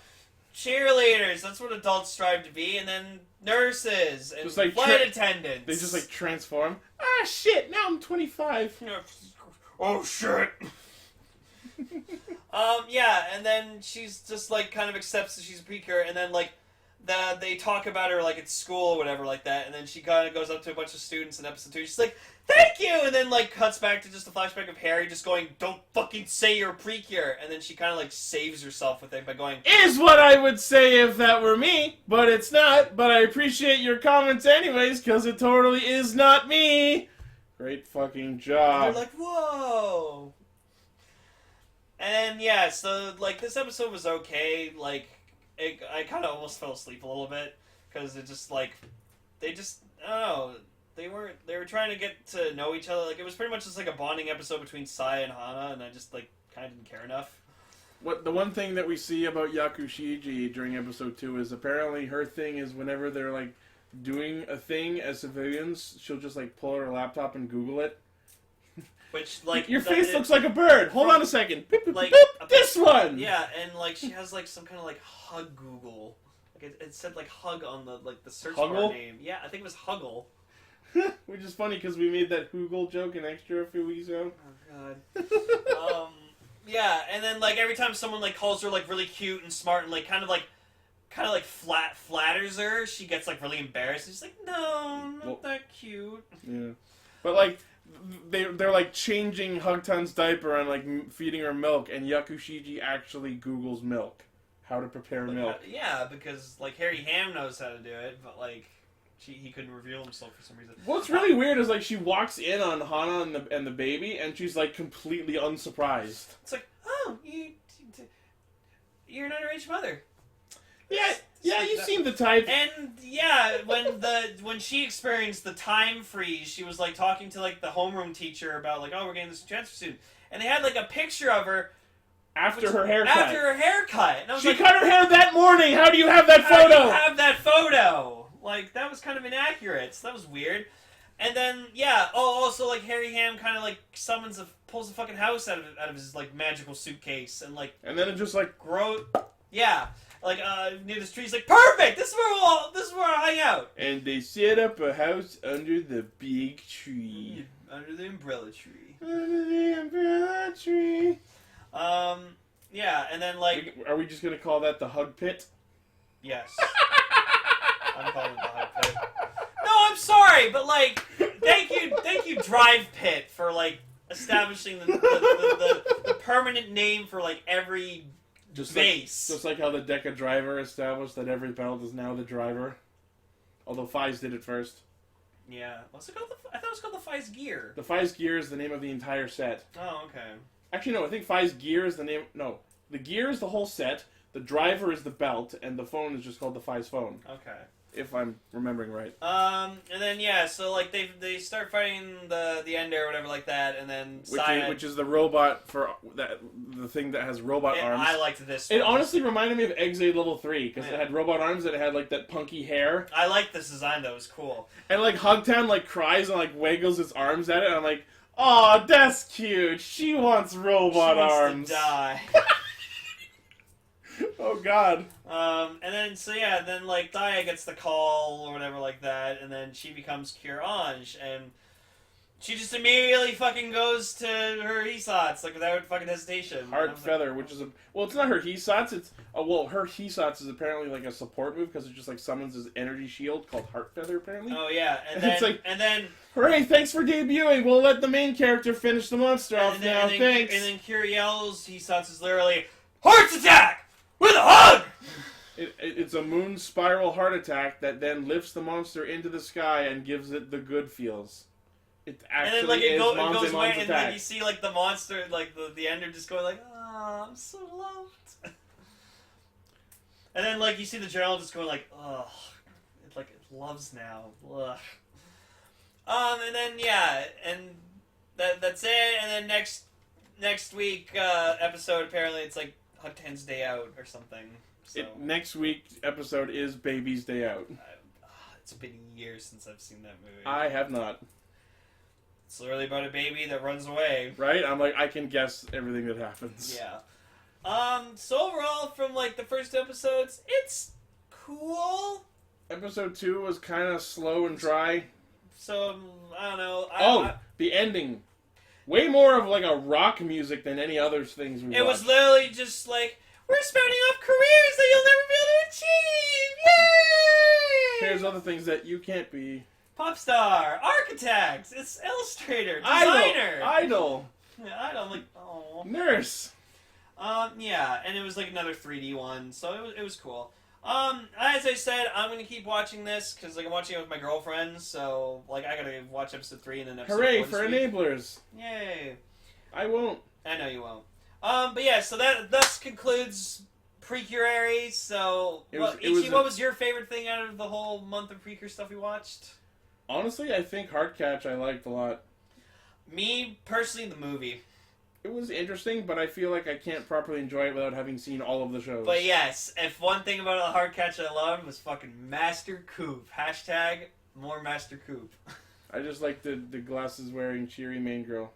[SPEAKER 1] cheerleaders, that's what adults strive to be. And then nurses and
[SPEAKER 2] Just, like,
[SPEAKER 1] flight attendants.
[SPEAKER 2] They just, like, transform. Ah, shit, now I'm 25.
[SPEAKER 1] Oh, shit. Yeah, and then she's just, like, kind of accepts that she's a Precure, and then, like, they talk about her, like, at school or whatever like that, and then she kind of goes up to a bunch of students in episode 2, she's like, thank you! And then, like, cuts back to just a flashback of Harry just going, don't fucking say you're a Precure! And then she kind of, like, saves herself with it by going,
[SPEAKER 2] Is what I would say if that were me, but it's not, but I appreciate your comments anyways, because it totally is not me! Great fucking job.
[SPEAKER 1] and you're like, whoa! And, yeah, so, like, this episode was okay, like, I kind of almost fell asleep a little bit, because it just, like, I don't know, they were trying to get to know each other, like, it was pretty much just, like, a bonding episode between Sai and Hana, and I just, like, kind of didn't care enough.
[SPEAKER 2] The one thing that we see about Yakushiji during episode 2 is apparently her thing is whenever they're, like, doing a thing as civilians, she'll just like pull out her laptop and Google it.
[SPEAKER 1] Which, like,
[SPEAKER 2] Your face looks like a bird. Hold on a second. Beep, beep,
[SPEAKER 1] like,
[SPEAKER 2] beep, this one.
[SPEAKER 1] Yeah, and like she has like some kind of like hug Google. Like it said like hug on the search bar
[SPEAKER 2] Huggle?
[SPEAKER 1] name. Yeah, I think it was Huggle.
[SPEAKER 2] Which is funny because we made that Hoogle joke in Extra a few weeks ago.
[SPEAKER 1] Oh god. Yeah, and then like every time someone like calls her like really cute and smart and like kind of like flatters her, she gets like really embarrassed. She's like, no, not that cute.
[SPEAKER 2] Yeah, but like they're like changing Hugton's diaper and like feeding her milk, and Yakushiji actually Googles milk, how to prepare milk.
[SPEAKER 1] Yeah, because like Harry Ham knows how to do it, but like he couldn't reveal himself for some reason.
[SPEAKER 2] What's really weird is like she walks in on Hana and the baby, and she's like completely unsurprised.
[SPEAKER 1] It's like, oh, you're an underage mother.
[SPEAKER 2] Yeah, you seem the type.
[SPEAKER 1] And yeah, when she experienced the time freeze, she was like talking to like the homeroom teacher about like, oh, we're getting this transfer soon, and they had like a picture of her
[SPEAKER 2] after her haircut.
[SPEAKER 1] And I was
[SPEAKER 2] she
[SPEAKER 1] like,
[SPEAKER 2] cut her hair that morning. How do you have that
[SPEAKER 1] how
[SPEAKER 2] photo?
[SPEAKER 1] do you have that photo? Like that was kind of inaccurate. So that was weird. And then yeah, also like Harry Ham kind of like pulls a fucking house out of his like magical suitcase and like,
[SPEAKER 2] and then it just like
[SPEAKER 1] yeah. Like, near this tree, he's like, perfect! This is where I'll hang out!
[SPEAKER 2] And they set up a house under the big tree.
[SPEAKER 1] Under the umbrella tree.
[SPEAKER 2] Under the umbrella tree.
[SPEAKER 1] Yeah, and then, like...
[SPEAKER 2] Are we just gonna call that the hug pit?
[SPEAKER 1] Yes. I'm calling it the hug pit. No, I'm sorry, but, like, thank you, Drive Pit, for, like, establishing the permanent name for, like, every...
[SPEAKER 2] Just
[SPEAKER 1] base.
[SPEAKER 2] Like how the Deca driver established that every belt is now the driver. Although Fies did it first.
[SPEAKER 1] Yeah. What's it called? I thought it was called the Fies Gear.
[SPEAKER 2] The Fies Gear is the name of the entire set.
[SPEAKER 1] Oh, okay.
[SPEAKER 2] Actually, no, I think Fies Gear is the name... No. The gear is the whole set, the driver is the belt, and the phone is just called the Fies phone.
[SPEAKER 1] Okay.
[SPEAKER 2] If I'm remembering right.
[SPEAKER 1] And then yeah, so like they start fighting the Ender or whatever like that, and then
[SPEAKER 2] which is the robot for the thing that has robot arms.
[SPEAKER 1] I liked this.
[SPEAKER 2] It honestly reminded me of Exade Level 3 because it had robot arms and it had like that punky hair.
[SPEAKER 1] I liked this design though; it was cool.
[SPEAKER 2] And like Hugtown like cries and like waggles his arms at it, and I'm like, oh, that's cute. She wants robot arms.
[SPEAKER 1] To die.
[SPEAKER 2] Oh god.
[SPEAKER 1] And then then like Daya gets the call or whatever like that, and then she becomes Cure Ange, and she just immediately fucking goes to her Hisatsu like without fucking hesitation.
[SPEAKER 2] Heart Feather, which is it's not her Hisatsu. It's her Hisatsu is apparently like a support move because it just like summons his energy shield called Heart Feather apparently.
[SPEAKER 1] Oh yeah, and then
[SPEAKER 2] it's like,
[SPEAKER 1] and then
[SPEAKER 2] hooray! Thanks for debuting. We'll let the main character finish the monster off now. Thanks.
[SPEAKER 1] And then Cure yells, Hisatsu is literally Heart Attack with a hug.
[SPEAKER 2] It's a moon spiral heart attack that then lifts the monster into the sky and gives it the good feels. It actually
[SPEAKER 1] and then, like, it goes away,
[SPEAKER 2] attack.
[SPEAKER 1] and then you see like the monster, like the Ender, just going like, "Oh, I'm so loved." And then like you see the general just going like, "Oh, it loves now." Ugh. And then yeah, and that's it. And then next week episode apparently it's like Hugton's Day Out or something. So.
[SPEAKER 2] Next week's episode is Baby's Day Out.
[SPEAKER 1] It's been years since I've seen that movie.
[SPEAKER 2] I have not.
[SPEAKER 1] It's literally about a baby that runs away.
[SPEAKER 2] Right? I'm like, I can guess everything that happens.
[SPEAKER 1] Yeah. So overall, from like the first episodes, it's cool.
[SPEAKER 2] Episode 2 was kind of slow and dry.
[SPEAKER 1] So, I don't know.
[SPEAKER 2] The ending. Way more of like a rock music than any other things we watched.
[SPEAKER 1] It was literally just like, we're spouting off careers that you'll never be able to achieve! Yay!
[SPEAKER 2] Here's other things that you can't be.
[SPEAKER 1] Pop star, architect, it's illustrator, designer.
[SPEAKER 2] Idol.
[SPEAKER 1] Yeah, idol, like, oh.
[SPEAKER 2] Nurse.
[SPEAKER 1] Yeah, and it was like another 3D one, so it was cool. As I said, I'm gonna keep watching this, because like I'm watching it with my girlfriend, so like I gotta watch episode 3 and then episode 4
[SPEAKER 2] Hooray
[SPEAKER 1] this
[SPEAKER 2] for
[SPEAKER 1] week.
[SPEAKER 2] Enablers.
[SPEAKER 1] Yay.
[SPEAKER 2] I won't.
[SPEAKER 1] I know you won't. But yeah, so that thus concludes Precurary. So, what was your favorite thing out of the whole month of Precure stuff we watched?
[SPEAKER 2] Honestly, I think Heartcatch I liked a lot.
[SPEAKER 1] Me, personally, the movie.
[SPEAKER 2] It was interesting, but I feel like I can't properly enjoy it without having seen all of the shows.
[SPEAKER 1] But yes, if one thing about a hard catch I loved was fucking Master Coop. Hashtag more Master Coop.
[SPEAKER 2] I just like the glasses wearing cheery main girl.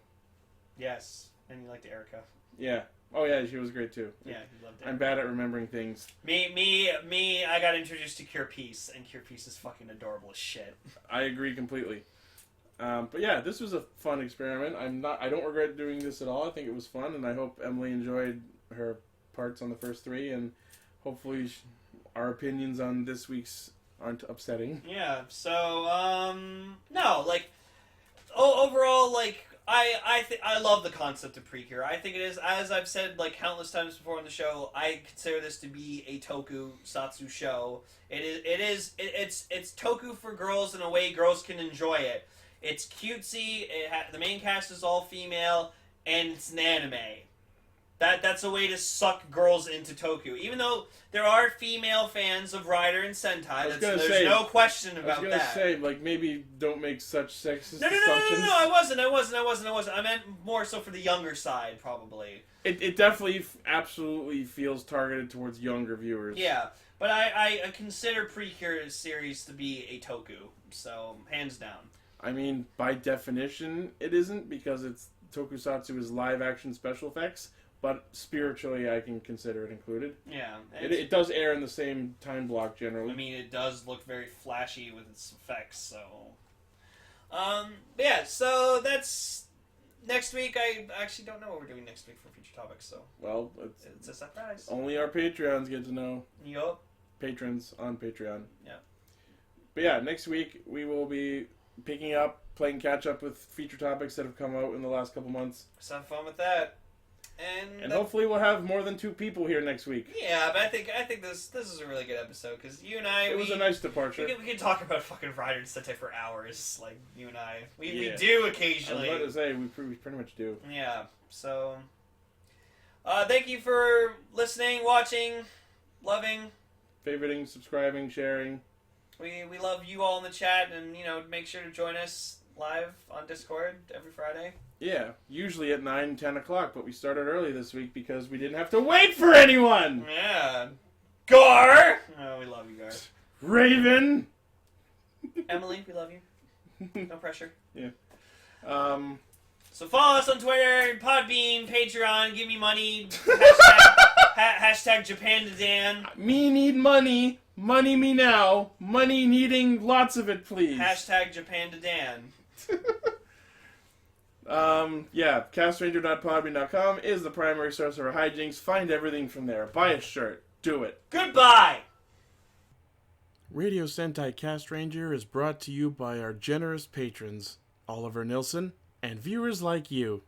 [SPEAKER 1] Yes, and you liked Erica.
[SPEAKER 2] Yeah. Oh yeah, she was great too.
[SPEAKER 1] Yeah, you loved it.
[SPEAKER 2] I'm bad at remembering things.
[SPEAKER 1] Me. I got introduced to Cure Peace, and Cure Peace is fucking adorable as shit.
[SPEAKER 2] I agree completely. But yeah, this was a fun experiment. I don't regret doing this at all. I think it was fun, and I hope Emily enjoyed her parts on the first 3, and hopefully our opinions on this week's aren't upsetting.
[SPEAKER 1] Yeah. So no, like overall, like I love the concept of Precure. I think it is, as I've said like countless times before on the show, I consider this to be a tokusatsu show. It's toku for girls in a way girls can enjoy it. It's cutesy. The main cast is all female, and it's an anime. That's a way to suck girls into toku. Even though there are female fans of Rider and Sentai, there's no question about that.
[SPEAKER 2] I was gonna say, like, maybe don't make such sexist
[SPEAKER 1] No,
[SPEAKER 2] assumptions.
[SPEAKER 1] No, I wasn't. I meant more so for the younger side, probably.
[SPEAKER 2] It definitely, absolutely feels targeted towards younger viewers.
[SPEAKER 1] Yeah, but I consider Precure series to be a toku, so hands down.
[SPEAKER 2] I mean, by definition, it isn't, because it's tokusatsu is live-action special effects, but spiritually, I can consider it included.
[SPEAKER 1] Yeah.
[SPEAKER 2] It does air in the same time block, generally.
[SPEAKER 1] I mean, it does look very flashy with its effects, so... yeah, so that's... Next week, I actually don't know what we're doing next week for future topics, so...
[SPEAKER 2] Well,
[SPEAKER 1] it's a surprise.
[SPEAKER 2] Only our Patreons get to know.
[SPEAKER 1] Yup.
[SPEAKER 2] Patrons on Patreon.
[SPEAKER 1] Yeah.
[SPEAKER 2] But yeah, next week, we will be picking up, playing catch-up with feature topics that have come out in the last couple months.
[SPEAKER 1] Let's have fun with that. And
[SPEAKER 2] hopefully we'll have more than 2 people here next week.
[SPEAKER 1] Yeah, but I think this is a really good episode, because you and I...
[SPEAKER 2] It was a nice departure.
[SPEAKER 1] We can talk about fucking Rider and Sentai for hours, like, you and I. We
[SPEAKER 2] Yeah.
[SPEAKER 1] do occasionally.
[SPEAKER 2] I was about to say, we pretty much do.
[SPEAKER 1] Yeah, so... thank you for listening, watching, loving.
[SPEAKER 2] Favoriting, subscribing, sharing.
[SPEAKER 1] We love you all in the chat, and, make sure to join us live on Discord every Friday.
[SPEAKER 2] Yeah, usually at 9, 10 o'clock, but we started early this week because we didn't have to wait for anyone!
[SPEAKER 1] Yeah. Gar! Oh, we love you, Gar.
[SPEAKER 2] Raven!
[SPEAKER 1] Emily, we love you. No pressure.
[SPEAKER 2] Yeah.
[SPEAKER 1] So follow us on Twitter, Podbean, Patreon, give me money, hashtag Japan to Dan.
[SPEAKER 2] Me need money, money me now, money needing lots of it, please.
[SPEAKER 1] Hashtag Japan to Dan.
[SPEAKER 2] Yeah, castranger.podbean.com is the primary source of our hijinks. Find everything from there. Buy a shirt. Do it.
[SPEAKER 1] Goodbye!
[SPEAKER 2] Radio Sentai Castranger is brought to you by our generous patrons, Oliver Nilsson, and viewers like you.